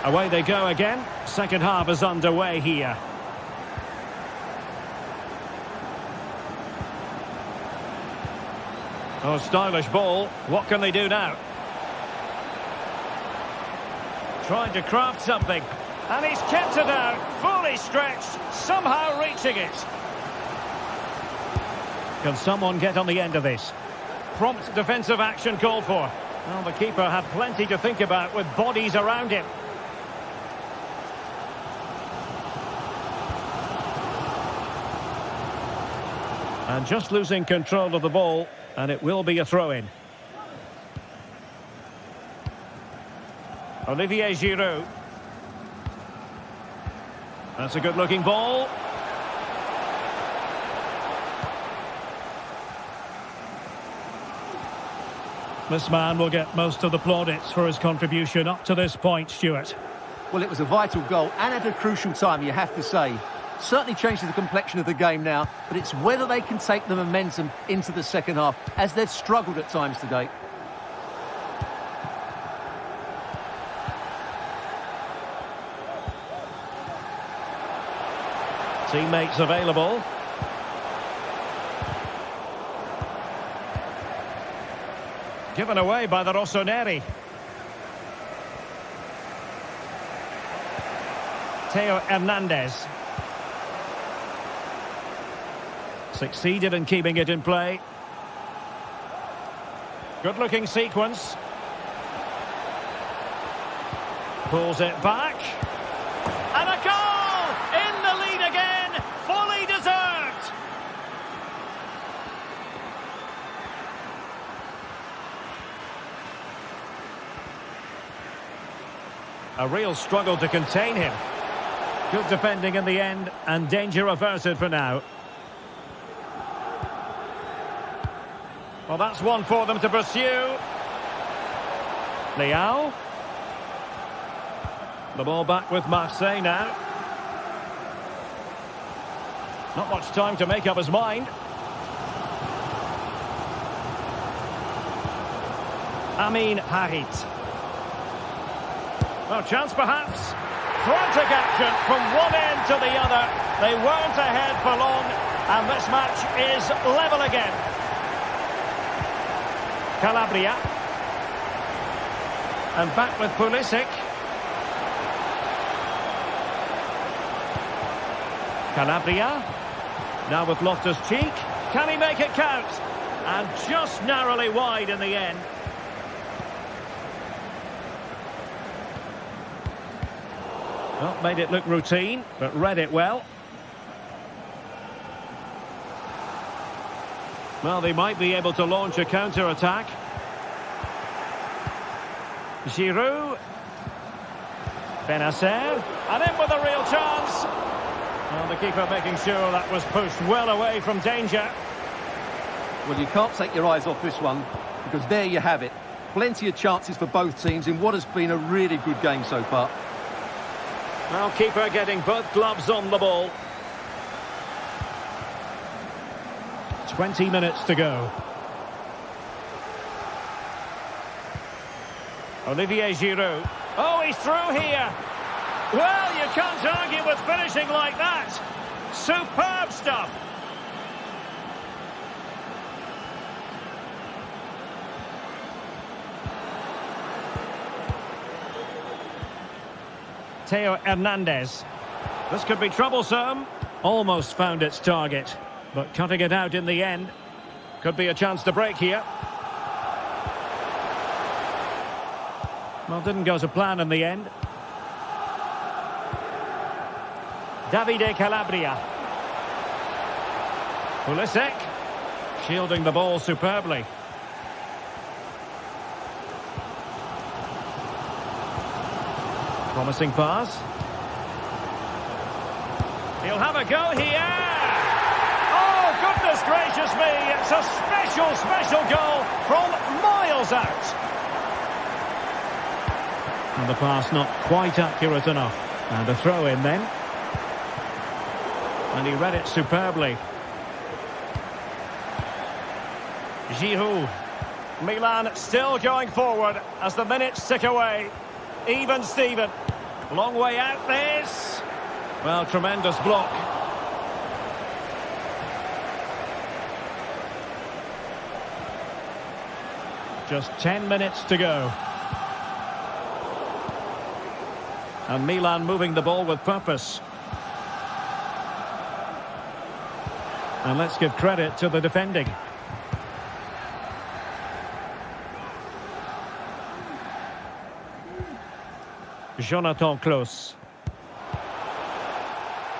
Away they go again. Second half is underway here. Oh, stylish ball. What can they do now? Trying to craft something. And he's kept it out. Fully stretched. Somehow reaching it. Can someone get on the end of this? Prompt defensive action called for. Well, the keeper had plenty to think about with bodies around him. And just losing control of the ball, and it will be a throw-in. Olivier Giroud. That's a good-looking ball. This man will get most of the plaudits for his contribution up to this point, Stuart. Well, it was a vital goal, and at a crucial time, you have to say. Certainly changes the complexion of the game now, but it's whether they can take the momentum into the second half, as they've struggled at times today. Teammates available. Given away by the Rossoneri. Theo Hernandez. Succeeded in keeping it in play. Good-looking sequence. Pulls it back. And a goal! In the lead again! Fully deserved! A real struggle to contain him. Good defending in the end, and danger averted for now. Well, that's one for them to pursue. Leao. The ball back with Marseille now. Not much time to make up his mind. Amin Harit. Well, chance perhaps. Frantic action from one end to the other. They weren't ahead for long, and this match is level again. Calabria. And back with Pulisic. Calabria. Now with Loftus-Cheek. Can he make it count? And just narrowly wide in the end. Well, made it look routine, but read it well. Well, they might be able to launch a counter-attack. Giroud. Benacer, and in with a real chance. Well, the keeper making sure that was pushed well away from danger. Well, you can't take your eyes off this one, because there you have it. Plenty of chances for both teams in what has been a really good game so far. Well, keeper getting both gloves on the ball. 20 minutes to go. Olivier Giroud. Oh, he's through here. Well, you can't argue with finishing like that. Superb stuff. Theo Hernandez. This could be troublesome. Almost found its target, but cutting it out in the end. Could be a chance to break here. Well, didn't go to plan in the end. Davide Calabria. Pulisic. Shielding the ball superbly. Promising pass. He'll have a go here. Oh, goodness gracious me. It's a special goal from miles out. And the pass not quite accurate enough. And a throw in then. And he read it superbly. Giroud. Milan still going forward as the minutes tick away. Even Steven. Long way out this. Well, tremendous block. Just 10 minutes to go. And Milan moving the ball with purpose. And let's give credit to the defending. Jonathan Klaus.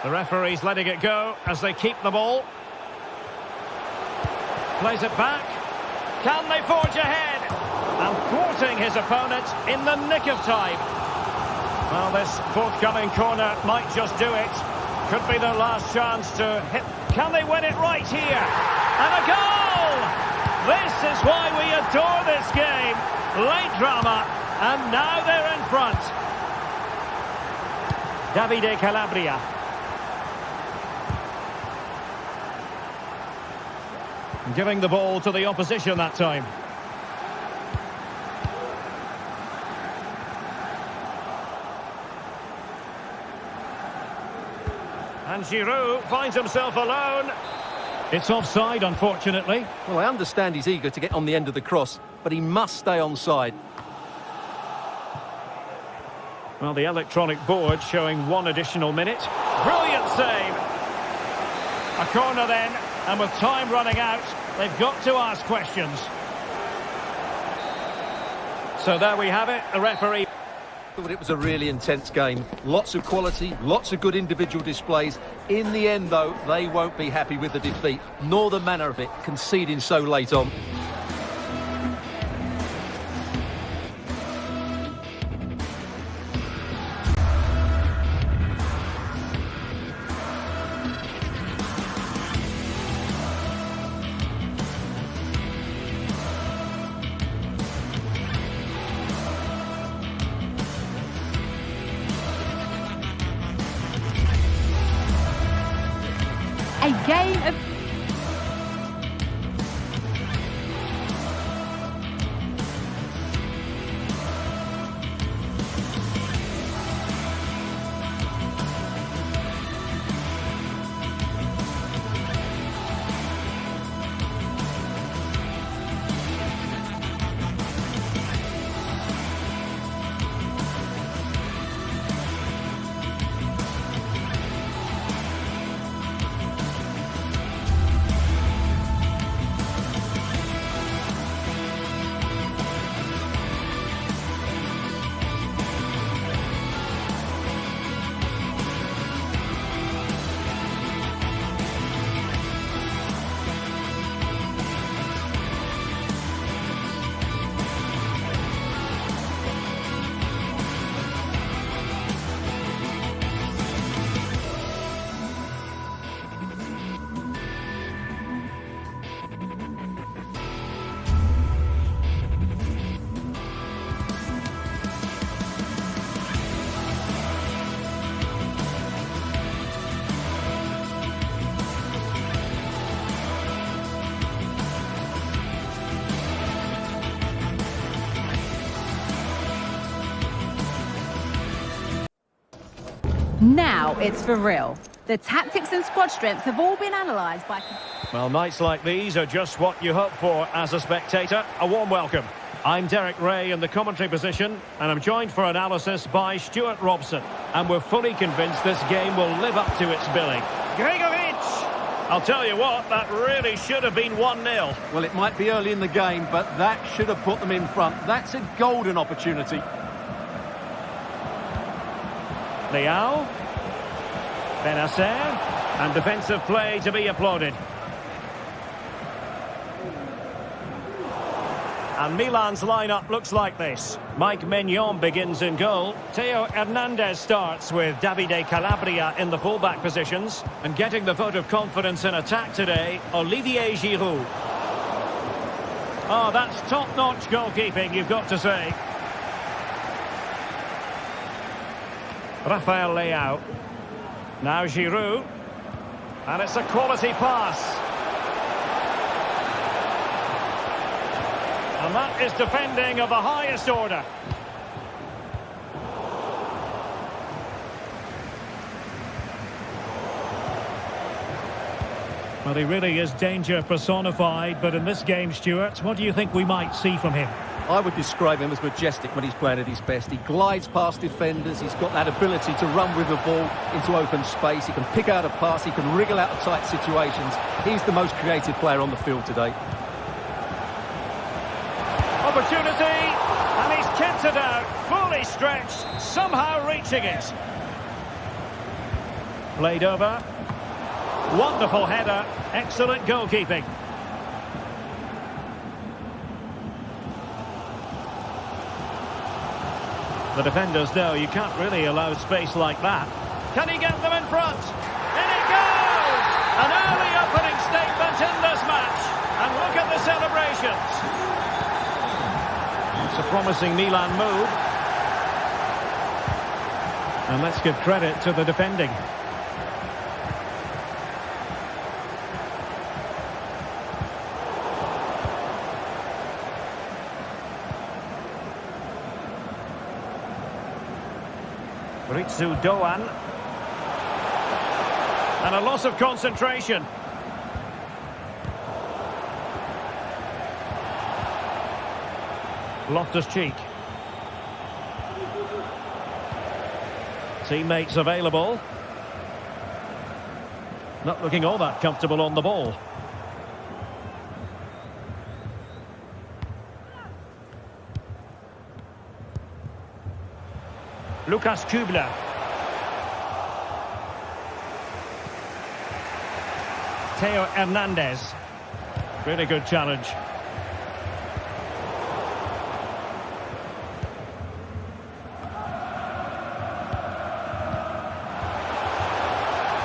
The referee's letting it go as they keep the ball. Plays it back. Can they forge ahead? And thwarting his opponent in the nick of time. Well, this forthcoming corner might just do it. Could be their last chance to hit. Can they win it right here? And a goal! This is why we adore this game. Late drama, and now they're in front. Davide Calabria. Giving the ball to the opposition that time. And Giroud finds himself alone. It's offside, unfortunately. Well, I understand he's eager to get on the end of the cross, but he must stay onside. Well, the electronic board showing 1 additional minute. Brilliant save. A corner then, and with time running out, they've got to ask questions. So there we have it, the referee. But it was a really intense game. Lots of quality, lots of good individual displays. In the end, though, they won't be happy with the defeat, nor the manner of it, conceding so late on. A game of... Now it's for real. The tactics and squad strength have all been analysed by... Well, nights like these are just what you hope for as a spectator. A warm welcome. I'm Derek Ray in the commentary position, and I'm joined for analysis by Stuart Robson. And we're fully convinced this game will live up to its billing. Gregovic! I'll tell you what, that really should have been 1-0. Well, it might be early in the game, but that should have put them in front. That's a golden opportunity. Leao. Benacer. And defensive play to be applauded. And Milan's lineup looks like this. Mike Maignan begins in goal. Theo Hernandez starts with Davide Calabria in the fullback positions. And getting the vote of confidence in attack today, Olivier Giroud. Oh, that's top-notch goalkeeping, you've got to say. Rafael Leao. Now Giroud. And it's a quality pass. And that is defending of the highest order. Well, he really is danger personified, but in this game, Stuart, what do you think we might see from him? I would describe him as majestic when he's playing at his best. He glides past defenders. He's got that ability to run with the ball into open space. He can pick out a pass. He can wriggle out of tight situations. He's the most creative player on the field today. Opportunity, and he's kept it out, fully stretched, somehow reaching it. Played over. Wonderful header, excellent goalkeeping. The defenders know you can't really allow space like that. Can he get them in front? In it goes! An early opening statement in this match. And look at the celebrations. It's a promising Milan move. And let's give credit to the defending. Ritsu Doan. And a loss of concentration. Loftus-Cheek. Teammates available. Not looking all that comfortable on the ball. Lucas Kübler. Theo Hernandez. Really good challenge.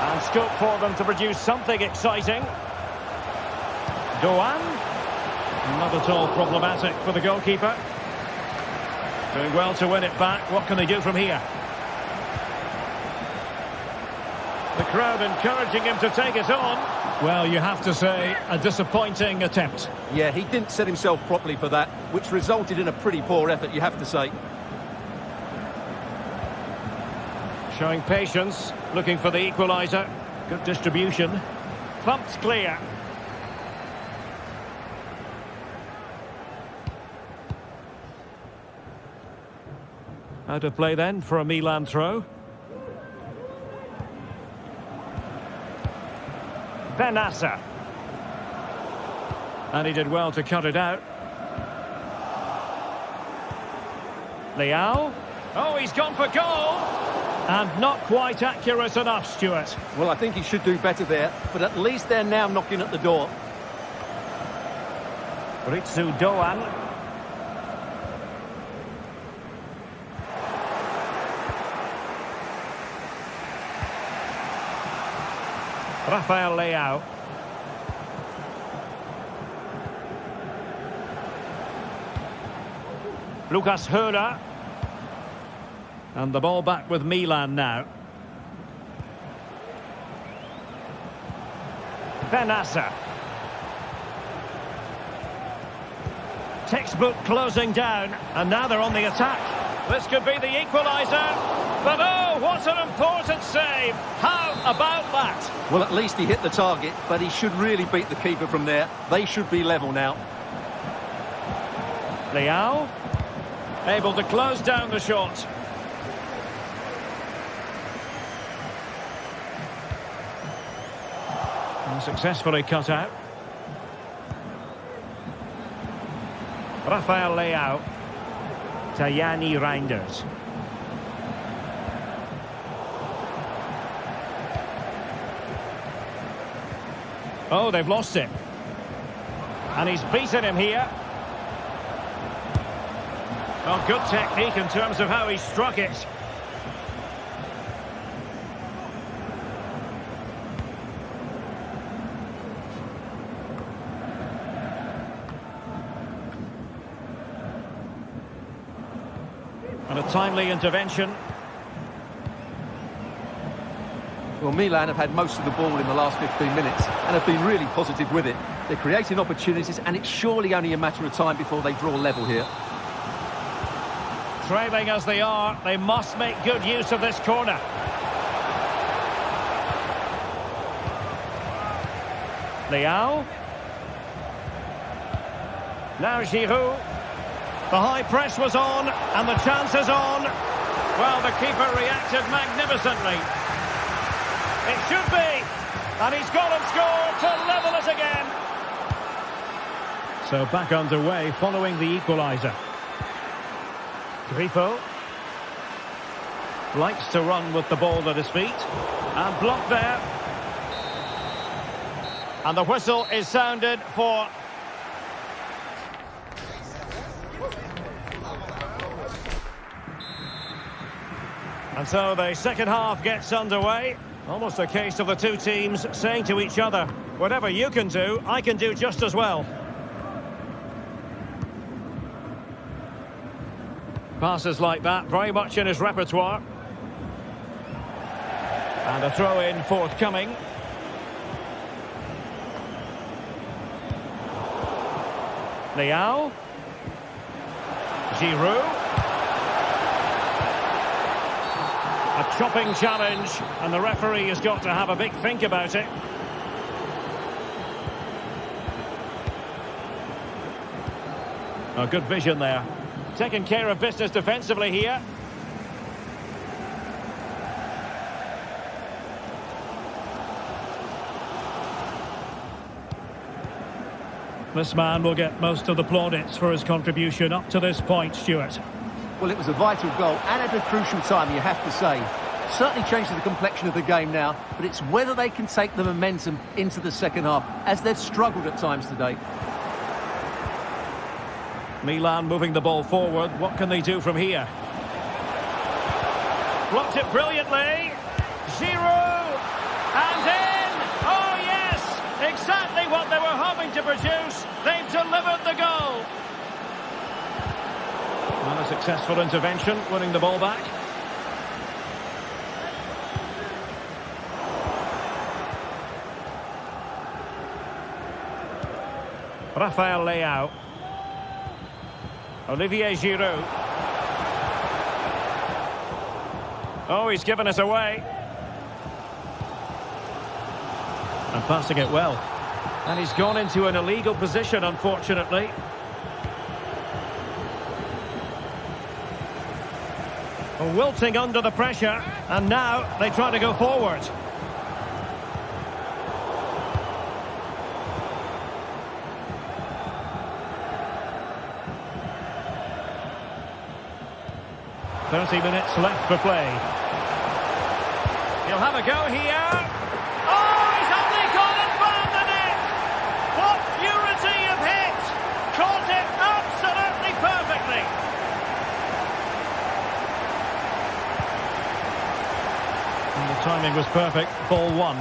And scope for them to produce something exciting. Doan. Not at all problematic for the goalkeeper. Doing well to win it back. What can they do from here? The crowd encouraging him to take it on. Well, you have to say, a disappointing attempt. Yeah, he didn't set himself properly for that, which resulted in a pretty poor effort, you have to say. Showing patience, looking for the equaliser. Good distribution. Thumped clear. Out of play then for a Milan throw. Benacer. And he did well to cut it out. Leao. Oh, he's gone for goal. And not quite accurate enough, Stuart. Well, I think he should do better there, but at least they're now knocking at the door. Ritsu Doan. Rafael Leao. Lucas Höler. And the ball back with Milan now. Benacer. Textbook closing down, and now they're on the attack. This could be the equaliser, but oh, Oh, what an important save. How about that? Well, at least he hit the target, but he should really beat the keeper from there. They should be level now. Leao, able to close down the shot. And successfully cut out. Rafael Leao. Tajani Reinders. Oh, they've lost it. And he's beaten him here. Oh, good technique in terms of how he struck it. And a timely intervention. Well, Milan have had most of the ball in the last 15 minutes and have been really positive with it. They're creating opportunities, and it's surely only a matter of time before they draw level here. Trailing as they are, they must make good use of this corner. Leao. Now Giroud. The high press was on, and the chance is on. Well, the keeper reacted magnificently. It should be. And he's gone and scored to level it again. So back underway following the equaliser. Grifo likes to run with the ball at his feet. And blocked there. And the whistle is sounded for... And so the second half gets underway. Almost a case of the two teams saying to each other, whatever you can do, I can do just as well. Passes like that, very much in his repertoire. And a throw-in forthcoming. Leao. Giroud. A chopping challenge, and the referee has got to have a big think about it. Oh, good vision there. Taking care of business defensively here. This man will get most of the plaudits for his contribution up to this point, Stuart. Well, it was a vital goal, and at a crucial time, you have to say. Certainly changes the complexion of the game now, but it's whether they can take the momentum into the second half, as they've struggled at times today. Milan moving the ball forward. What can they do from here? Blocked it brilliantly. Giroud! And in! Oh, yes! Exactly what they were hoping to produce. They've delivered the goal. And a successful intervention, winning the ball back. Rafael Leao. Olivier Giroud. Oh, he's given us away. And passing it well. And he's gone into an illegal position, unfortunately. Wilting under the pressure, and now they try to go forward. "30 minutes left for play. He'll have a go here. Oh, he's only gone and found the net! What purity of hit! Caught it absolutely perfectly! And the timing was perfect. Ball one.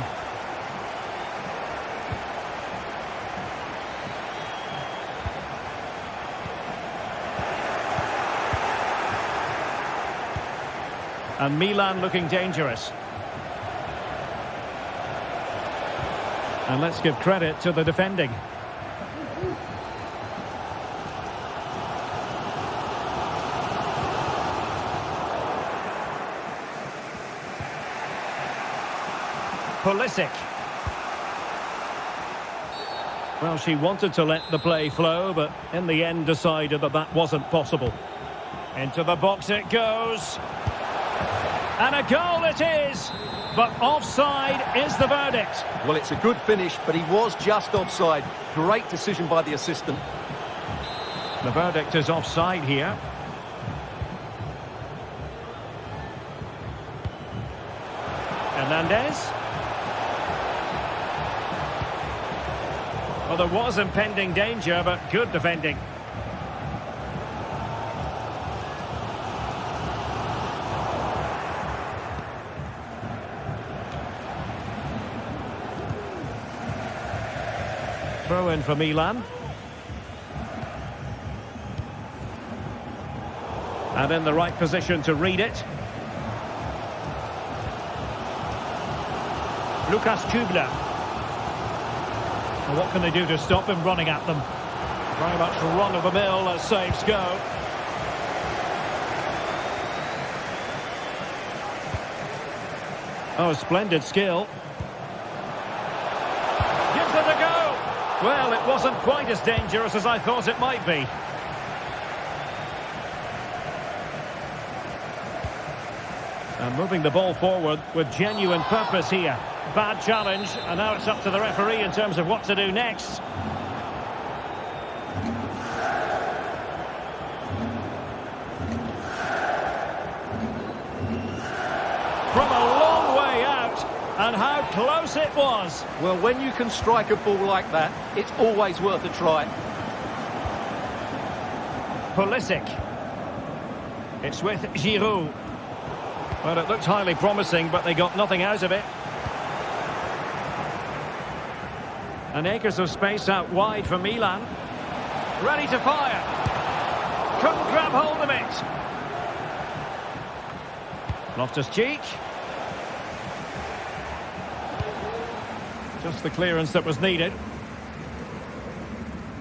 And Milan looking dangerous. And let's give credit to the defending. Pulisic. Well, she wanted to let the play flow, but in the end decided that that wasn't possible. Into the box it goes. And a goal it is! But offside is the verdict. Well, it's a good finish, but he was just offside. Great decision by the assistant. The verdict is offside here. Hernandez. Well, there was impending danger, but good defending. Throw in for Milan. And in the right position to read it. Lucas Kubler. Well, what can they do to stop him running at them? Very much run-of-the-mill as saves go. Oh, splendid skill. Gives it a go. Well, it wasn't quite as dangerous as I thought it might be. And moving the ball forward with genuine purpose here. Bad challenge, and now it's up to the referee in terms of what to do next. From a long way out, and how close it was. Well, when you can strike a ball like that, it's always worth a try. Pulisic. It's with Giroud. Well, it looked highly promising, but they got nothing out of it. And acres of space out wide for Milan. Ready to fire. Couldn't grab hold of it. Loftus-Cheek. Just the clearance that was needed.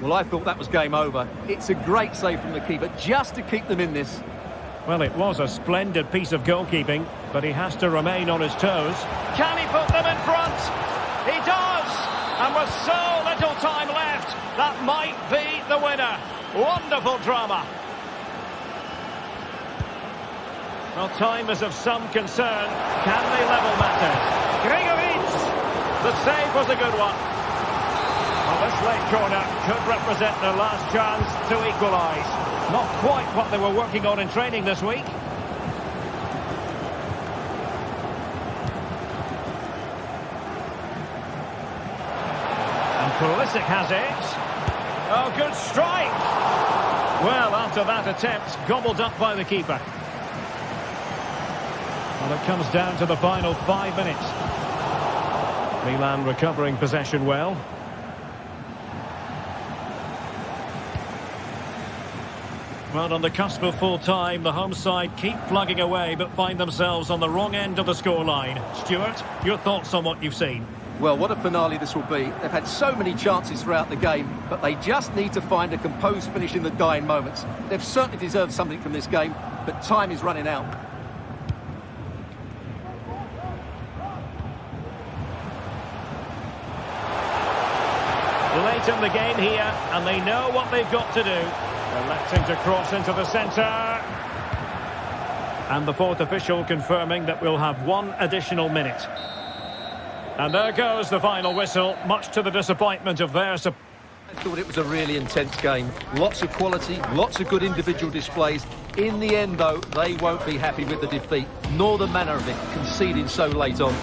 Well, I thought that was game over. It's a great save from the keeper just to keep them in this. Well, it was a splendid piece of goalkeeping, but he has to remain on his toes. Can he put them in front? He does! And with so little time left, that might be the winner. Wonderful drama. Well, time is of some concern. Can they level matters? Gregovic! The save was a good one. Well, this late corner could represent their last chance to equalise. Not quite what they were working on in training this week. And Pulisic has it. Oh, good strike! Well, after that attempt, gobbled up by the keeper. Well, it comes down to the final 5 minutes. Milan recovering possession well. Well, on the cusp of full time, the home side keep plugging away but find themselves on the wrong end of the scoreline. Stuart, your thoughts on what you've seen? Well, what a finale this will be. They've had so many chances throughout the game, but they just need to find a composed finish in the dying moments. They've certainly deserved something from this game, but time is running out. Late in the game here, and they know what they've got to do. Electing to cross into the centre. And the fourth official confirming that we'll have 1 additional minute. And there goes the final whistle, much to the disappointment of their support. I thought it was a really intense game. Lots of quality, lots of good individual displays. In the end, though, they won't be happy with the defeat, nor the manner of it, conceding so late on.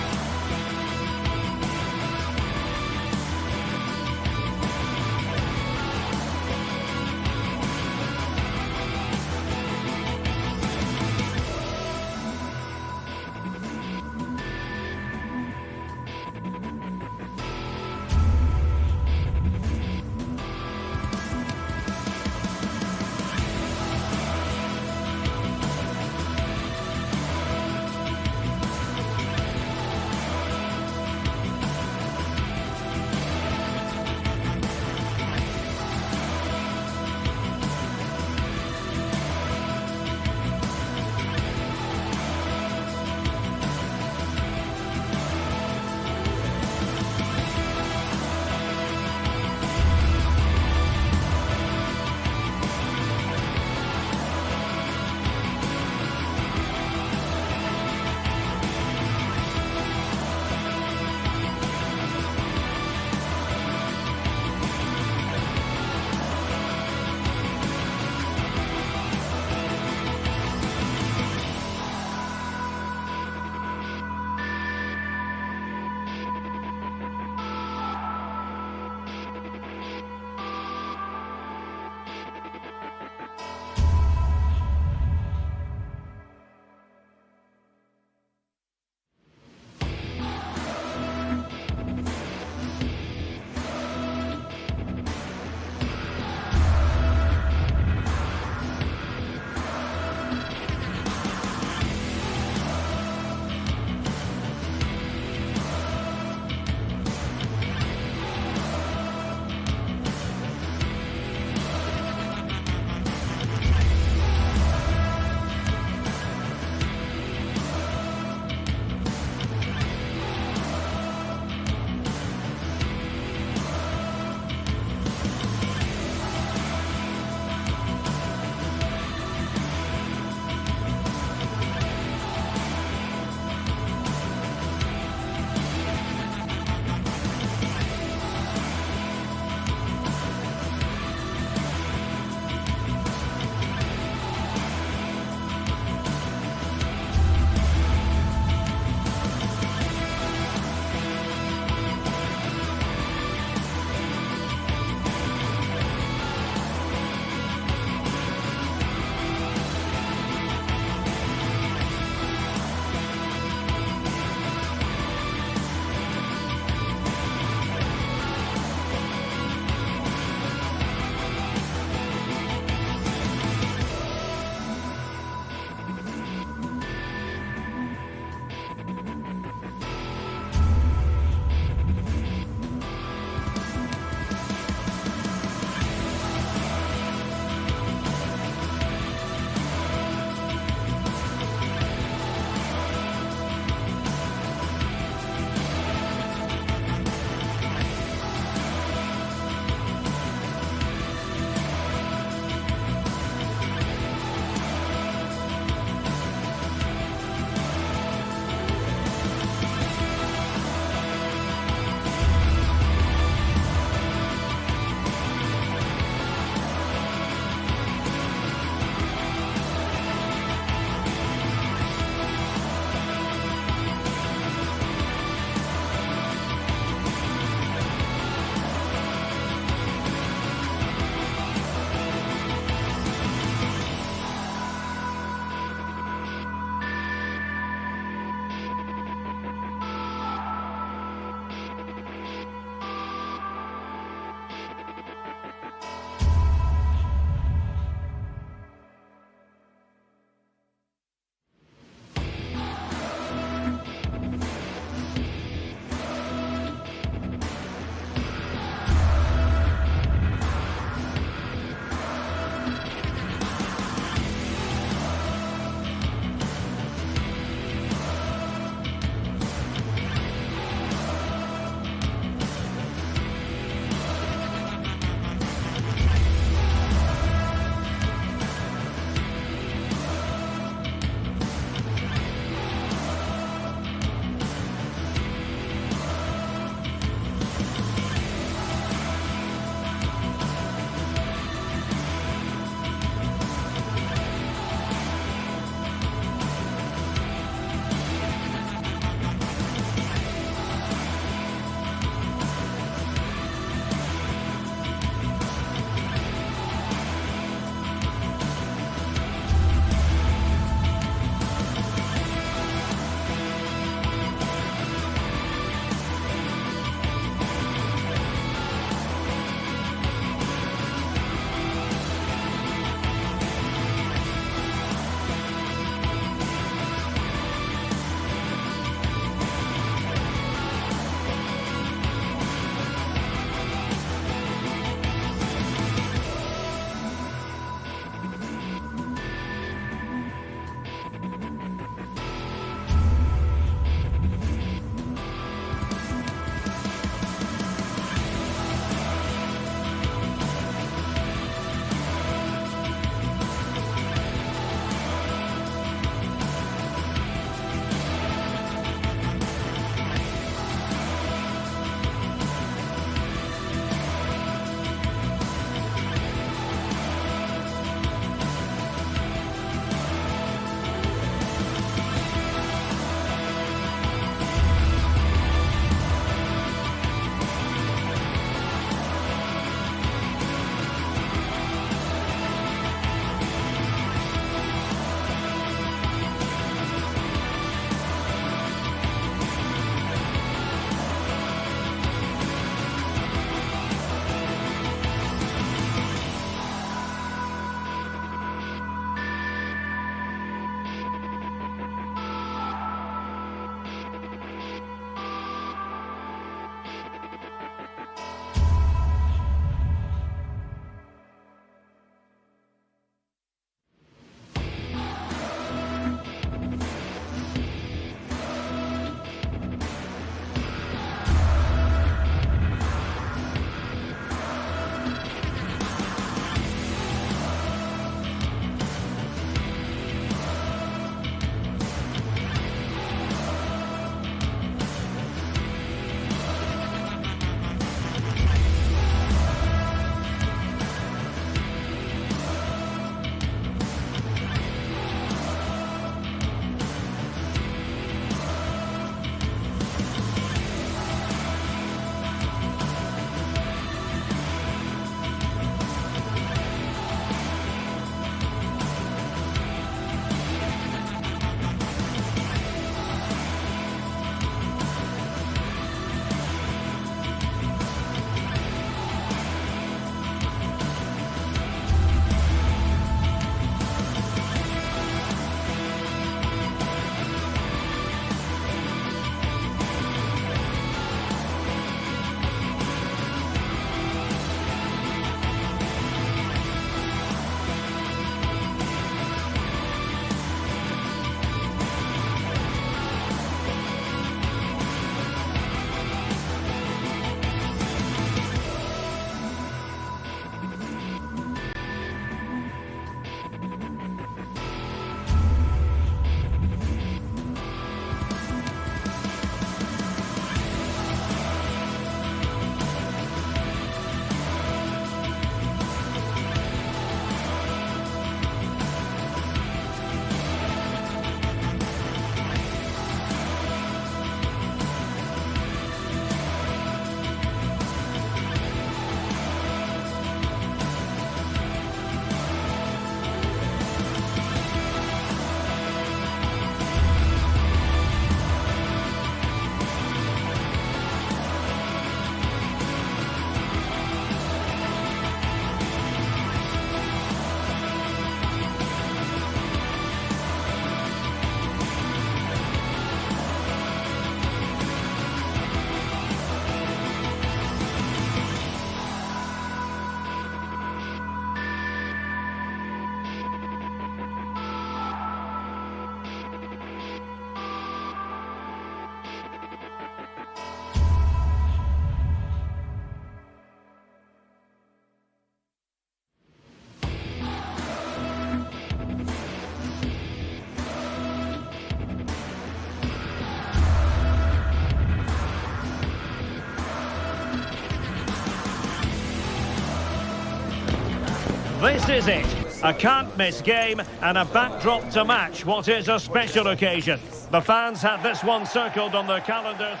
This is it. A can't-miss game and a backdrop to match what is a special occasion. The fans have this one circled on their calendars.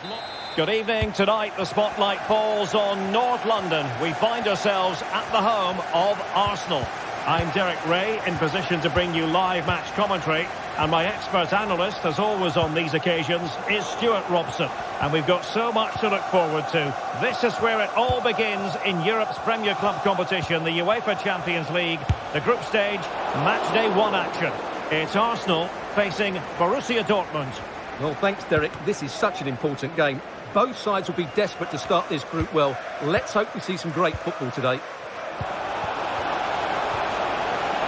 Good evening. Tonight the spotlight falls on North London. We find ourselves at the home of Arsenal. I'm Derek Ray, in position to bring you live match commentary. And my expert analyst, as always on these occasions, is Stuart Robson. And we've got so much to look forward to. This is where it all begins in Europe's Premier Club competition, the UEFA Champions League, the group stage, match day 1 action. It's Arsenal facing Borussia Dortmund. Well, thanks, Derek. This is such an important game. Both sides will be desperate to start this group well. Let's hope we see some great football today.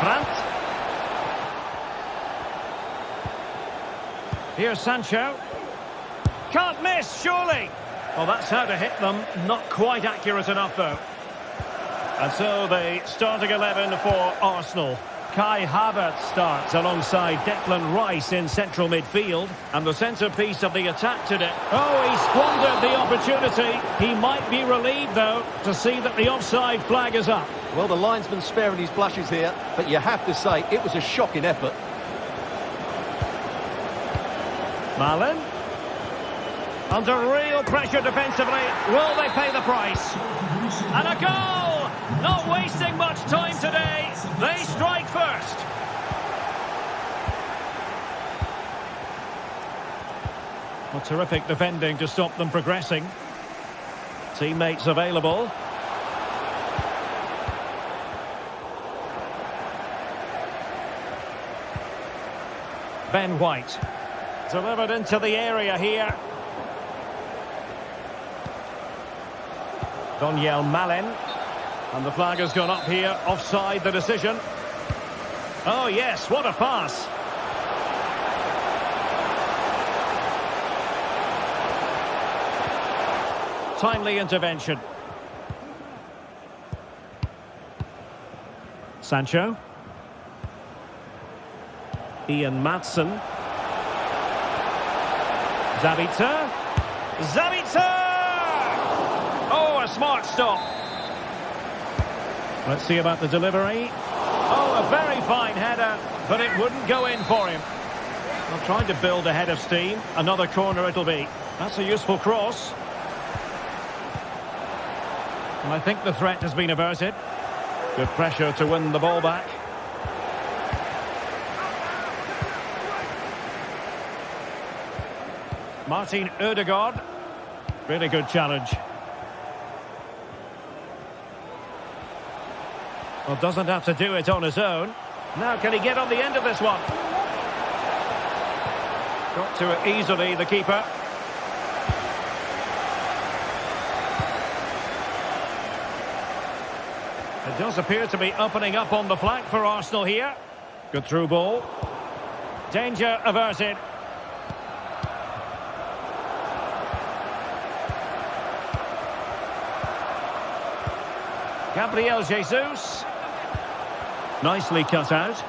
Brandt. Here's Sancho. Can't miss, surely. Well, that's how to hit them. Not quite accurate enough, though. And so the starting 11 for Arsenal. Kai Havertz starts alongside Declan Rice in central midfield. And the centrepiece of the attack today. Oh, he squandered the opportunity. He might be relieved, though, to see that the offside flag is up. Well, the linesman's sparing his blushes here, but you have to say it was a shocking effort. Milan. Under real pressure defensively. Will they pay the price? And a goal! Not wasting much time today. They strike first. Well, terrific defending to stop them progressing. Teammates available. Ben White. Delivered into the area here. Donyell Malen. And the flag has gone up here. Offside the decision. Oh yes, what a pass. Timely intervention. Sancho. Ian Maatsen. Zabitzer. Zabitzer! Oh, a smart stop. Let's see about the delivery. Oh, a very fine header, but it wouldn't go in for him. Well, trying to build a head of steam. Another corner it'll be. That's a useful cross. And I think the threat has been averted. Good pressure to win the ball back. Martin Ødegaard. Really good challenge. Well, doesn't have to do it on his own. Now can he get on the end of this one? Got to it easily, the keeper. It does appear to be opening up on the flank for Arsenal here. Good through ball. Danger averted. Gabriel Jesus. Nicely cut out.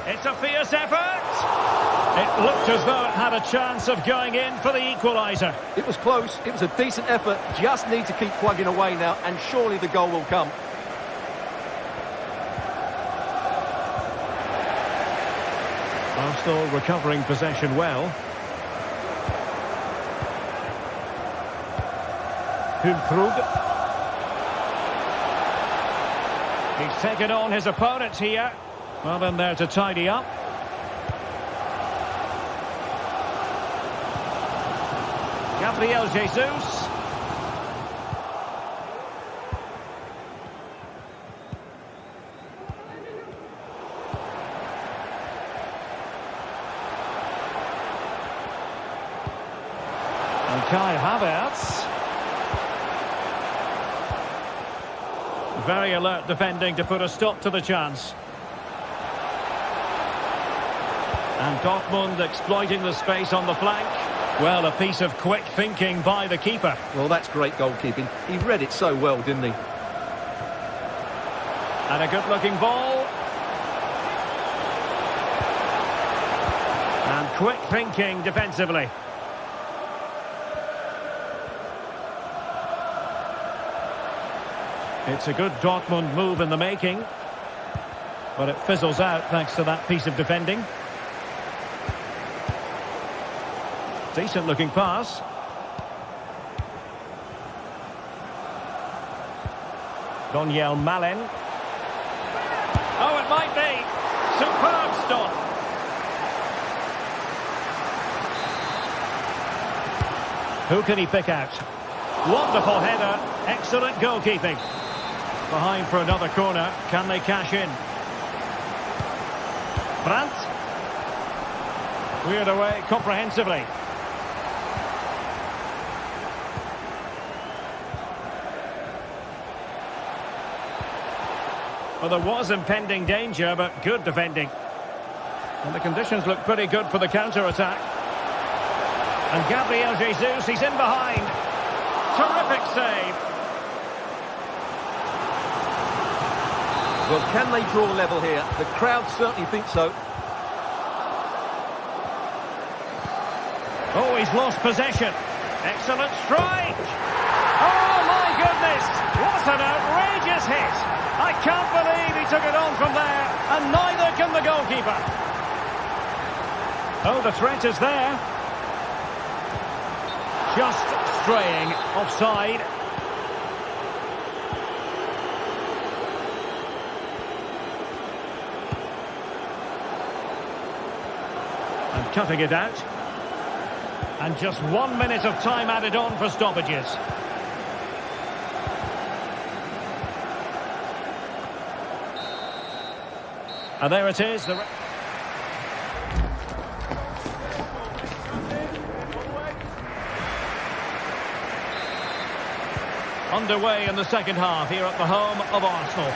It's a fierce effort. It looked as though it had a chance of going in for the equaliser. It was close. It was a decent effort. Just need to keep plugging away now, and surely the goal will come. Arsenal recovering possession well. Hiltrud. He's taken on his opponents here. Well, in there to tidy up. Gabriel Jesus. And Kai Havertz. Very alert defending to put a stop to the chance. And Dortmund exploiting the space on the flank. Well, a piece of quick thinking by the keeper. Well, that's great goalkeeping. He read it so well, didn't he? And a good-looking ball. And quick thinking defensively. It's a good Dortmund move in the making, but it fizzles out thanks to that piece of defending. Decent looking pass. Daniel Malin. Oh, it might be. Superb stop. Who can he pick out? Wonderful header. Excellent goalkeeping. Behind for another corner. Can they cash in? Brandt. Cleared away comprehensively. Well, there was impending danger, but good defending. And the conditions look pretty good for the counter-attack. And Gabriel Jesus, he's in behind. Terrific save. Well, can they draw level here? The crowd certainly think so. Oh, he's lost possession. Excellent strike. Oh, my goodness. What an outrageous hit. I can't believe he took it on from there, and neither can the goalkeeper. Oh, the threat is there. Just straying offside. And cutting it out. And just 1 minute of time added on for stoppages. And there it is. Underway in the second half here at the home of Arsenal.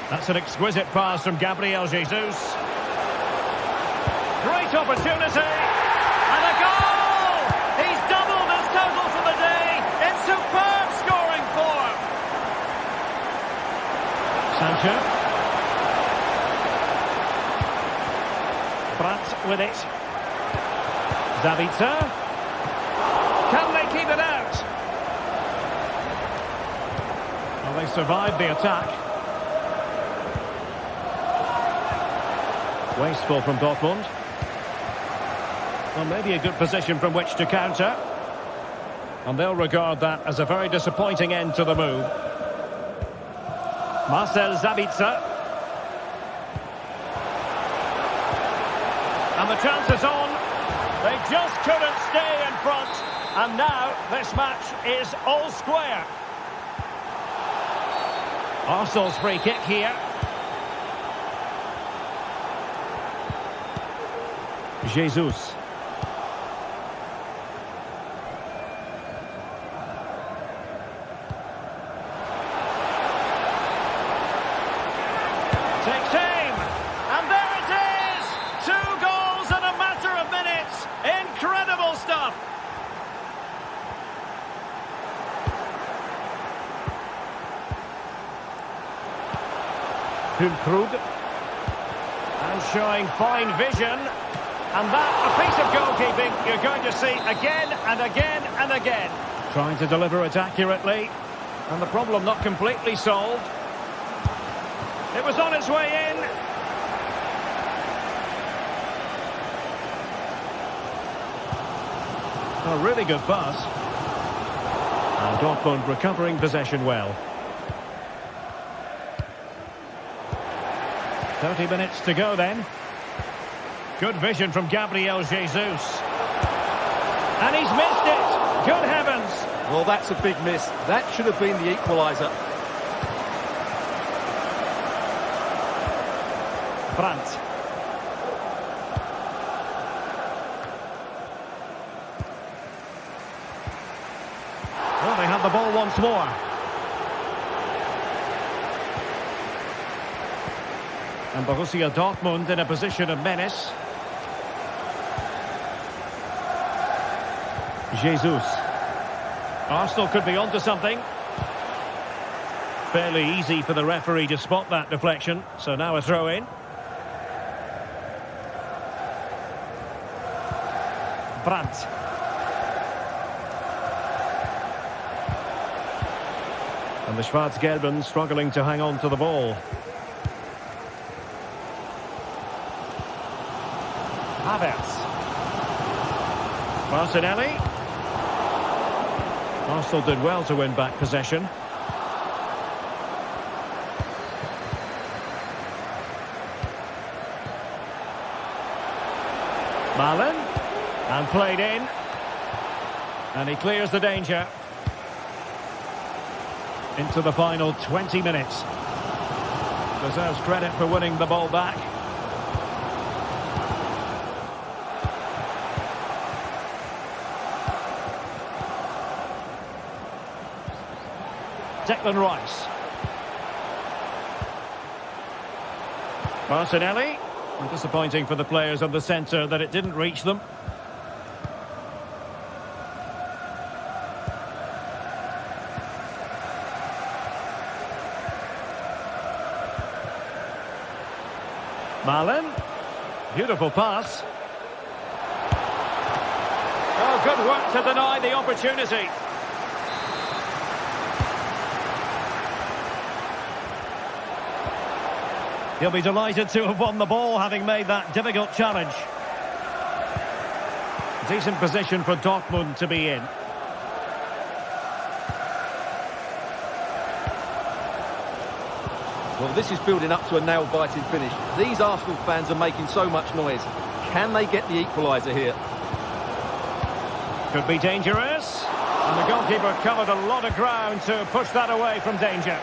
That's an exquisite pass from Gabriel Jesus. Great opportunity, and a goal! He's doubled his total for the day in superb scoring form. Sancho. Brandt with it. Zabitzer. Can they keep it out? Well, they survived the attack. Wasteful from Dortmund. Well, maybe a good position from which to counter. And they'll regard that as a very disappointing end to the move. Marcel Zabitzer. And the chance is on. They just couldn't stay in front. And now this match is all square. Arsenal's free kick here. Jesus. Takes aim, and there it is! 2 goals in a matter of minutes. Incredible stuff. Interlude. And showing fine vision. And that, a piece of goalkeeping you're going to see again and again and again. Trying to deliver it accurately. And the problem not completely solved. It was on its way in. A really good pass. And Dortmund recovering possession well. 30 minutes to go then. Good vision from Gabriel Jesus. And he's missed it. Good heavens. Well, that's a big miss. That should have been the equaliser. Brandt. Well, they have the ball once more. And Borussia Dortmund in a position of menace. Jesus. Arsenal could be onto something. Fairly easy for the referee to spot that deflection. So now a throw in. Brandt. And the Schwarz-Gelben struggling to hang on to the ball. Havertz. Martinelli. Arsenal did well to win back possession. Milan. And played in. And he clears the danger. Into the final 20 minutes. Deserves credit for winning the ball back. Declan Rice. Martinelli. Disappointing for the players of the centre that it didn't reach them. Milan. Beautiful pass. Oh, good work to deny the opportunity. He'll be delighted to have won the ball, having made that difficult challenge. Decent position for Dortmund to be in. Well, this is building up to a nail-biting finish. These Arsenal fans are making so much noise. Can they get the equaliser here? Could be dangerous. And the goalkeeper covered a lot of ground to push that away from danger.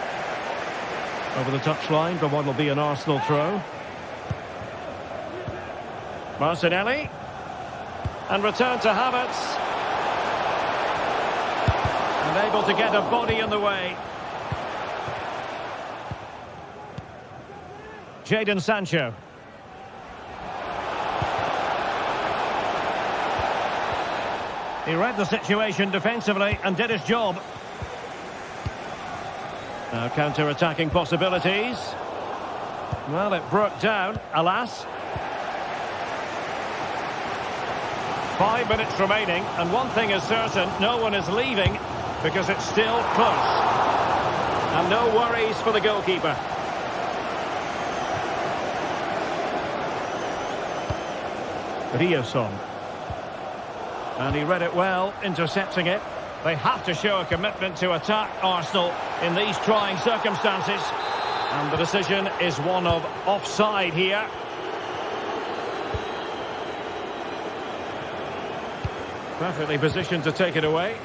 Over the touchline for what will be an Arsenal throw. Martinelli. And return to Havertz. And able to get a body in the way. Jadon Sancho. He read the situation defensively and did his job. Now counter-attacking possibilities. Well, it broke down, alas. 5 minutes remaining, and one thing is certain, no one is leaving because it's still close. And no worries for the goalkeeper. Riosson. And he read it well, intercepting it. They have to show a commitment to attack Arsenal in these trying circumstances. And the decision is one of offside here. Perfectly positioned to take it away.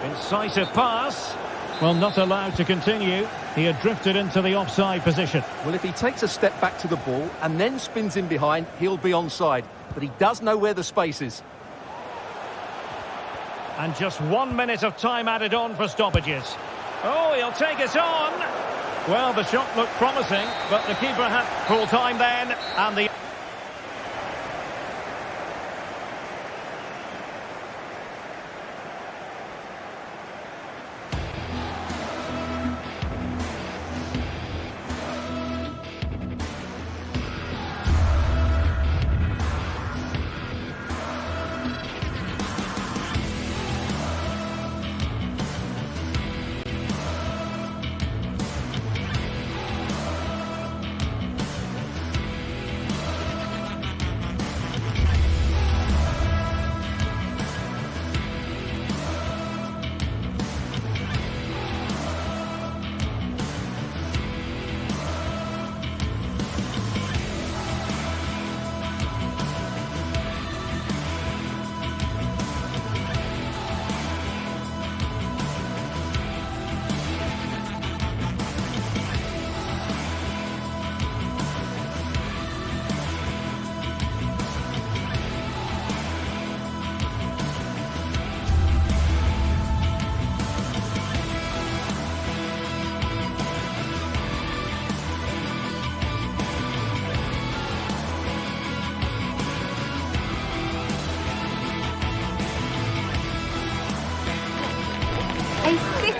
Incisive pass. Well, not allowed to continue. He had drifted into the offside position. Well, if he takes a step back to the ball and then spins in behind, he'll be onside. But he does know where the space is. And just 1 minute of time added on for stoppages. Oh, he'll take it on. Well, the shot looked promising, but the keeper had full time then, and the...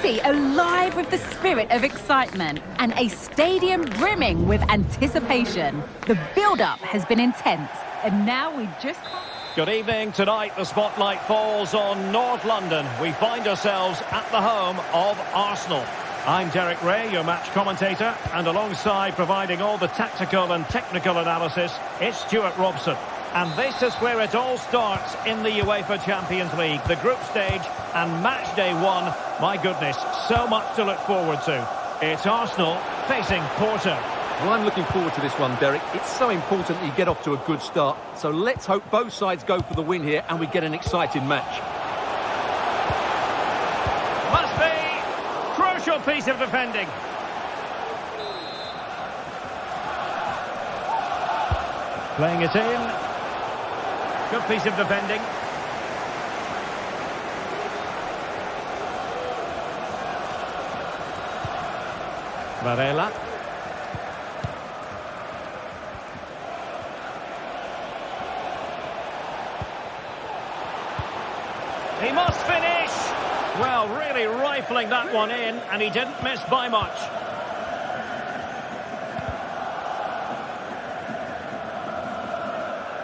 city alive with the spirit of excitement and a stadium brimming with anticipation. The build-up has been intense, and now we just can't... Good evening. Tonight the spotlight falls on North London. We find ourselves at the home of Arsenal. I'm Derek Ray, your match commentator, and alongside providing all the tactical and technical analysis, it's Stuart Robson. And this is where it all starts in the UEFA Champions League, the group stage and match day one. My goodness, so much to look forward to. It's Arsenal facing Porto. Well, I'm looking forward to this one, Derek. It's so important that you get off to a good start. So let's hope both sides go for the win here and we get an exciting match. Must be crucial piece of defending. Playing it in. Good piece of defending. Varela. He must finish! Well, really rifling that one in, and he didn't miss by much.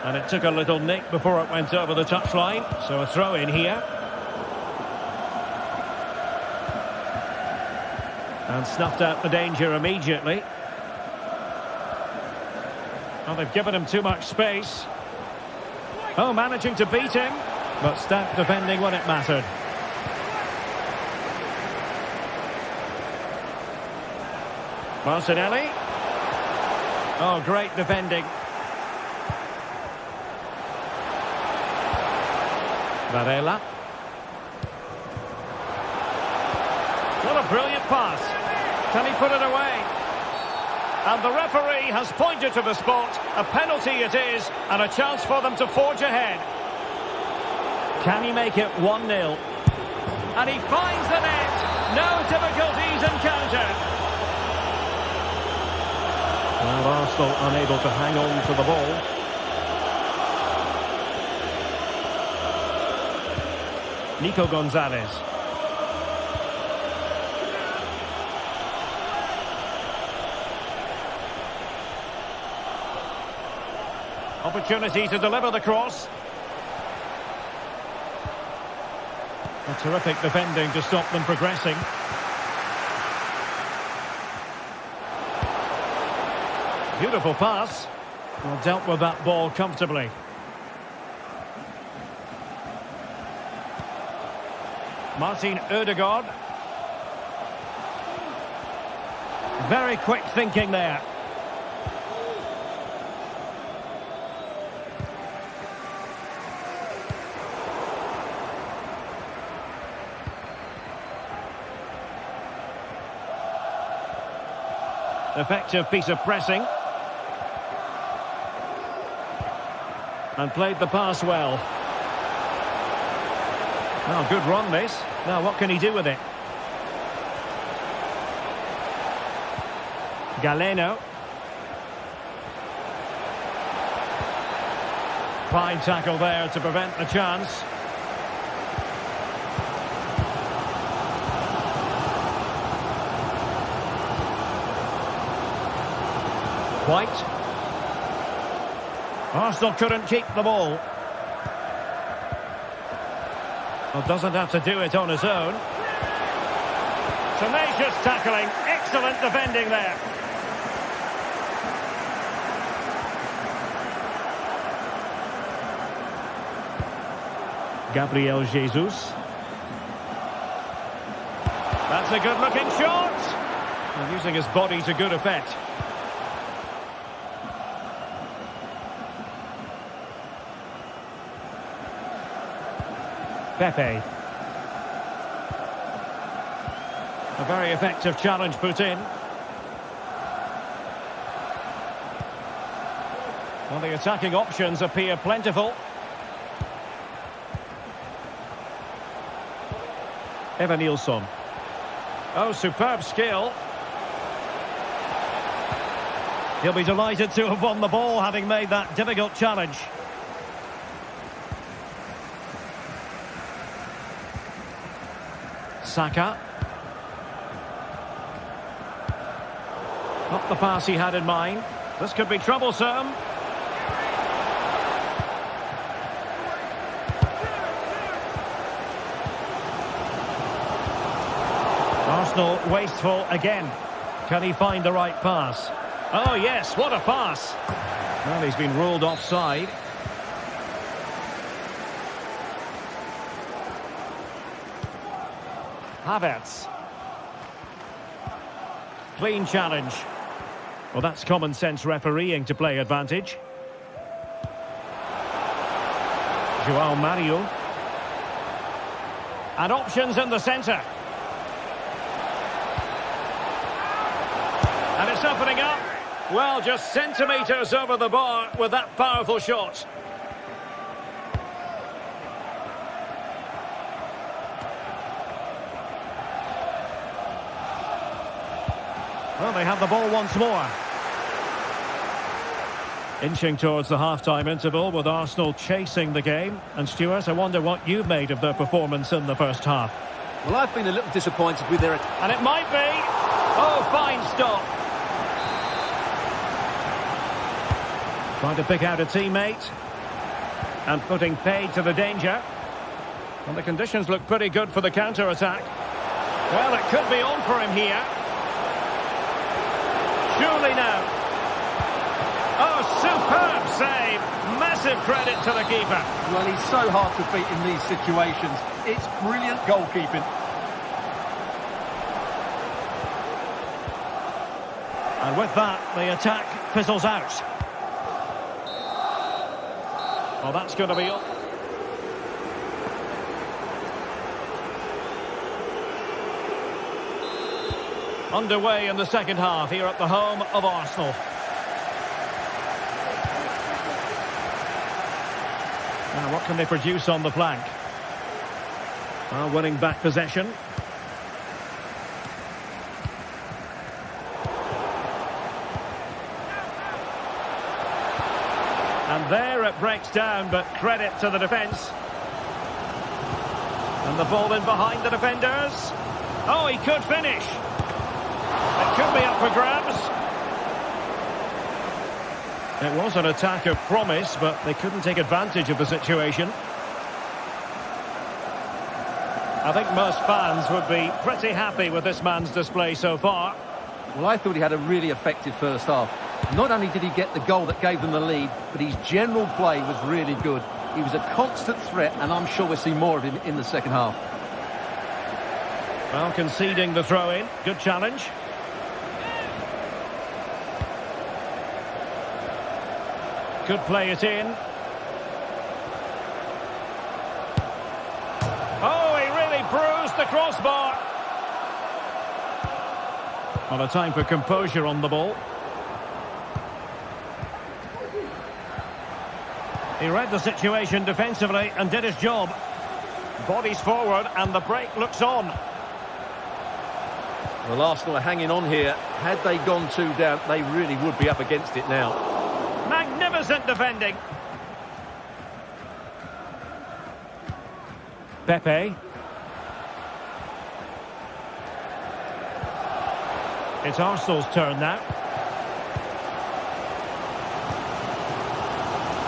And it took a little nick before it went over the touchline, so a throw in here. And snuffed out the danger immediately. Well, they've given him too much space. Oh, managing to beat him. But stout defending when it mattered. Martinelli. Oh, great defending. Varela. What a brilliant pass. Can he put it away? And the referee has pointed to the spot. A penalty it is, and a chance for them to forge ahead. Can he make it 1-0? And he finds the net. No difficulties encountered. Well, Arsenal unable to hang on to the ball. Nico Gonzalez. Opportunity to deliver the cross. A terrific defending to stop them progressing. Beautiful pass. Well, dealt with that ball comfortably. Martin Ødegaard. Very quick thinking there. Effective piece of pressing. And played the pass well. Oh, good run this. Now what can he do with it? Galeno. Fine tackle there to prevent the chance. White. Arsenal couldn't keep the ball. Well, doesn't have to do it on his own. Tenacious tackling. Excellent defending there. Gabriel Jesus. That's a good-looking shot. And using his body to good effect. Pepe. A very effective challenge put in. Well, the attacking options appear plentiful. Evan Nilsson. Oh, superb skill. He'll be delighted to have won the ball, having made that difficult challenge. Saka. Not the pass he had in mind. This could be troublesome. Arsenal wasteful again. Can he find the right pass? Oh yes, what a pass. Well, he's been ruled offside. Havertz. Clean challenge. Well, that's common sense refereeing to play advantage. João Mario. And options in the centre. And it's opening up. Well, just centimetres over the bar with that powerful shot. Well, they have the ball once more. Inching towards the half-time interval with Arsenal chasing the game. And Stuart, I wonder what you've made of their performance in the first half. Well, I've been a little disappointed with their... And it might be. Oh, fine stop. Trying to pick out a teammate. And putting paid to the danger. And the conditions look pretty good for the counter-attack. Well, it could be on for him here. Surely now. Oh, superb save. Massive credit to the keeper. Well, he's so hard to beat in these situations. It's brilliant goalkeeping. And with that, the attack fizzles out. Well, that's going to be up. Underway in the second half here at the home of Arsenal. Now, what can they produce on the flank? Well, winning back possession. And there it breaks down, but credit to the defence. And the ball in behind the defenders. Oh, he could finish. It could be up for grabs. It was an attack of promise, but they couldn't take advantage of the situation. I think most fans would be pretty happy with this man's display so far. Well, I thought he had a really effective first half. Not only did he get the goal that gave them the lead, but his general play was really good. He was a constant threat, and I'm sure we'll see more of him in the second half. Well, conceding the throw-in. Good challenge. Could play it in. Oh, he really bruised the crossbar. Well, a time for composure on the ball. He read the situation defensively and did his job. Bodies forward and the break looks on. Well, Arsenal are hanging on here. Had they gone 2 down, they really would be up against it now. Magnificent defending. Pepe. It's Arsenal's turn now.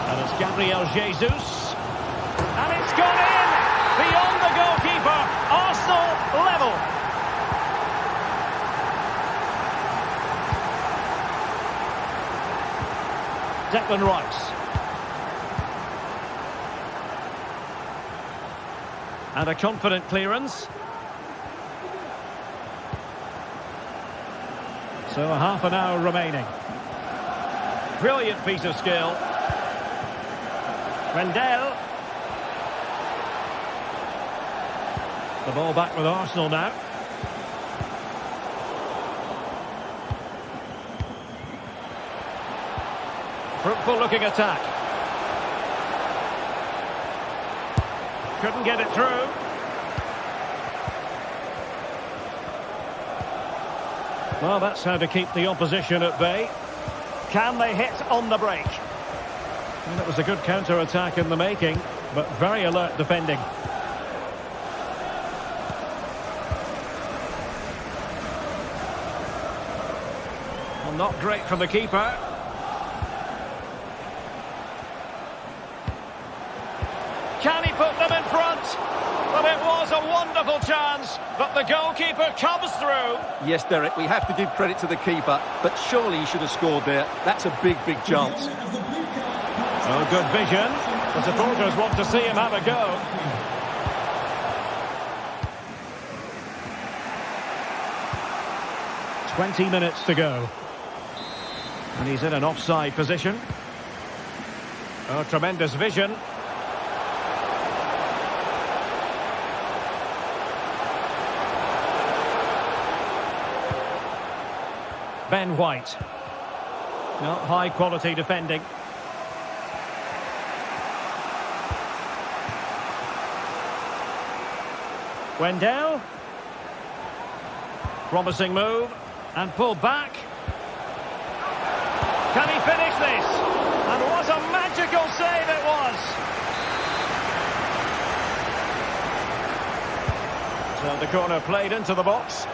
And it's Gabriel Jesus. And it's gone in! Beyond the goalkeeper. Arsenal level. Declan Rice. And a confident clearance. So a half an hour remaining. Brilliant piece of skill. Rendell. The ball back with Arsenal now. Fruitful looking attack. Couldn't get it through. Well, that's how to keep the opposition at bay. Can they hit on the break? And it was a good counter-attack in the making, but very alert defending. not great from the keeper. Can he put them in front? But it was a wonderful chance, but the goalkeeper comes through. Yes, Derek, we have to give credit to the keeper, but surely he should have scored there. That's a big, big chance. Oh, good vision. The supporters want to see him have a go. "20 minutes to go. And he's in an offside position. Oh, tremendous vision. Ben White. Not high quality defending. Wendell. Promising move. And pulled back. Can he finish this? And what a magical save it was. So the corner played into the box.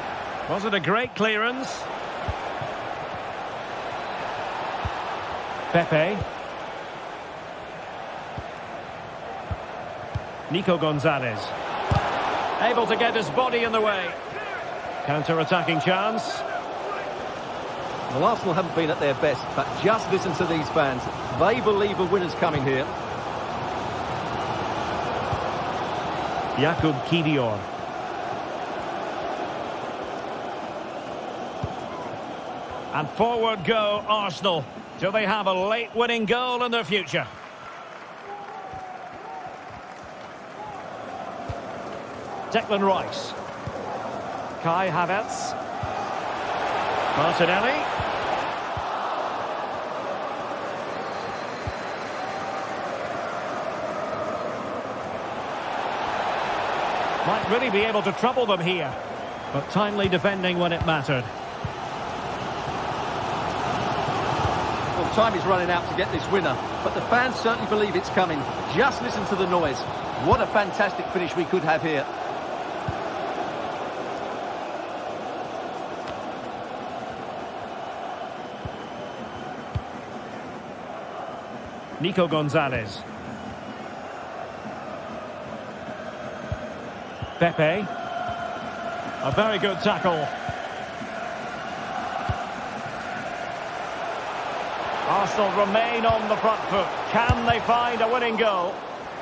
Was it a great clearance? Pepe. Nico Gonzalez. Able to get his body in the way. Counter-attacking chance. Well, Arsenal haven't been at their best, but just listen to these fans. They believe a winner's coming here. Jakub Kiwior. And forward go Arsenal. Do they have a late winning goal in their future? Declan Rice. Kai Havertz. Martinelli. Might really be able to trouble them here, but timely defending when it mattered. Well, time is running out to get this winner, but the fans certainly believe it's coming. Just listen to the noise. What a fantastic finish we could have here. Nico Gonzalez. Pepe. A very good tackle. Arsenal remain on the front foot. Can they find a winning goal?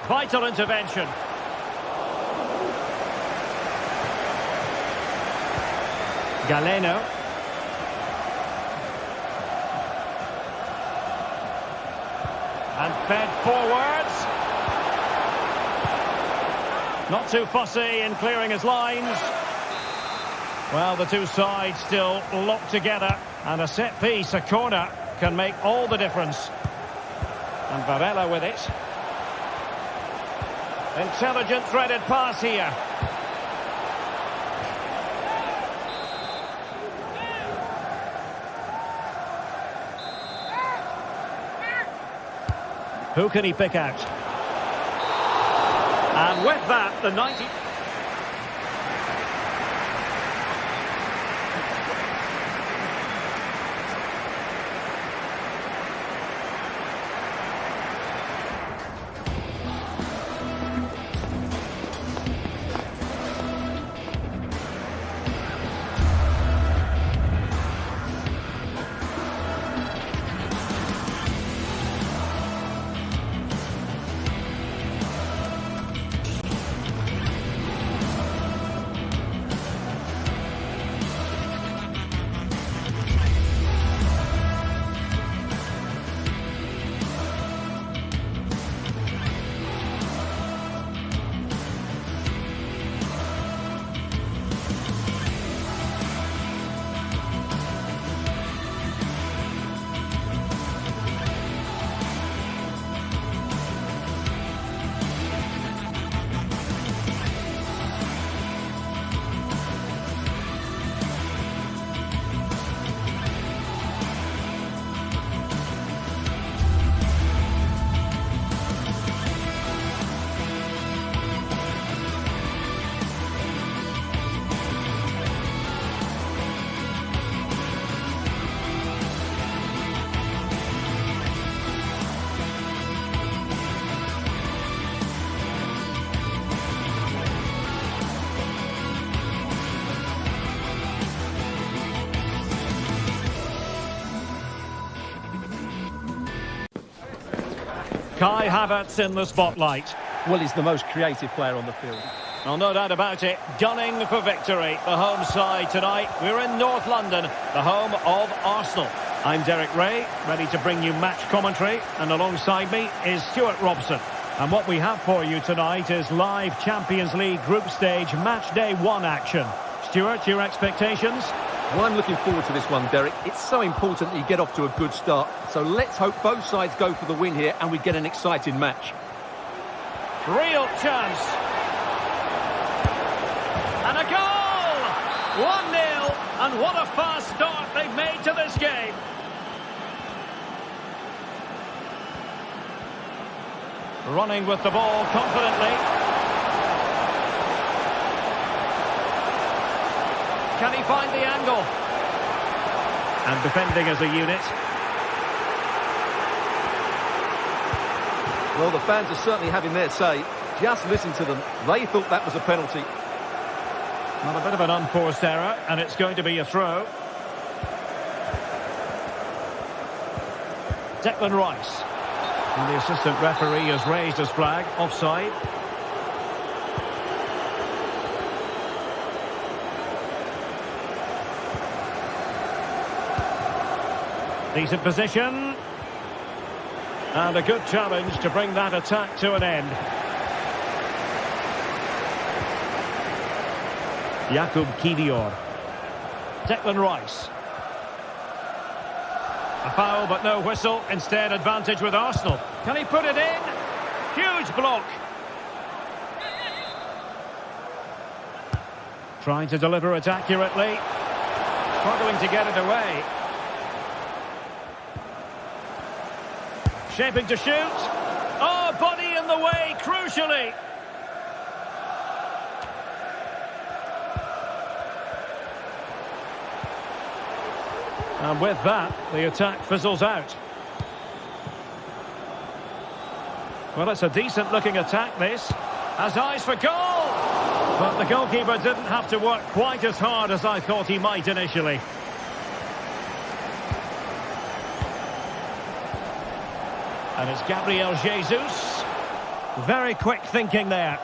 Vital intervention. Galeno. And fed forwards. Not too fussy in clearing his lines. Well, the two sides still locked together. And a set piece, a corner, can make all the difference. And Varela with it. Intelligent threaded pass here. Who can he pick out? And with that, the 90... Kai Havertz in the spotlight. Well, he's the most creative player on the field. Well, no doubt about it. Gunning for victory. The home side tonight. We're in North London, the home of Arsenal. I'm Derek Ray, ready to bring you match commentary. And alongside me is Stuart Robson. And what we have for you tonight is live Champions League group stage match day 1 action. Stuart, your expectations? Well, I'm looking forward to this one, Derek. It's so important that you get off to a good start. So let's hope both sides go for the win here and we get an exciting match. Real chance. And a goal! 1-0. And what a fast start they've made to this game. Running with the ball confidently. Can he find the angle? And defending as a unit. Well, the fans are certainly having their say. Just listen to them. They thought that was a penalty. Well, a bit of an unforced error, and it's going to be a throw. Declan Rice. And the assistant referee has raised his flag. Offside. Decent position. And a good challenge to bring that attack to an end. Jakub Kiwior. Declan Rice. A foul but no whistle. Instead advantage with Arsenal. Can he put it in? Huge block. Trying to deliver it accurately. Struggling to get it away. Shaping to shoot. Oh, body in the way, crucially. And with that, the attack fizzles out. Well, it's a decent-looking attack, this. Has eyes for goal! But the goalkeeper didn't have to work quite as hard as I thought he might initially. And it's Gabriel Jesus. Very quick thinking there.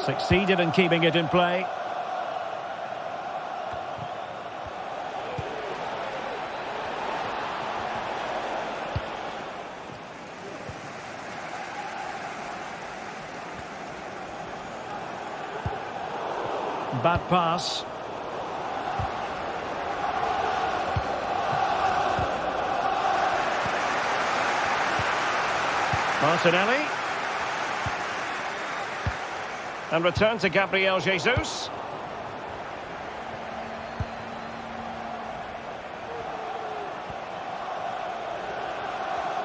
Succeeded in keeping it in play. Bad pass. Martinelli. And return to Gabriel Jesus.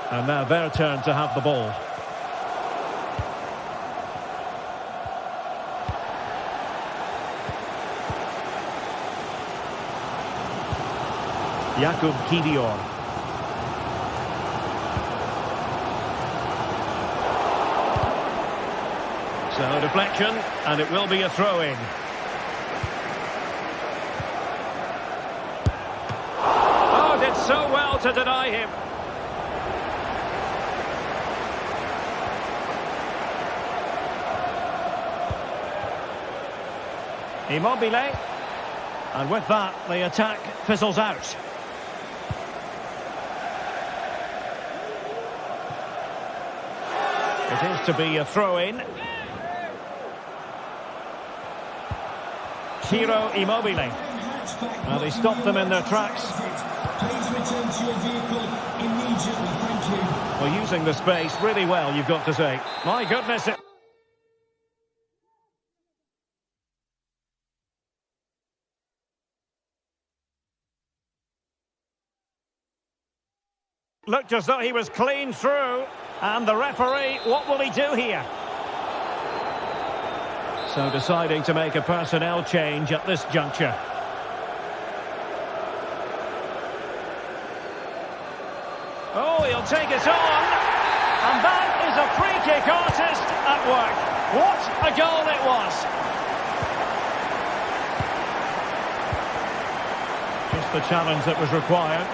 And now their turn to have the ball. Jakub Kiwior. So deflection, and it will be a throw-in. Oh, did so well to deny him. Immobile. And with that, the attack fizzles out. It is to be a throw-in. Ciro Immobile. Well, they stopped them in their tracks. Please return to your vehicle immediately. Thank you. Well, using the space really well, you've got to say. My goodness. Looked as though he was clean through. And the referee, what will he do here? So deciding to make a personnel change at this juncture. Oh, he'll take it on. And that is a free kick artist at work. What a goal it was. Just the challenge that was required.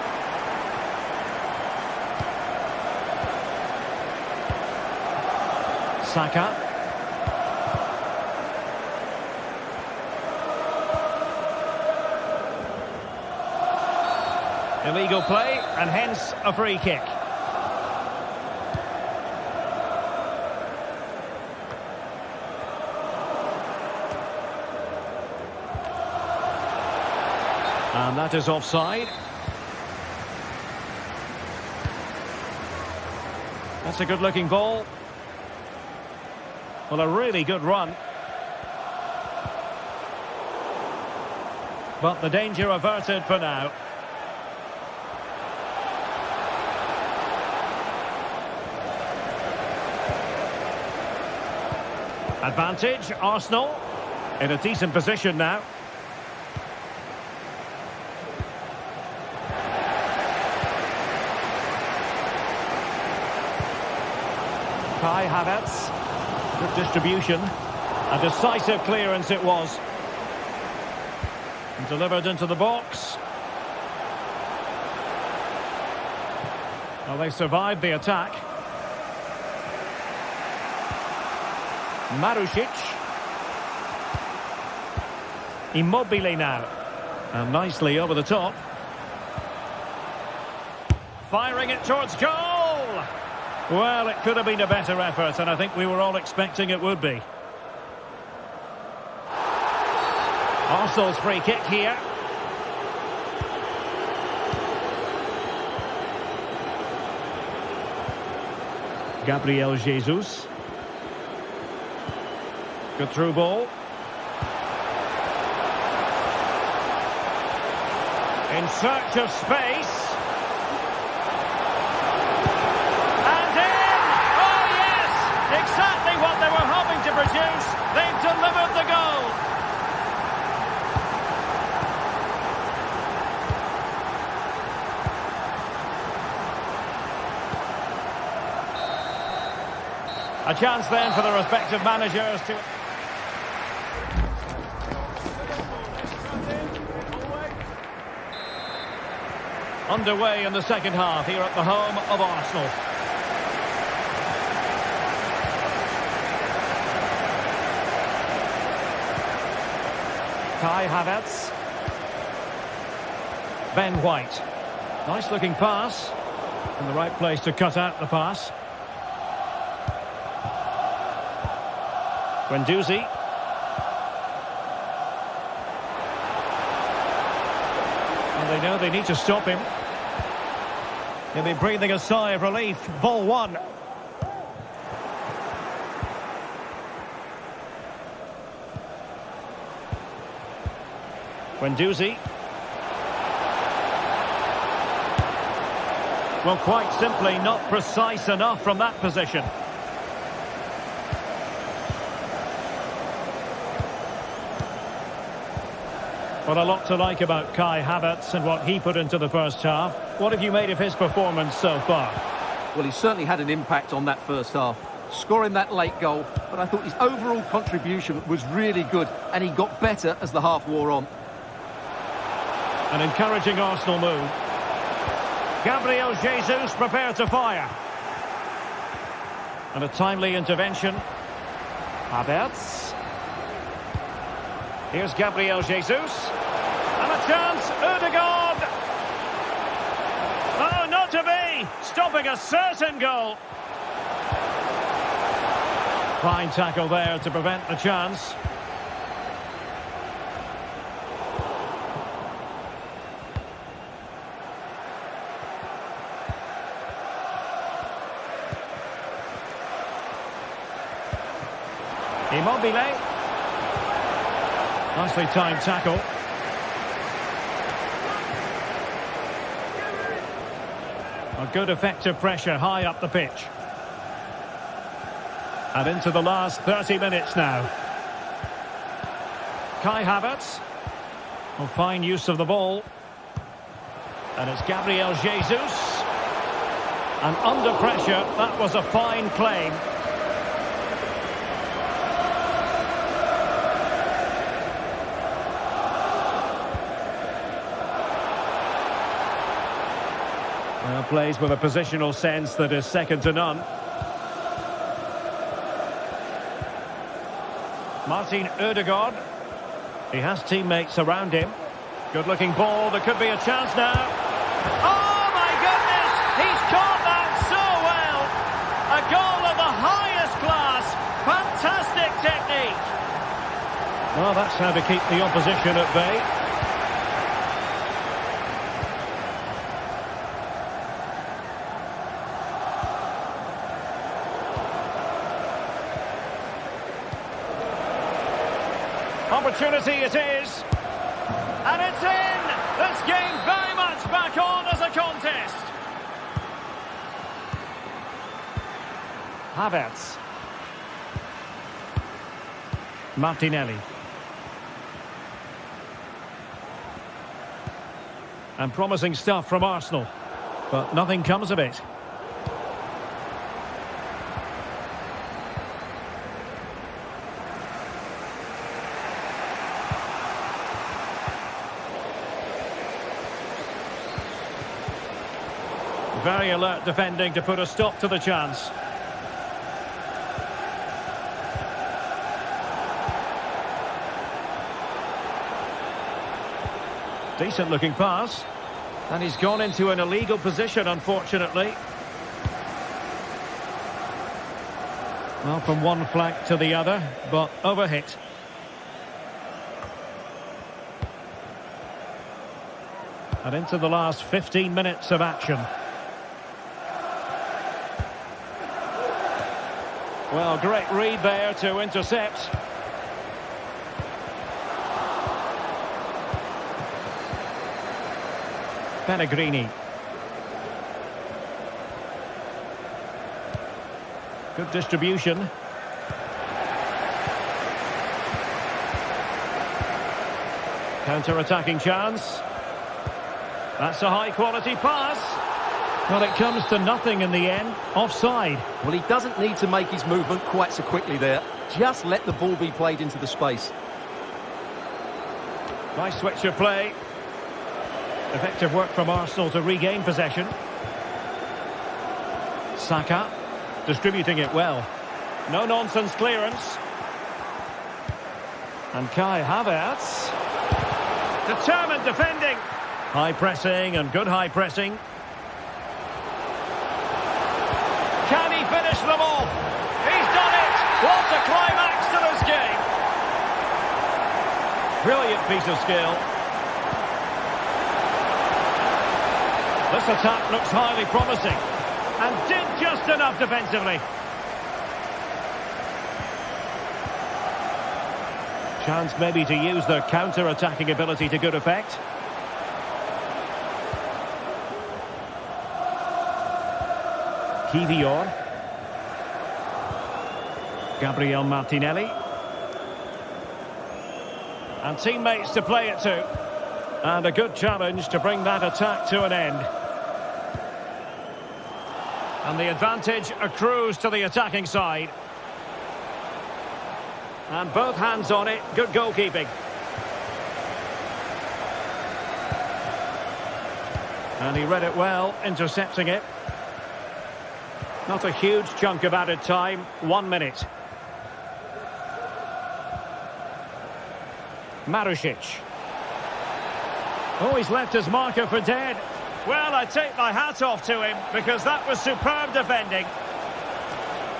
Saka. Illegal play, and hence a free kick. And that is offside. That's a good-looking ball. Well, a really good run. But the danger averted for now. Advantage, Arsenal. In a decent position now. Kai Havertz. Good distribution. A decisive clearance it was. And delivered into the box. Well, they survived the attack. Marusic. Immobile now. And nicely over the top. Firing it towards goal! Well, it could have been a better effort, and I think we were all expecting it would be. Arsenal's free kick here. Gabriel Jesus. Good through ball. In search of space. And in! Oh yes! Exactly what they were hoping to produce. They've delivered the goal. A chance then for the respective managers to... Underway in the second half here at the home of Arsenal. Kai Havertz. Ben White. Nice looking pass. In the right place to cut out the pass. Guendouzi. And they know they need to stop him. He'll be breathing a sigh of relief. Ball one. Guendouzi. Well, quite simply not precise enough from that position. Well, a lot to like about Kai Havertz and what he put into the first half. What have you made of his performance so far? Well, he certainly had an impact on that first half, scoring that late goal, but I thought his overall contribution was really good, and he got better as the half wore on. An encouraging Arsenal move. Gabriel Jesus prepared to fire. And a timely intervention. Havertz. Here's Gabriel Jesus. And a chance, Ødegaard. Oh, not to be. Stopping a certain goal. Fine tackle there to prevent the chance. Immobile. Nicely timed tackle. A good effective pressure high up the pitch. And into the last 30 minutes now. Kai Havertz. Well, fine use of the ball. And it's Gabriel Jesus. And under pressure, that was a fine claim. Plays with a positional sense that is second to none. Martin Ødegaard. He has teammates around him. Good-looking ball. There could be a chance now. Oh, my goodness! He's caught that so well! A goal of the highest class. Fantastic technique. Well, that's how to keep the opposition at bay. Opportunity it is. And it's in! This game very much back on as a contest. Havertz. Martinelli. And promising stuff from Arsenal. But nothing comes of it. Very alert defending to put a stop to the chance. Decent looking pass. And he's gone into an illegal position, unfortunately. Well, from one flank to the other, but overhit. And into the last 15 minutes of action. Well, great read there to intercept. Pellegrini. Good distribution. Counter-attacking chance. That's a high-quality pass. Well, it comes to nothing in the end. Offside. Well, he doesn't need to make his movement quite so quickly there. Just let the ball be played into the space. Nice switch of play. Effective work from Arsenal to regain possession. Saka distributing it well. No-nonsense clearance. And Kai Havertz. Determined defending. High pressing and good high pressing. Can he finish them off? He's done it! What a climax to this game! Brilliant piece of skill. This attack looks highly promising. And did just enough defensively. Chance maybe to use their counter-attacking ability to good effect. Kivior. Gabriel Martinelli. And teammates to play it to. And a good challenge to bring that attack to an end. And the advantage accrues to the attacking side. And both hands on it. Good goalkeeping. And he read it well, intercepting it. Not a huge chunk of added time. 1 minute. Marušić. Oh, he's left his marker for dead. Well, I take my hat off to him because that was superb defending.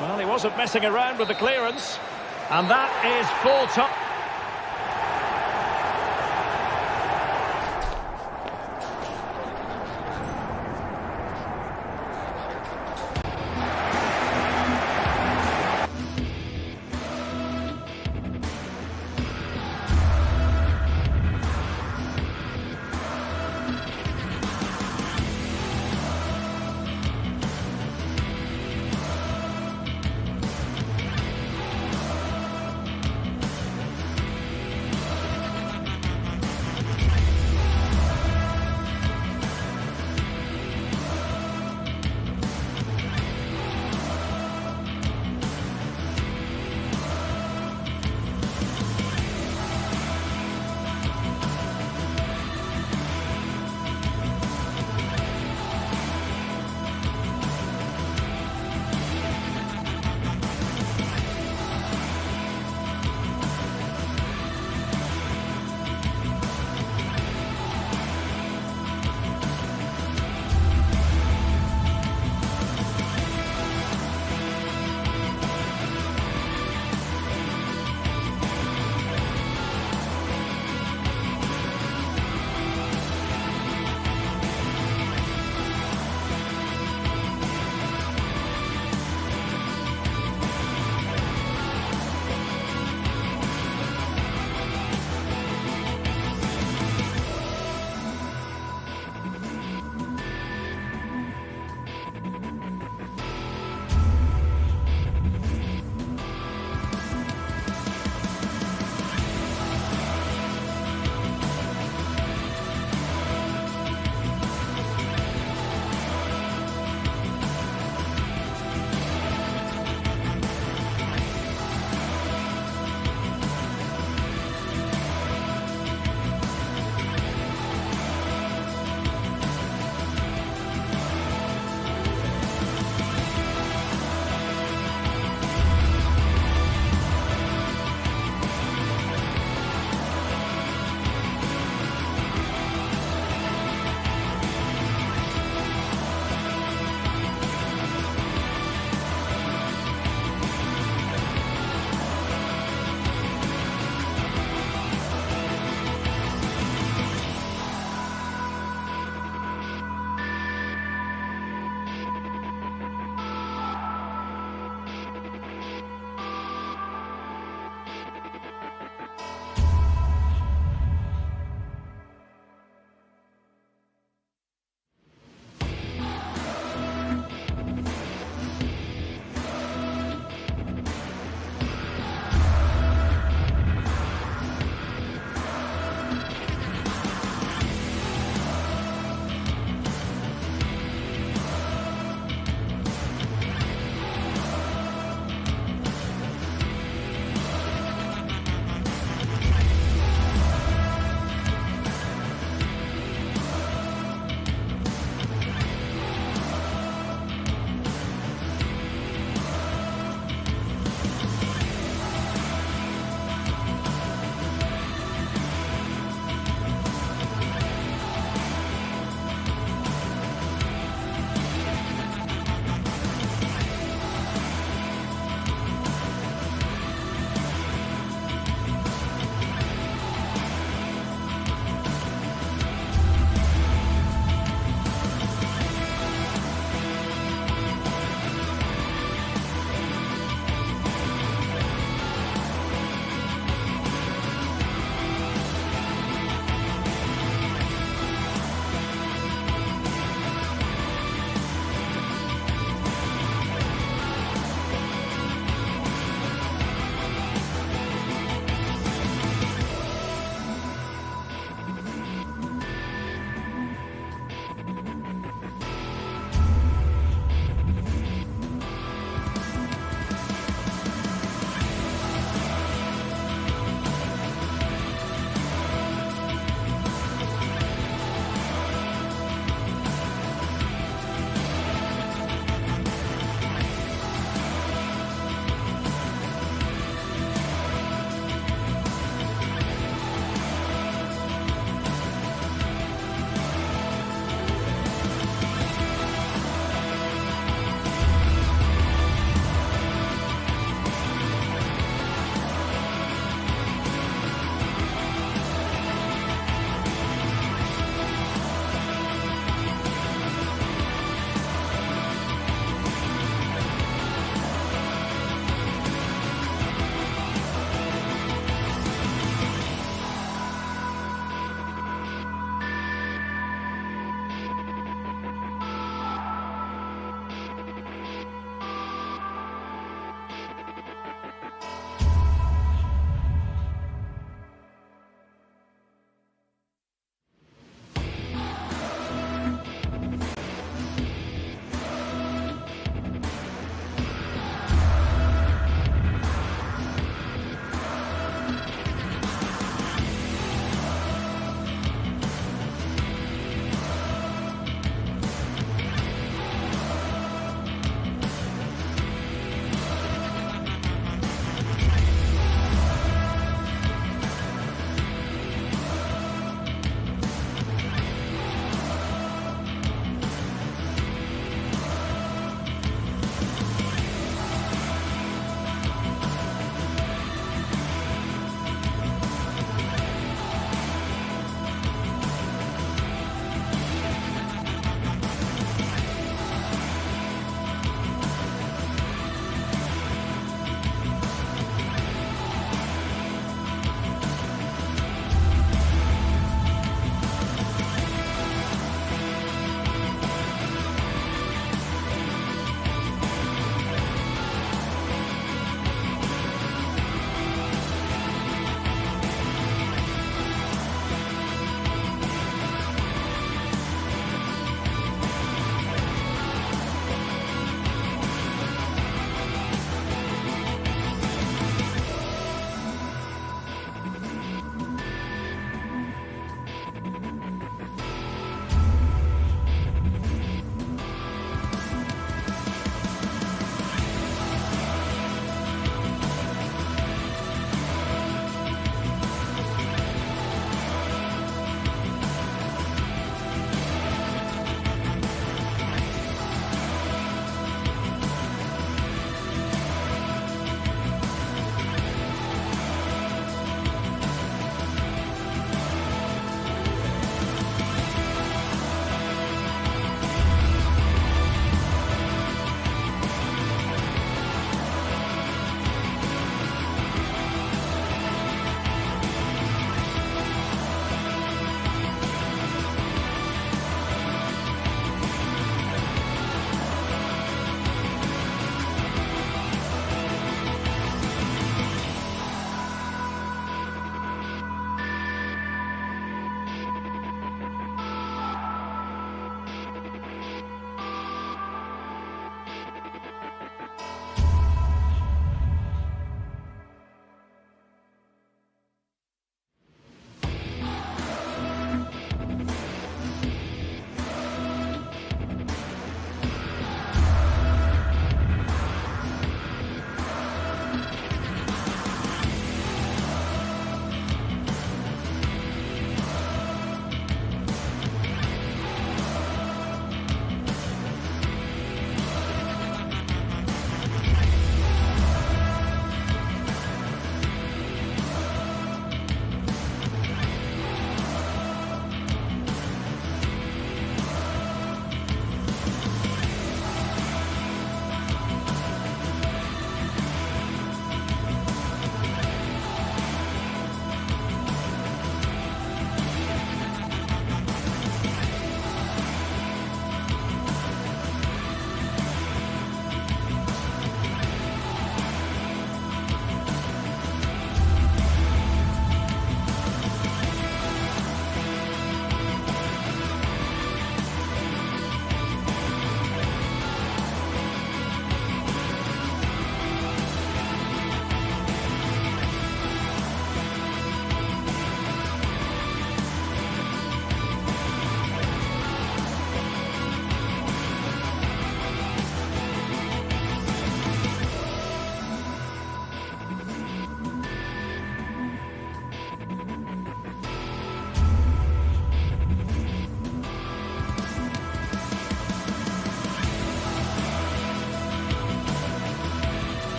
Well, he wasn't messing around with the clearance. And that is full time.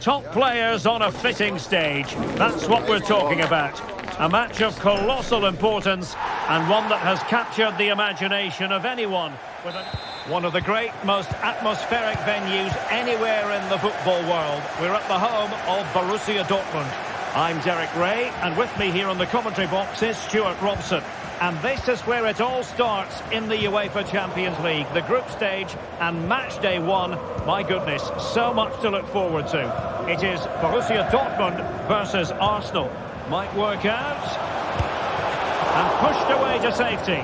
Top players on a fitting stage. That's what we're talking about. A match of colossal importance and one that has captured the imagination of anyone. One of the great, most atmospheric venues anywhere in the football world. We're at the home of Borussia Dortmund. I'm Derek Ray, and with me here on the commentary box is Stuart Robson. And this is where it all starts in the UEFA Champions League. The group stage and match day one. My goodness, so much to look forward to. It is Borussia Dortmund versus Arsenal. Might work out. And pushed away to safety.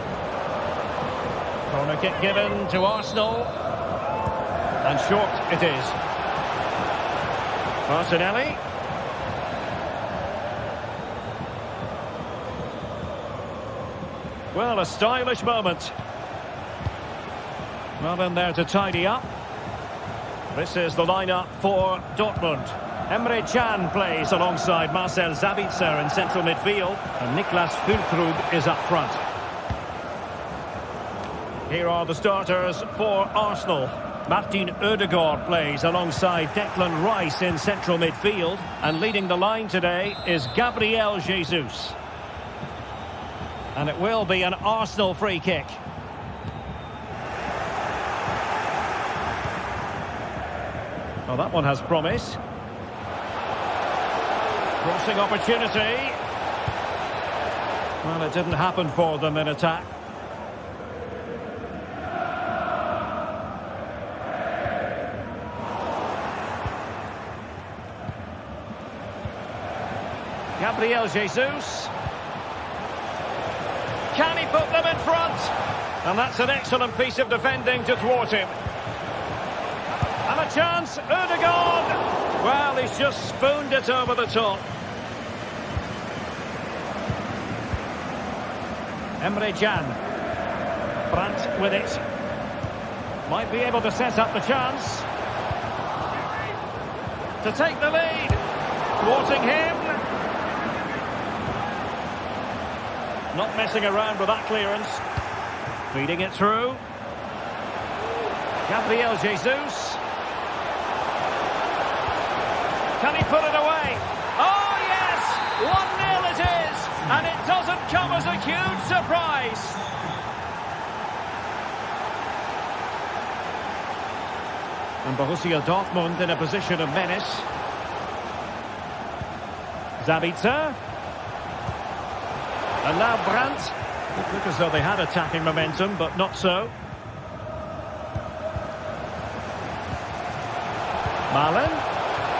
Corner kick given to Arsenal. And short it is. Martinelli. Well, a stylish moment. Well, in there to tidy up. This is the lineup for Dortmund. Emre Can plays alongside Marcel Sabitzer in central midfield. And Niklas Füllkrug is up front. Here are the starters for Arsenal. Martin Ødegaard plays alongside Declan Rice in central midfield. And leading the line today is Gabriel Jesus. And it will be an Arsenal free kick. Well, that one has promise. Crossing opportunity. Well, it didn't happen for them in attack. Gabriel Jesus. Can he put them in front? And that's an excellent piece of defending to thwart him. And a chance, Ødegaard! Well, he's just spooned it over the top. Emre Can. Brandt with it. Might be able to set up the chance. To take the lead. Thwarting him. Not messing around with that clearance. Feeding it through. Gabriel Jesus. Can he put it away? Oh, yes! 1-0 it is! And it doesn't come as a huge surprise. And Borussia Dortmund in a position of menace. Sabitzer. And now Brandt. It looked as though they had attacking momentum, but not so. Milan.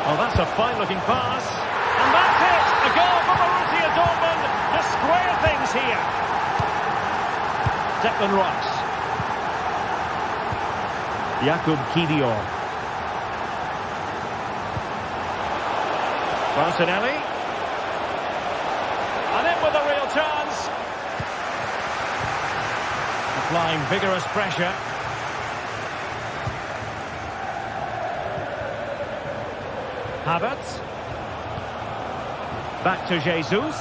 Oh, that's a fine-looking pass. And that's it! A goal for Borussia Dortmund to square things here. Declan Rice. Jakub Kivior. Martinelli. And in with a real chance. Applying vigorous pressure. Havertz. Back to Jesus.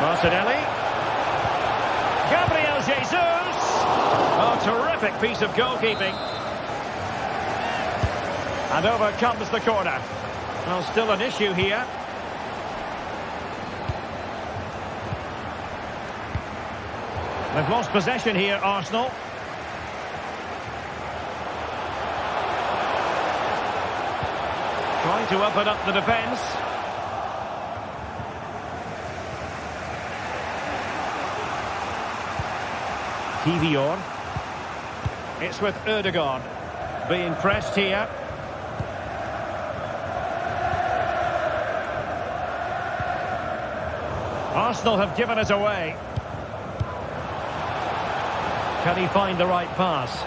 Martinelli. Gabriel Jesus. Oh, terrific piece of goalkeeping. And over comes the corner. Well, still an issue here. They've lost possession here, Arsenal. Trying to open up the defence. Kivior. It's with Ødegaard. Being pressed here. Arsenal have given it away. Can he find the right pass?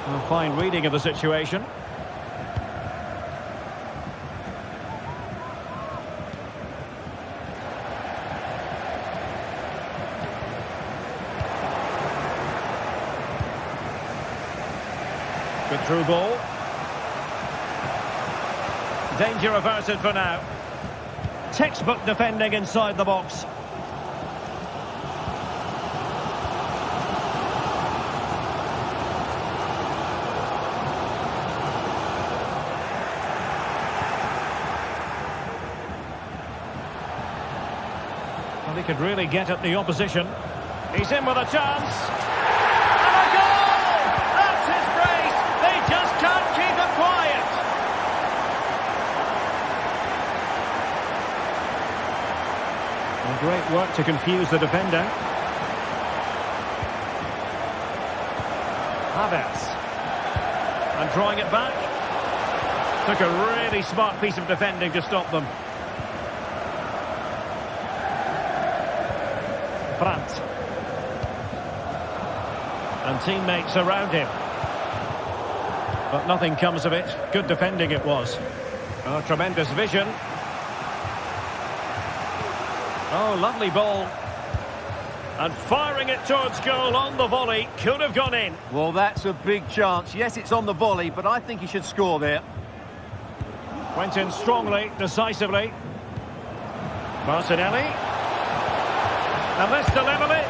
A fine reading of the situation. Good through ball. Danger averted for now. Textbook defending inside the box. Well, he could really get at the opposition. He's in with a chance. And a goal! That's his brace. They just can't keep it quiet. And great work to confuse the defender. Havertz. And drawing it back. Took a really smart piece of defending to stop them. Brandt. And teammates around him. But nothing comes of it. Good defending it was. Oh, tremendous vision. Oh, lovely ball. And firing it towards goal on the volley. Could have gone in. Well, that's a big chance. Yes, it's on the volley, but I think he should score there. Went in strongly, decisively. Martinelli. And this to level it.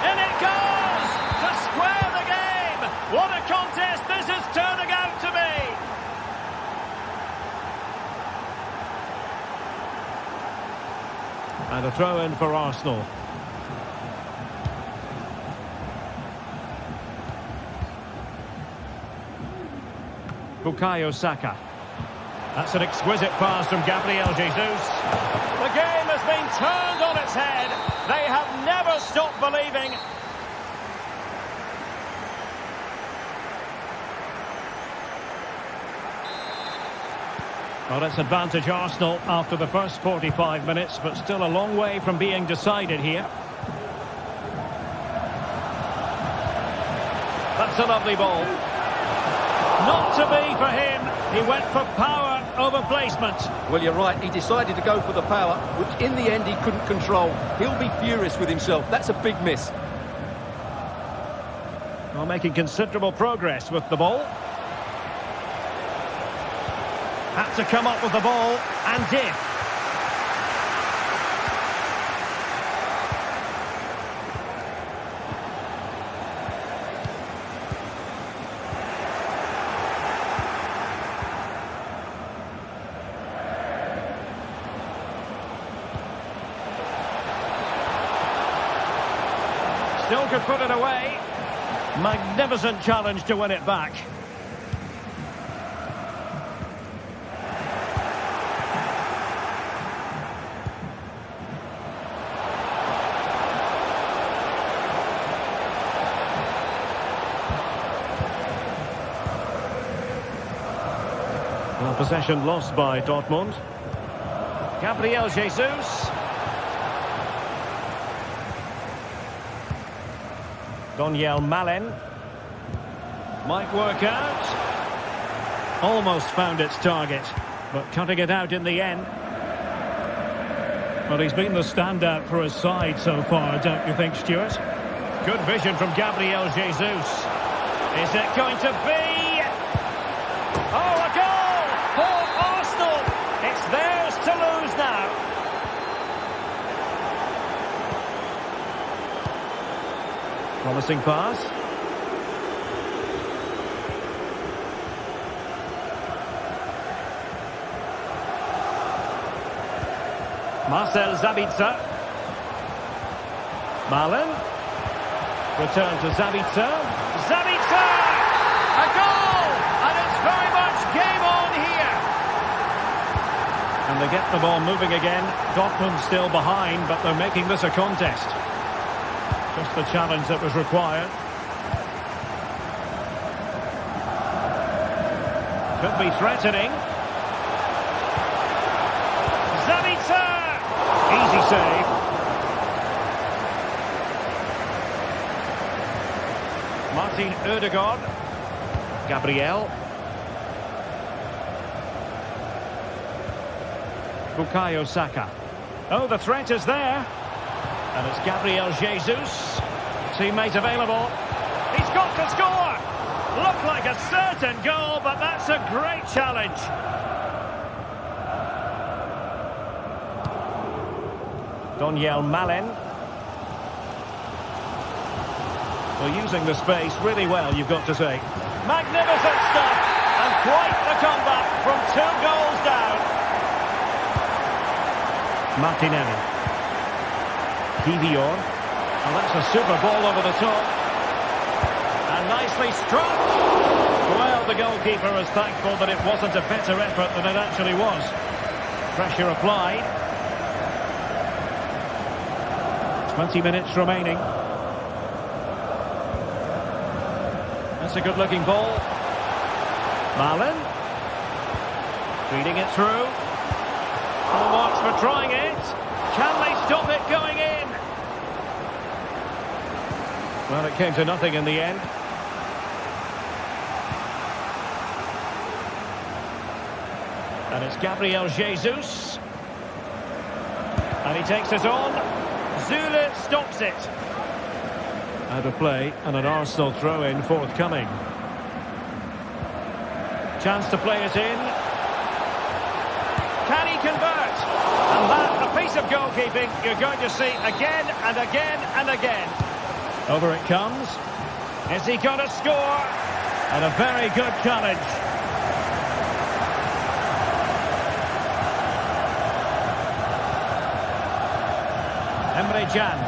In it goes! To square the game! What a contest this is turning out to be! And a throw-in for Arsenal. Bukayo Saka. That's an exquisite pass from Gabriel Jesus. The game has been turned on its head. They have never stopped believing. Well, it's advantage Arsenal after the first 45 minutes, but still a long way from being decided here. That's a lovely ball. Not to be for him. He went for power over placement. Well, you're right. He decided to go for the power, which in the end he couldn't control. He'll be furious with himself. That's a big miss. Well, making considerable progress with the ball. Had to come up with the ball, and did. Still could put it away. Magnificent challenge to win it back. Well, possession lost by Dortmund. Gabriel Jesus. Daniel Malen. Might work out. Almost found its target, but cutting it out in the end. Well, he's been the standout for his side so far, don't you think, Stuart? Good vision from Gabriel Jesus. Is it going to be? Oh, a goal for Arsenal. It's theirs to lose now. Promising pass. Marcel Sabitzer. Malen. Return to Sabitzer. Sabitzer! A goal! And it's very much game on here. And they get the ball moving again. Dortmund still behind, but they're making this a contest. Just the challenge that was required. Could be threatening. Sabitzer! Easy save. Martin Ødegaard. Gabriel. Bukayo Saka. Oh, the threat is there. And it's Gabriel Jesus. Teammate available. He's got to score. Looked like a certain goal, but that's a great challenge. Daniel Malen. Well, using the space really well, you've got to say. Magnificent stuff. And quite the comeback from 2 goals down. Martinelli. Kivior. And that's a super ball over the top. And nicely struck. Well, the goalkeeper is thankful that it wasn't a better effort than it actually was. Pressure applied. 20 minutes remaining. That's a good-looking ball. Milan. Feeding it through. Full marks for trying it. Can they stop it going in? Well, it came to nothing in the end. And it's Gabriel Jesus. And he takes it on. Zule stops it. Out of play, and an Arsenal throw-in forthcoming. Chance to play it in. Can he convert? And that, a piece of goalkeeping you're going to see again and again and again. Over it comes. Is he going to score? And a very good challenge. Emre Can.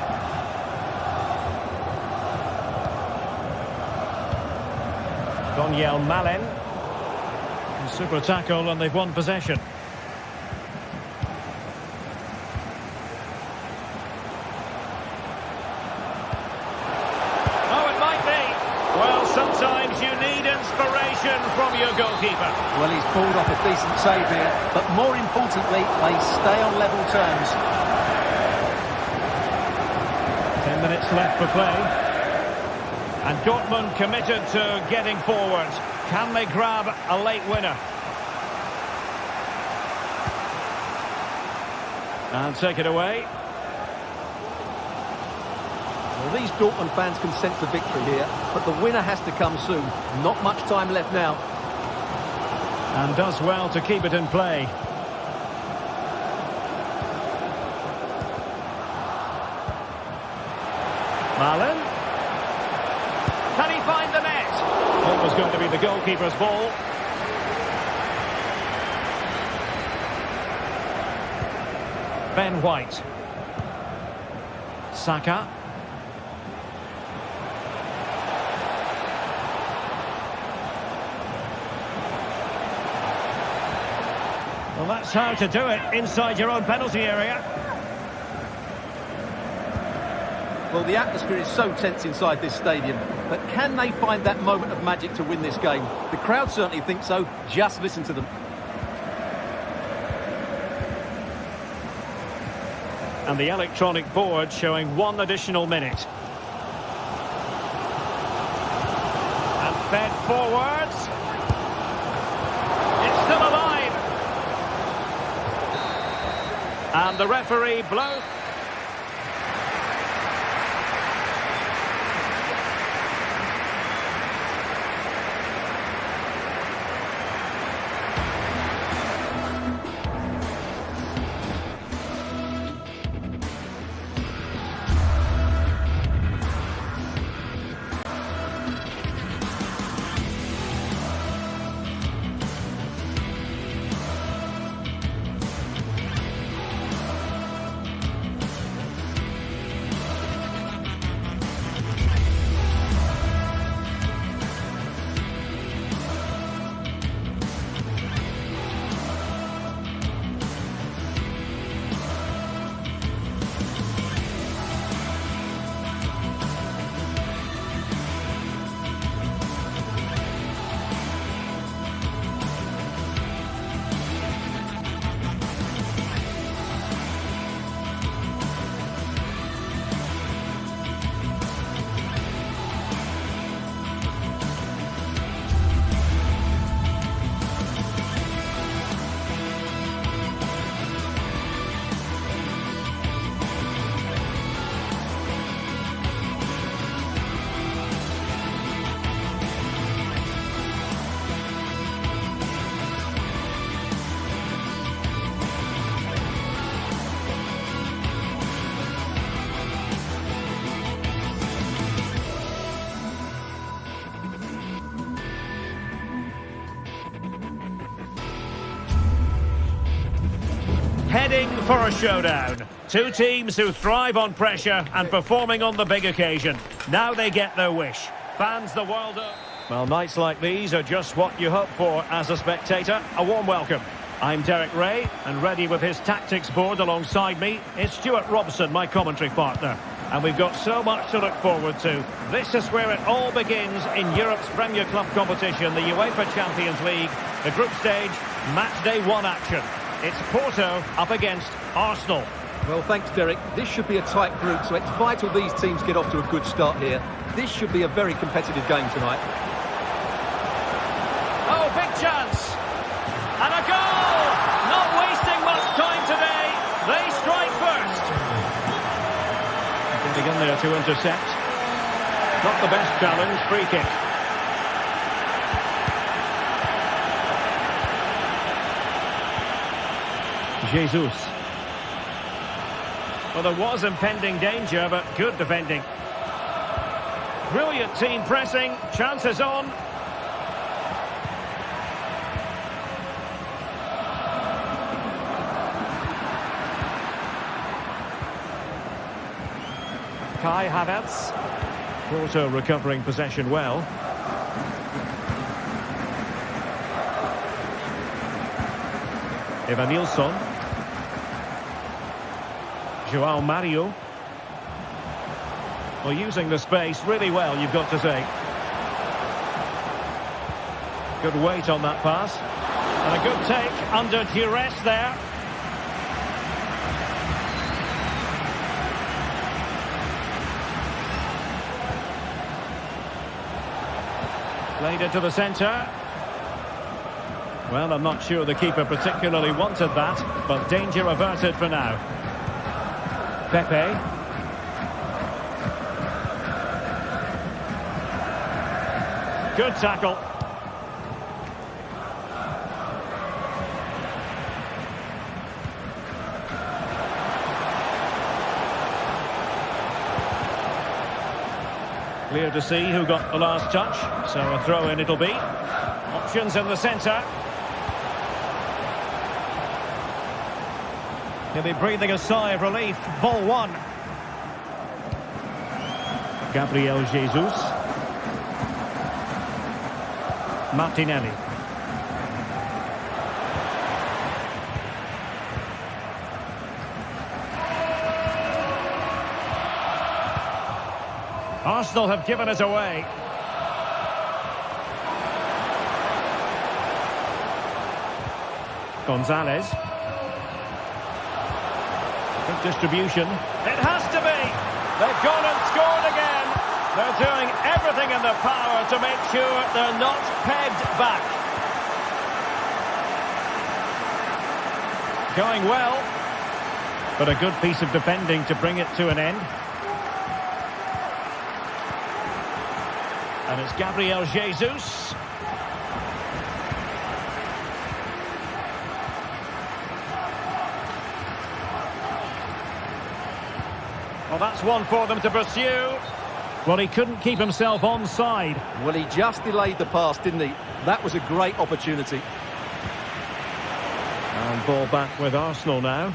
Daniel Malen. Super tackle, and they've won possession. Oh, it might be. Well, sometimes you need inspiration from your goalkeeper. Well, he's pulled off a decent save here, but more importantly, they stay on level terms. 10 minutes left for play. And Dortmund committed to getting forward. Can they grab a late winner? And take it away. Well, these Dortmund fans can sense the victory here, but the winner has to come soon. Not much time left now. And does well to keep it in play. Milan. Can he find the net? It was going to be the goalkeeper's ball. Ben White. Saka. Well, that's how to do it inside your own penalty area. Well, the atmosphere is so tense inside this stadium, but can they find that moment of magic to win this game? The crowd certainly think so. Just listen to them. And the electronic board showing 1 additional minute. And fed forwards. It's still alive. And the referee blows. heading for a showdown. Two teams who thrive on pressure and performing on the big occasion. Now they get their wish. Fans the world up. Well, nights like these are just what you hope for as a spectator. A warm welcome. I'm Derek Ray, and ready with his tactics board alongside me is Stuart Robson, my commentary partner. And we've got so much to look forward to. This is where it all begins in Europe's Premier Club competition, the UEFA Champions League, the group stage, match day 1 action. It's Porto up against Arsenal. Well, thanks, Derek. This should be a tight group, so it's vital these teams get off to a good start here. This should be a very competitive game tonight. Oh, big chance! And a goal! Not wasting much time today. They strike first. Getting in there to intercept. Not the best challenge, free kick. Jesus. Well, there was impending danger, but good defending. Brilliant team pressing. Chances on. Kai Havertz. Porto recovering possession well. Evanilson. João Mario. Well, using the space really well, you've got to say. Good weight on that pass. And a good take under duress there. Played it to the centre. Well, I'm not sure the keeper particularly wanted that, but danger averted for now. Pepe. Good tackle. Clear to see who got the last touch, so a throw-in it'll be. Options in the centre. He'll be breathing a sigh of relief. Ball 1. Gabriel Jesus. Martinelli. Arsenal have given us away. Gonzalez. Good distribution. It has to be. They've gone and scored again. They're doing everything in their power to make sure they're not pegged back. Going well, but a good piece of defending to bring it to an end. And it's Gabriel Jesus. Well, that's one for them to pursue. Well, he couldn't keep himself onside. Well, he just delayed the pass, didn't he? That was a great opportunity. And ball back with Arsenal now.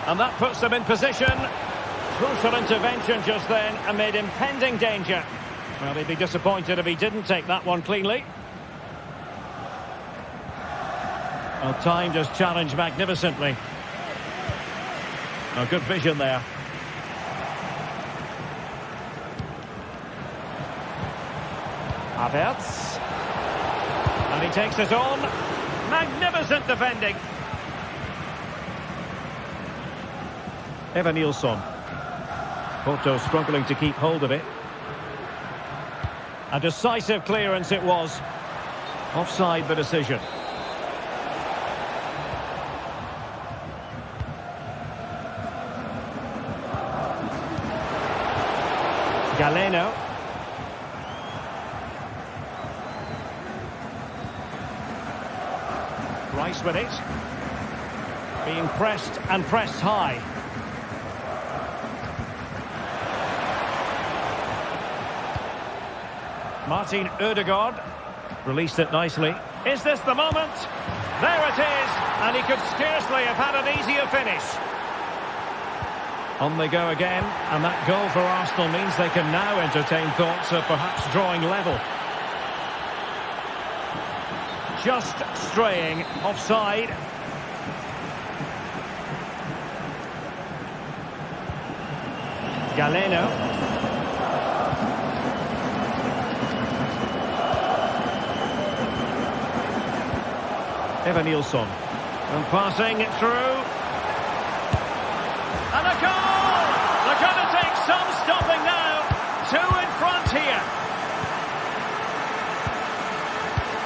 And that puts them in position. Crucial intervention just then amid impending danger. Well, he'd be disappointed if he didn't take that one cleanly. Well, timed his challenge magnificently. Oh, good vision there. Havertz. And he takes it on. Magnificent defending. Evanilson. Porto struggling to keep hold of it. A decisive clearance it was. Offside the decision. Galeno. Rice with it. Being pressed and pressed high. Martin Ødegaard released it nicely. Is this the moment? There it is, and he could scarcely have had an easier finish. On they go again, and that goal for Arsenal means they can now entertain thoughts of perhaps drawing level. Just straying offside. Galeno. Evanilson. And passing it through. And a goal! They're going to take some stopping now. 2 in front here.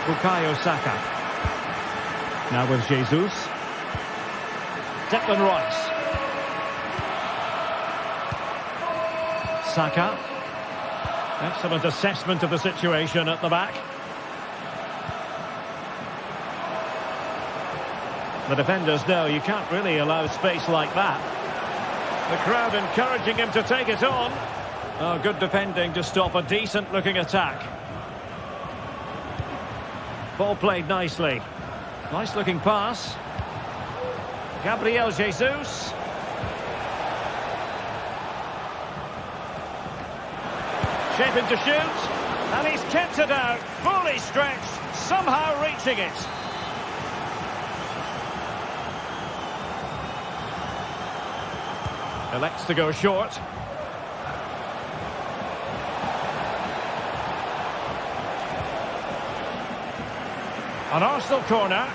Bukayo Saka. Now with Jesus. Declan Rice. Saka. Excellent assessment of the situation at the back. The defenders know you can't really allow space like that. The crowd encouraging him to take it on. Oh, good defending to stop a decent-looking attack. Ball played nicely. Nice-looking pass. Gabriel Jesus. Shaping to shoot. And he's kept it out. Fully stretched. Somehow reaching it. Elects to go short. An Arsenal corner.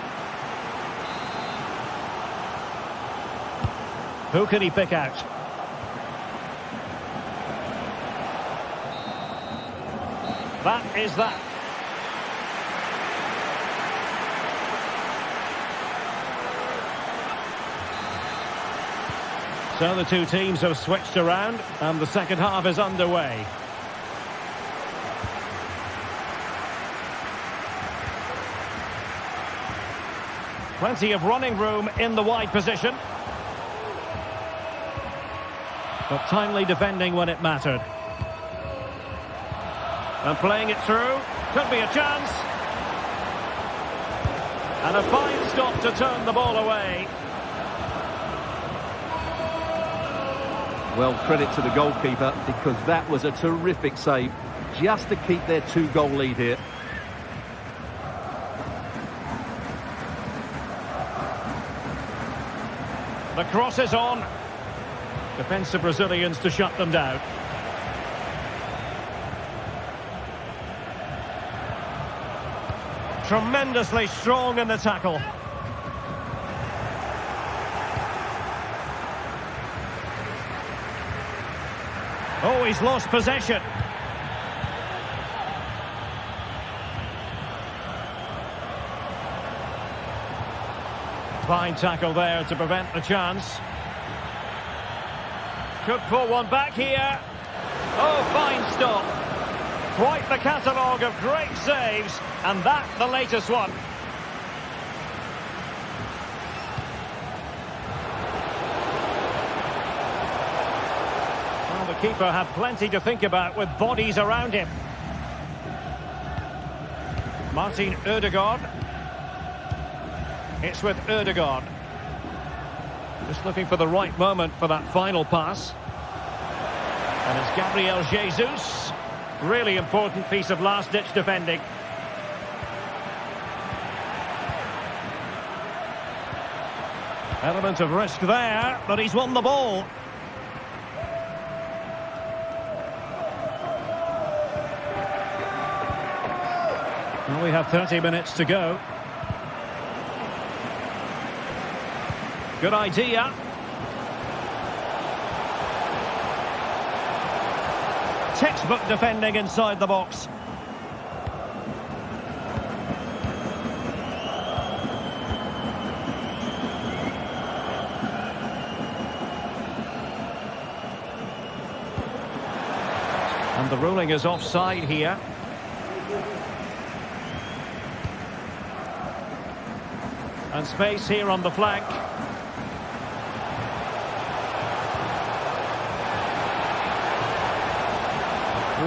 Who can he pick out? That is that. So the two teams have switched around and the second half is underway. Plenty of running room in the wide position. But timely defending when it mattered. And playing it through. Could be a chance. And a fine stop to turn the ball away. Well, credit to the goalkeeper, because that was a terrific save, just to keep their 2-goal lead here. The cross is on. Defensive Brazilians to shut them down. Tremendously strong in the tackle. Oh, he's lost possession. Fine tackle there to prevent the chance. Could pull one back here. Oh, fine stop. Quite the catalogue of great saves, and that the latest one. Well, the keeper had plenty to think about with bodies around him. Martin Ødegaard. It's with Ødegaard. Just looking for the right moment for that final pass. And it's Gabriel Jesus. Really important piece of last-ditch defending. Element of risk there, but he's won the ball. Well, we have 30 minutes to go. Good idea. Textbook defending inside the box. And the ruling is offside here. And space here on the flank.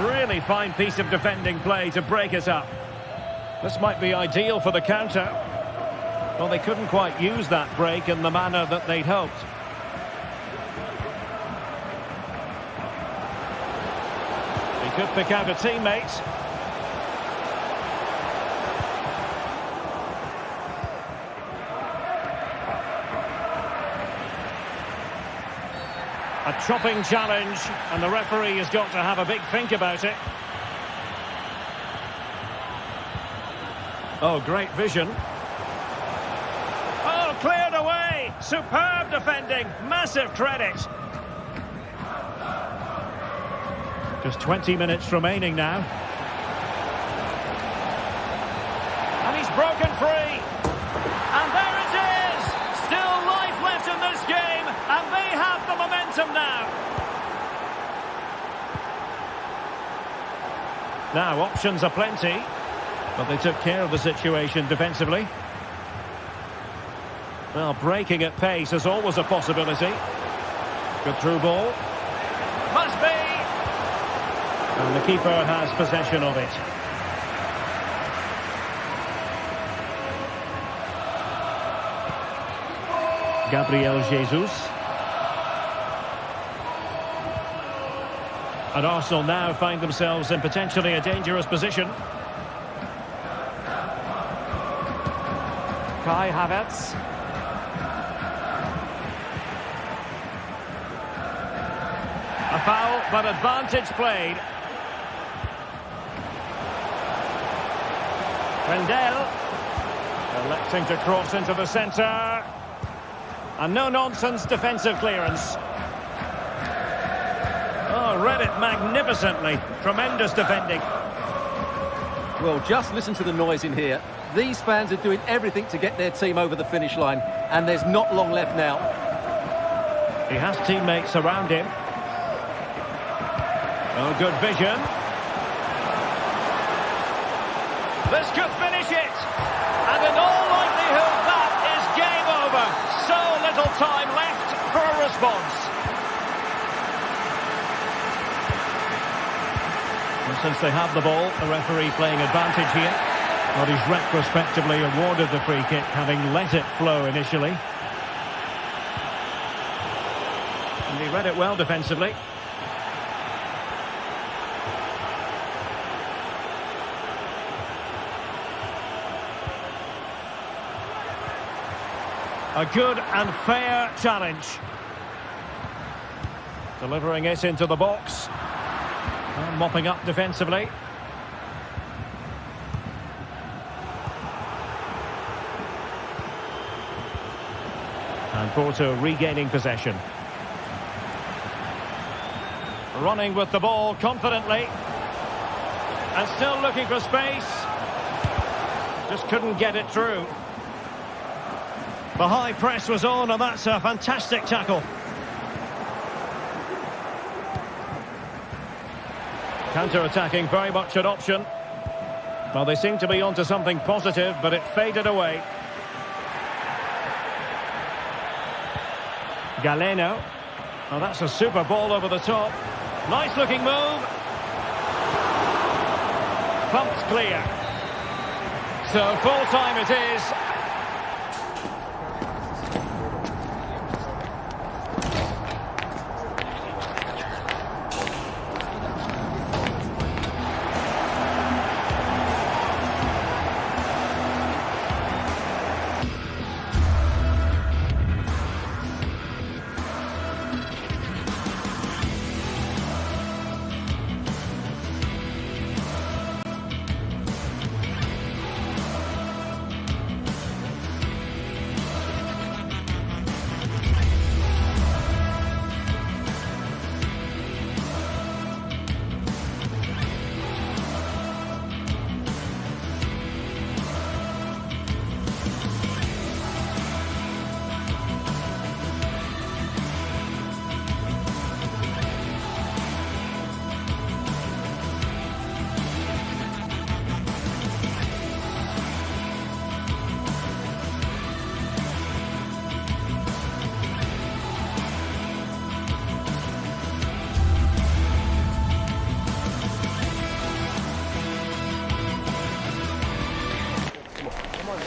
Really fine piece of defending play to break it up. This might be ideal for the counter. Well, they couldn't quite use that break in the manner that they'd hoped. He could pick out a teammate. A chopping challenge, and the referee has got to have a big think about it. Oh, great vision. Oh, cleared away! Superb defending, massive credit. Just 20 minutes remaining now. And he's broken free. And there it is! Still life left in this game, and they have the momentum now. Now, options are plenty, but they took care of the situation defensively. Well, breaking at pace is always a possibility. Good through ball. Must be! And the keeper has possession of it. Gabriel Jesus. And Arsenal now find themselves in potentially a dangerous position. Kai Havertz. A foul, but advantage played. Rendell. Electing to cross into the centre. And no-nonsense defensive clearance. Oh, read it magnificently. Tremendous defending. Well, just listen to the noise in here. These fans are doing everything to get their team over the finish line, and there's not long left now. He has teammates around him. Oh, good vision. This could finish it. And in all likelihood, that is game over. So little time left for a response. And since they have the ball, the referee playing advantage here. Well, he's retrospectively awarded the free kick, having let it flow initially. And he read it well defensively. A good and fair challenge. Delivering it into the box. And mopping up defensively. And Porto regaining possession. Running with the ball confidently. And still looking for space. Just couldn't get it through. The high press was on, and that's a fantastic tackle. Counter-attacking, very much an option. Well, they seem to be onto something positive, but it faded away. Galeno. Oh, that's a super ball over the top. Nice looking move. Pumped clear. So full time it is.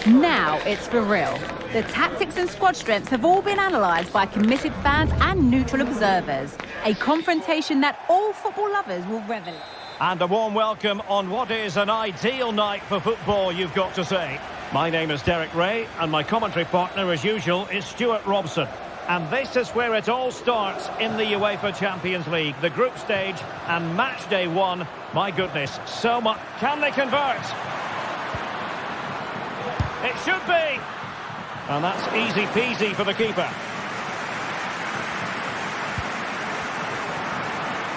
Now it's for real. The tactics and squad strengths have all been analysed by committed fans and neutral observers. A confrontation that all football lovers will revel in. And a warm welcome on what is an ideal night for football, you've got to say. My name is Derek Ray, and my commentary partner, as usual, is Stuart Robson. And this is where it all starts in the UEFA Champions League, the group stage and match day one. My goodness, so much. Can they convert? It should be. And that's easy peasy for the keeper.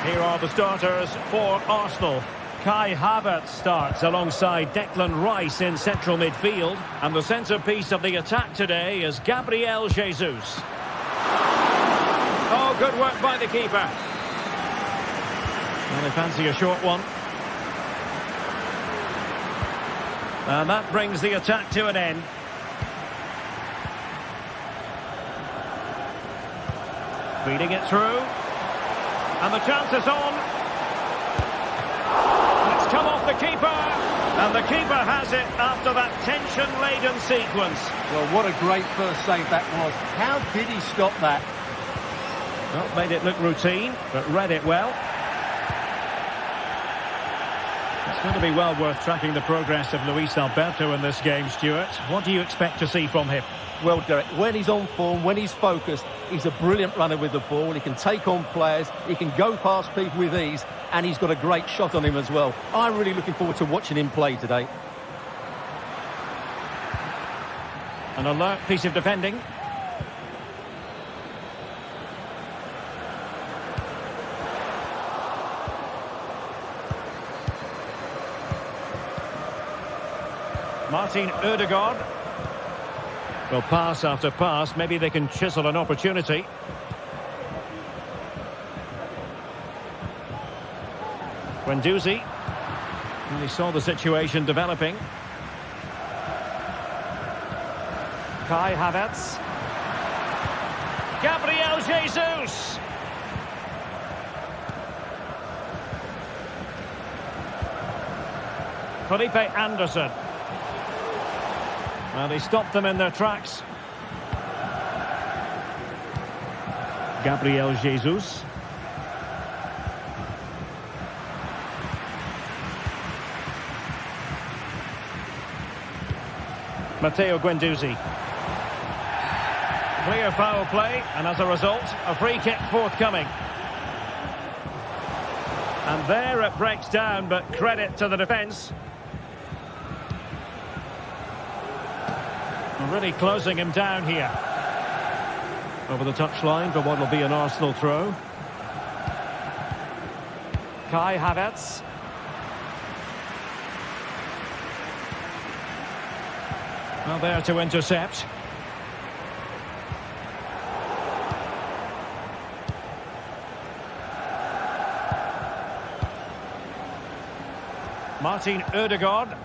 Here are the starters for Arsenal. Kai Havertz starts alongside Declan Rice in central midfield. And the centrepiece of the attack today is Gabriel Jesus. Oh, good work by the keeper. Well, they fancy a short one. And that brings the attack to an end. Feeding it through. And the chance is on. It's come off the keeper. And the keeper has it after that tension-laden sequence. Well, what a great first save that was. How did he stop that? Well, made it look routine, but read it well. It's going to be well worth tracking the progress of Luis Alberto in this game, Stuart. What do you expect to see from him? Well, Derek, when he's on form, when he's focused, he's a brilliant runner with the ball. He can take on players, he can go past people with ease, and he's got a great shot on him as well. I'm really looking forward to watching him play today. An alert piece of defending. Martin Odegaard. Well, pass after pass, maybe they can chisel an opportunity. Guendouzi. And he saw the situation developing. Kai Havertz. Gabriel Jesus. Felipe Anderson. Well, he stopped them in their tracks. Gabriel Jesus. Matteo Guendouzi. Clear foul play, and as a result, a free kick forthcoming. And there it breaks down, but credit to the defence. Really closing him down here. Over the touchline for what will be an Arsenal throw. Kai Havertz. Well, there to intercept. Martin Odegaard.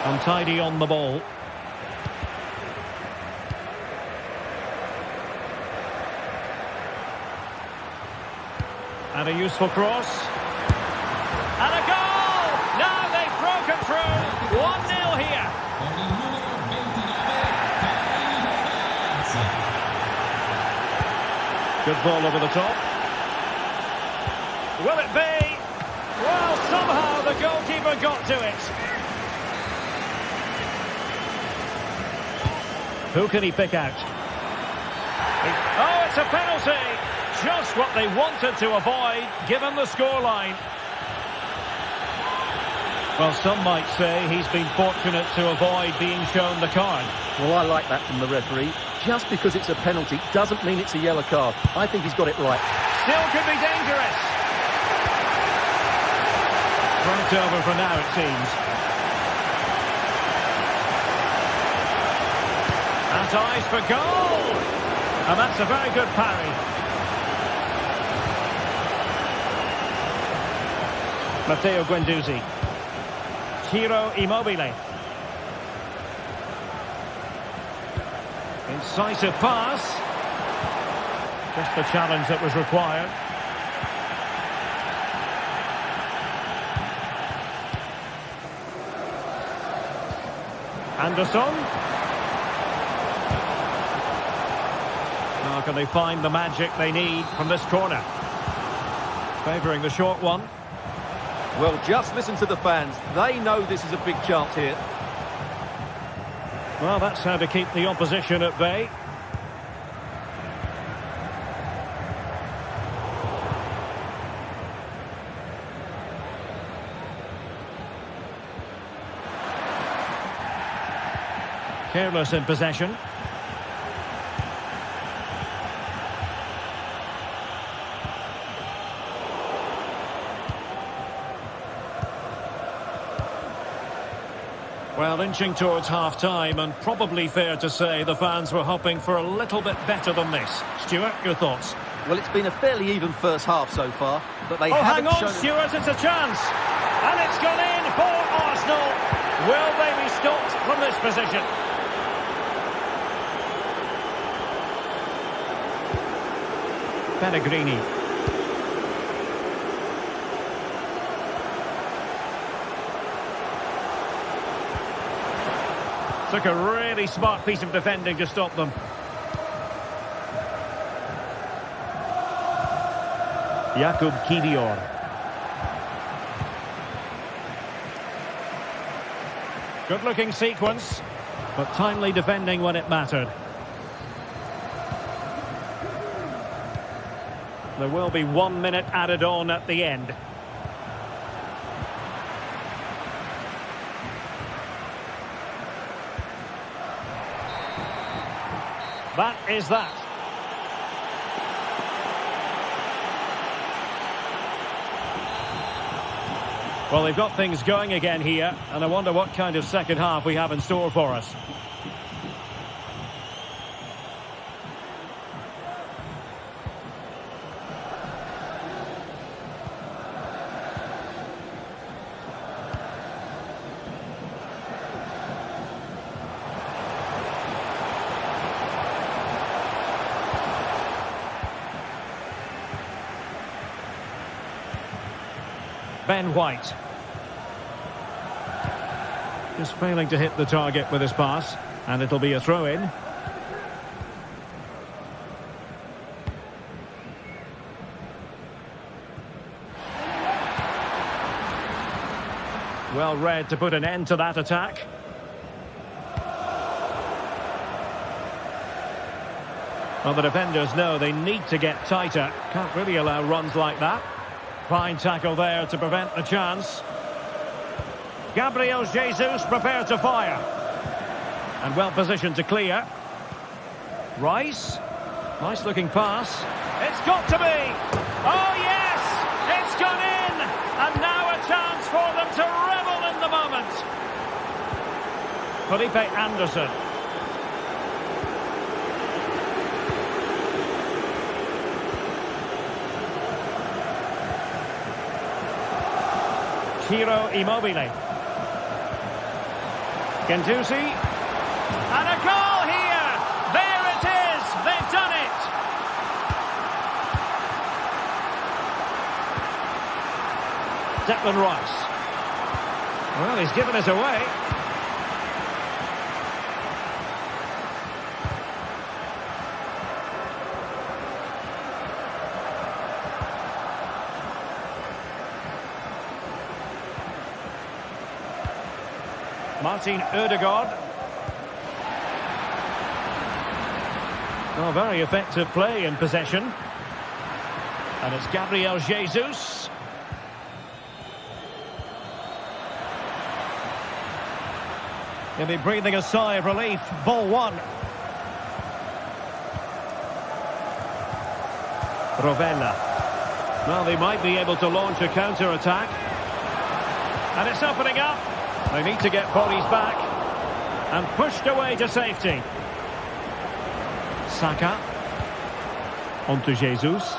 Untidy on the ball. And a useful cross. And a goal! Now they've broken through. 1-0 here. Good ball over the top. Will it be? Well, somehow the goalkeeper got to it. Who can he pick out? Oh, it's a penalty! Just what they wanted to avoid, given the scoreline. Well, some might say he's been fortunate to avoid being shown the card. Well, I like that from the referee. Just because it's a penalty doesn't mean it's a yellow card. I think he's got it right. Still could be dangerous. Right over for now, it seems. And eyes for goal! And that's a very good parry. Matteo Guendouzi. Ciro Immobile. Incisive pass. Just the challenge that was required. Anderson. Now can they find the magic they need from this corner? Favouring the short one. Well, just listen to the fans. They know this is a big chance here. Well, that's how to keep the opposition at bay. Careless in possession. Well, inching towards half-time, and probably fair to say the fans were hoping for a little bit better than this. Stuart, your thoughts? Well, it's been a fairly even first half so far, but they hang haven't on, shown... Stuart, it's a chance. And it's gone in for Arsenal. Will they be stopped from this position? Pellegrini. Took a really smart piece of defending to stop them. Jakub Kivior. Good-looking sequence, but timely defending when it mattered. There will be 1 minute added on at the end. That is that. Well, they've got things going again here, and I wonder what kind of second half we have in store for us. Ben White. Just failing to hit the target with his pass, and it'll be a throw-in. Well read to put an end to that attack. Well, the defenders know they need to get tighter. Can't really allow runs like that. Fine tackle there to prevent the chance. Gabriel Jesus prepared to fire. And well positioned to clear. Rice. Nice looking pass. It's got to be. Oh yes! It's gone in! And now a chance for them to revel in the moment. Felipe Anderson. Ciro Immobile. Guendouzi. And a goal here! There it is! They've done it! Declan Rice. Well, he's given us away. Martin Ødegaard. Oh, very effective play in possession. And it's Gabriel Jesus. He'll be breathing a sigh of relief. Ball one. Rovella. Well, they might be able to launch a counter-attack. And it's opening up. They need to get bodies back. And pushed away to safety. Saka. On to Jesus.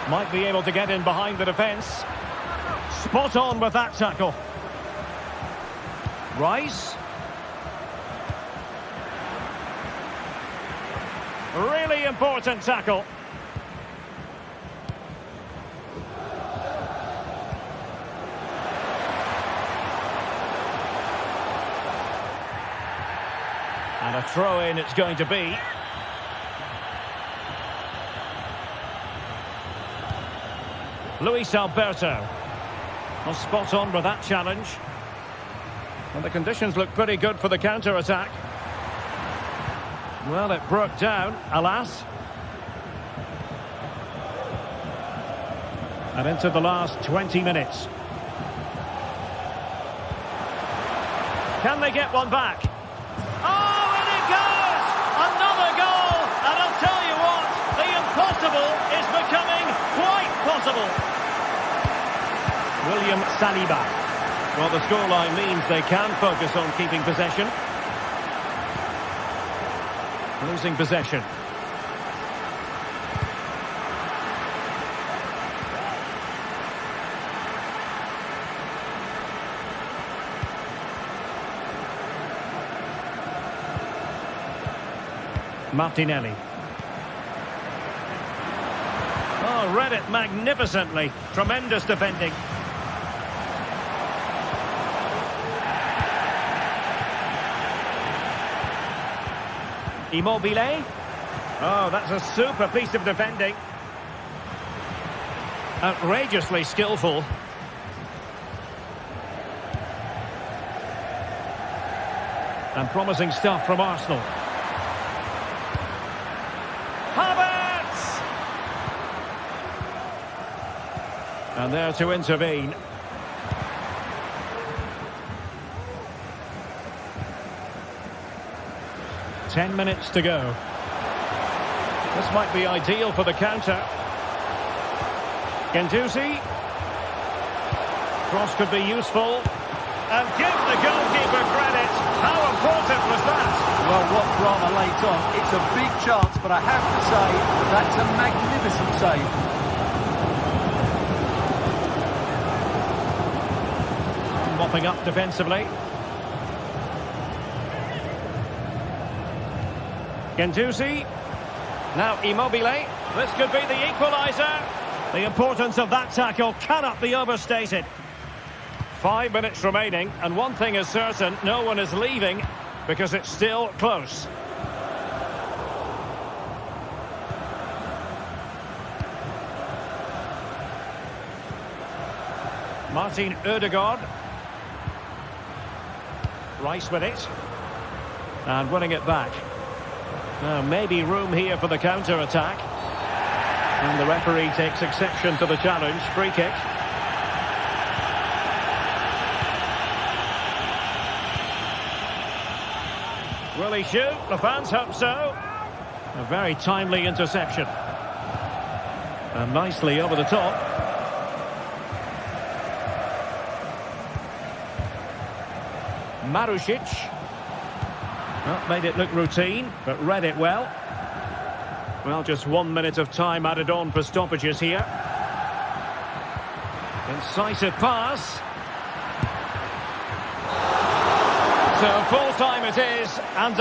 Might be able to get in behind the defence. Spot on with that tackle. Rice. Really important tackle. And a throw-in it's going to be. Luis Alberto. Well, spot on with that challenge. And the conditions look pretty good for the counter-attack. Well, it broke down, alas. And into the last 20 minutes. Can they get one back? Oh, and it goes! Another goal! And I'll tell you what, the impossible is becoming quite possible. William Saliba. Well, the scoreline means they can focus on keeping possession. Losing possession. Martinelli. Oh, read it magnificently. Tremendous defending. Immobile. Oh, that's a super piece of defending. Outrageously skillful. And promising stuff from Arsenal. Havertz! And there to intervene. Ten minutes to go. This might be ideal for the counter. Guendouzi. Cross could be useful. And give the goalkeeper credit. How important was that? Well, what drama late on. It's a big chance, but I have to say, that's a magnificent save. Mopping up defensively. Guendouzi. Now Immobile. This could be the equaliser. The importance of that tackle cannot be overstated. 5 minutes remaining, and one thing is certain, no one is leaving because it's still close. Martin Ødegaard. Rice with it. And winning it back. Now, maybe room here for the counter-attack. And the referee takes exception to the challenge. Free kick. Will he shoot? The fans hope so. A very timely interception. And nicely over the top. Marušić. Well, made it look routine, but read it well. Well, just 1 minute of time added on for stoppages here. Incisive pass. So full time it is, and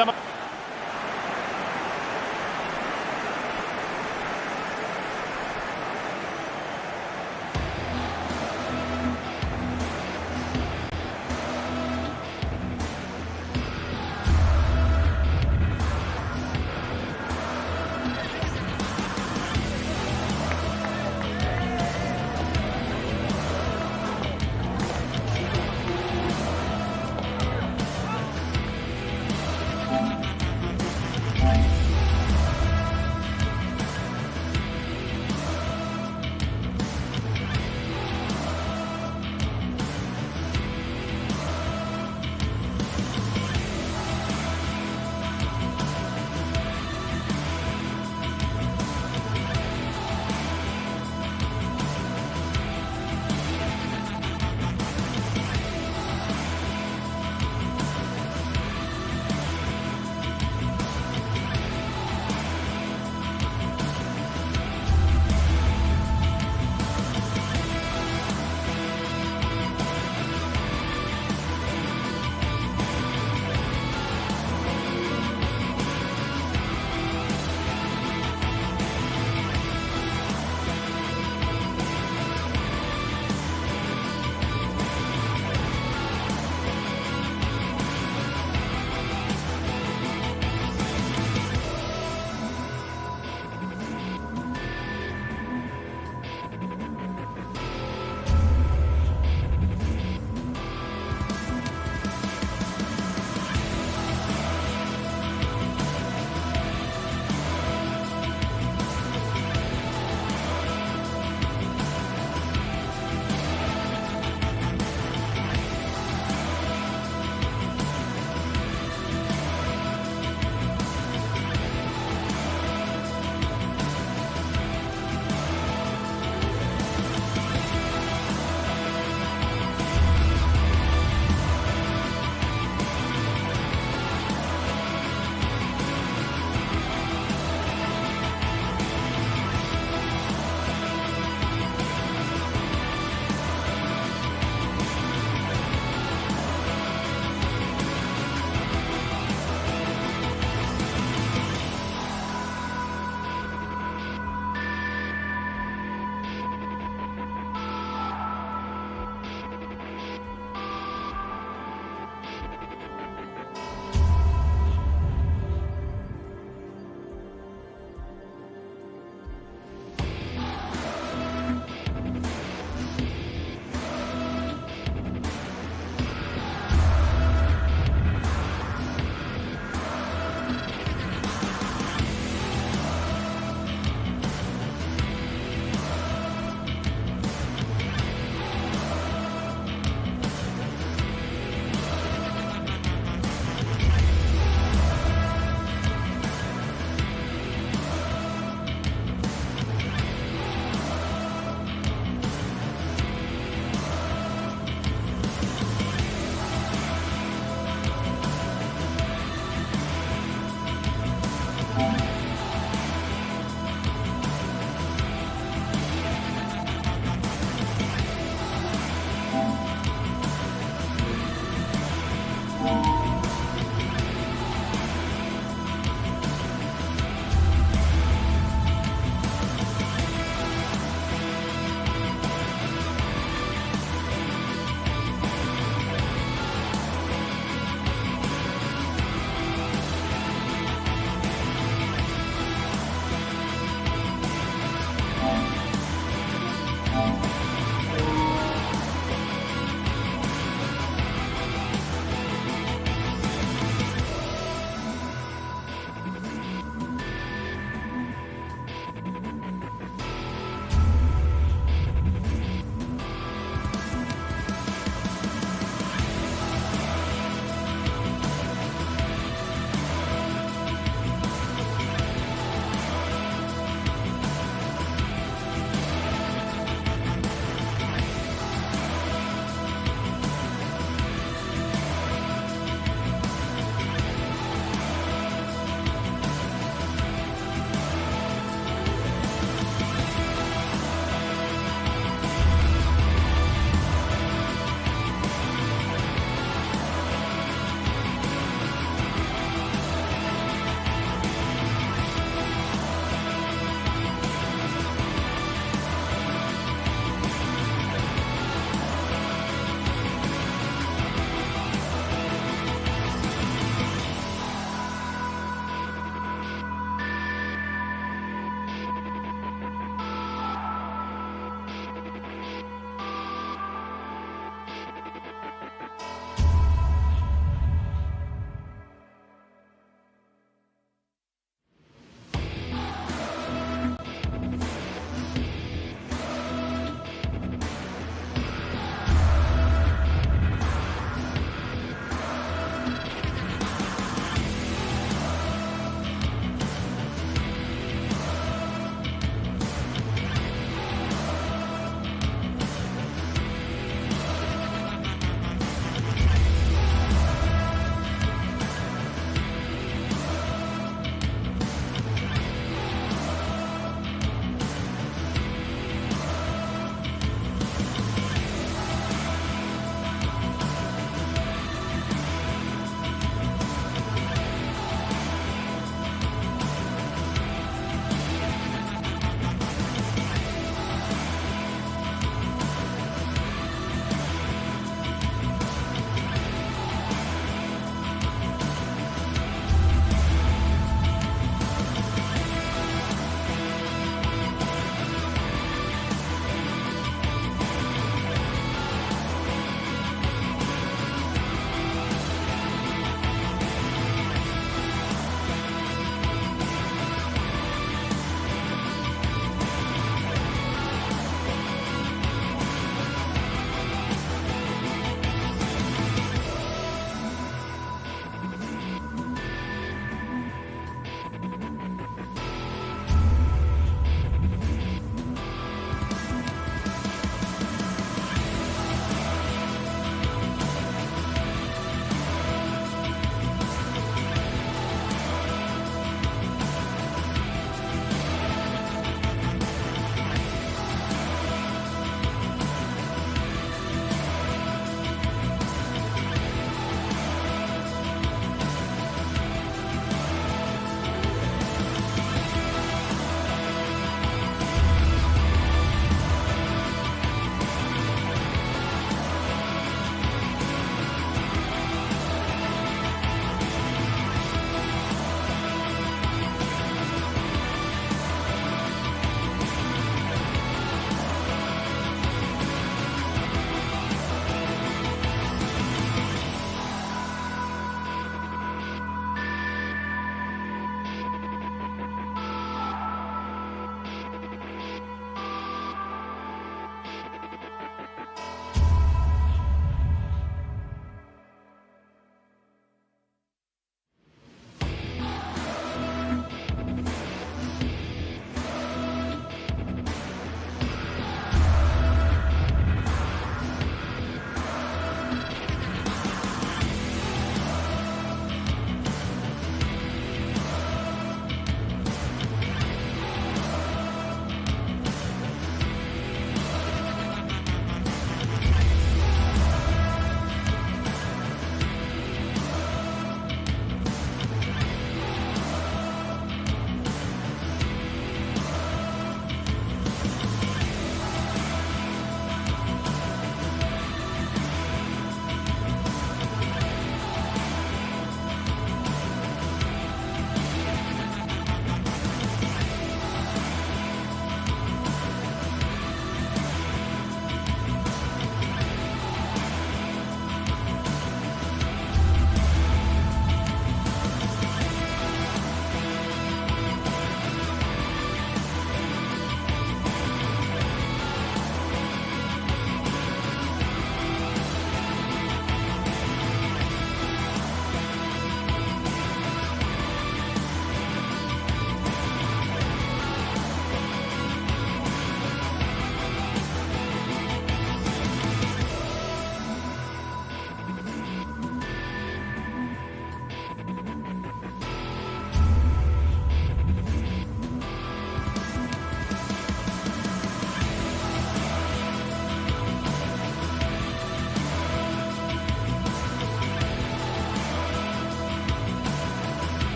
Thank you.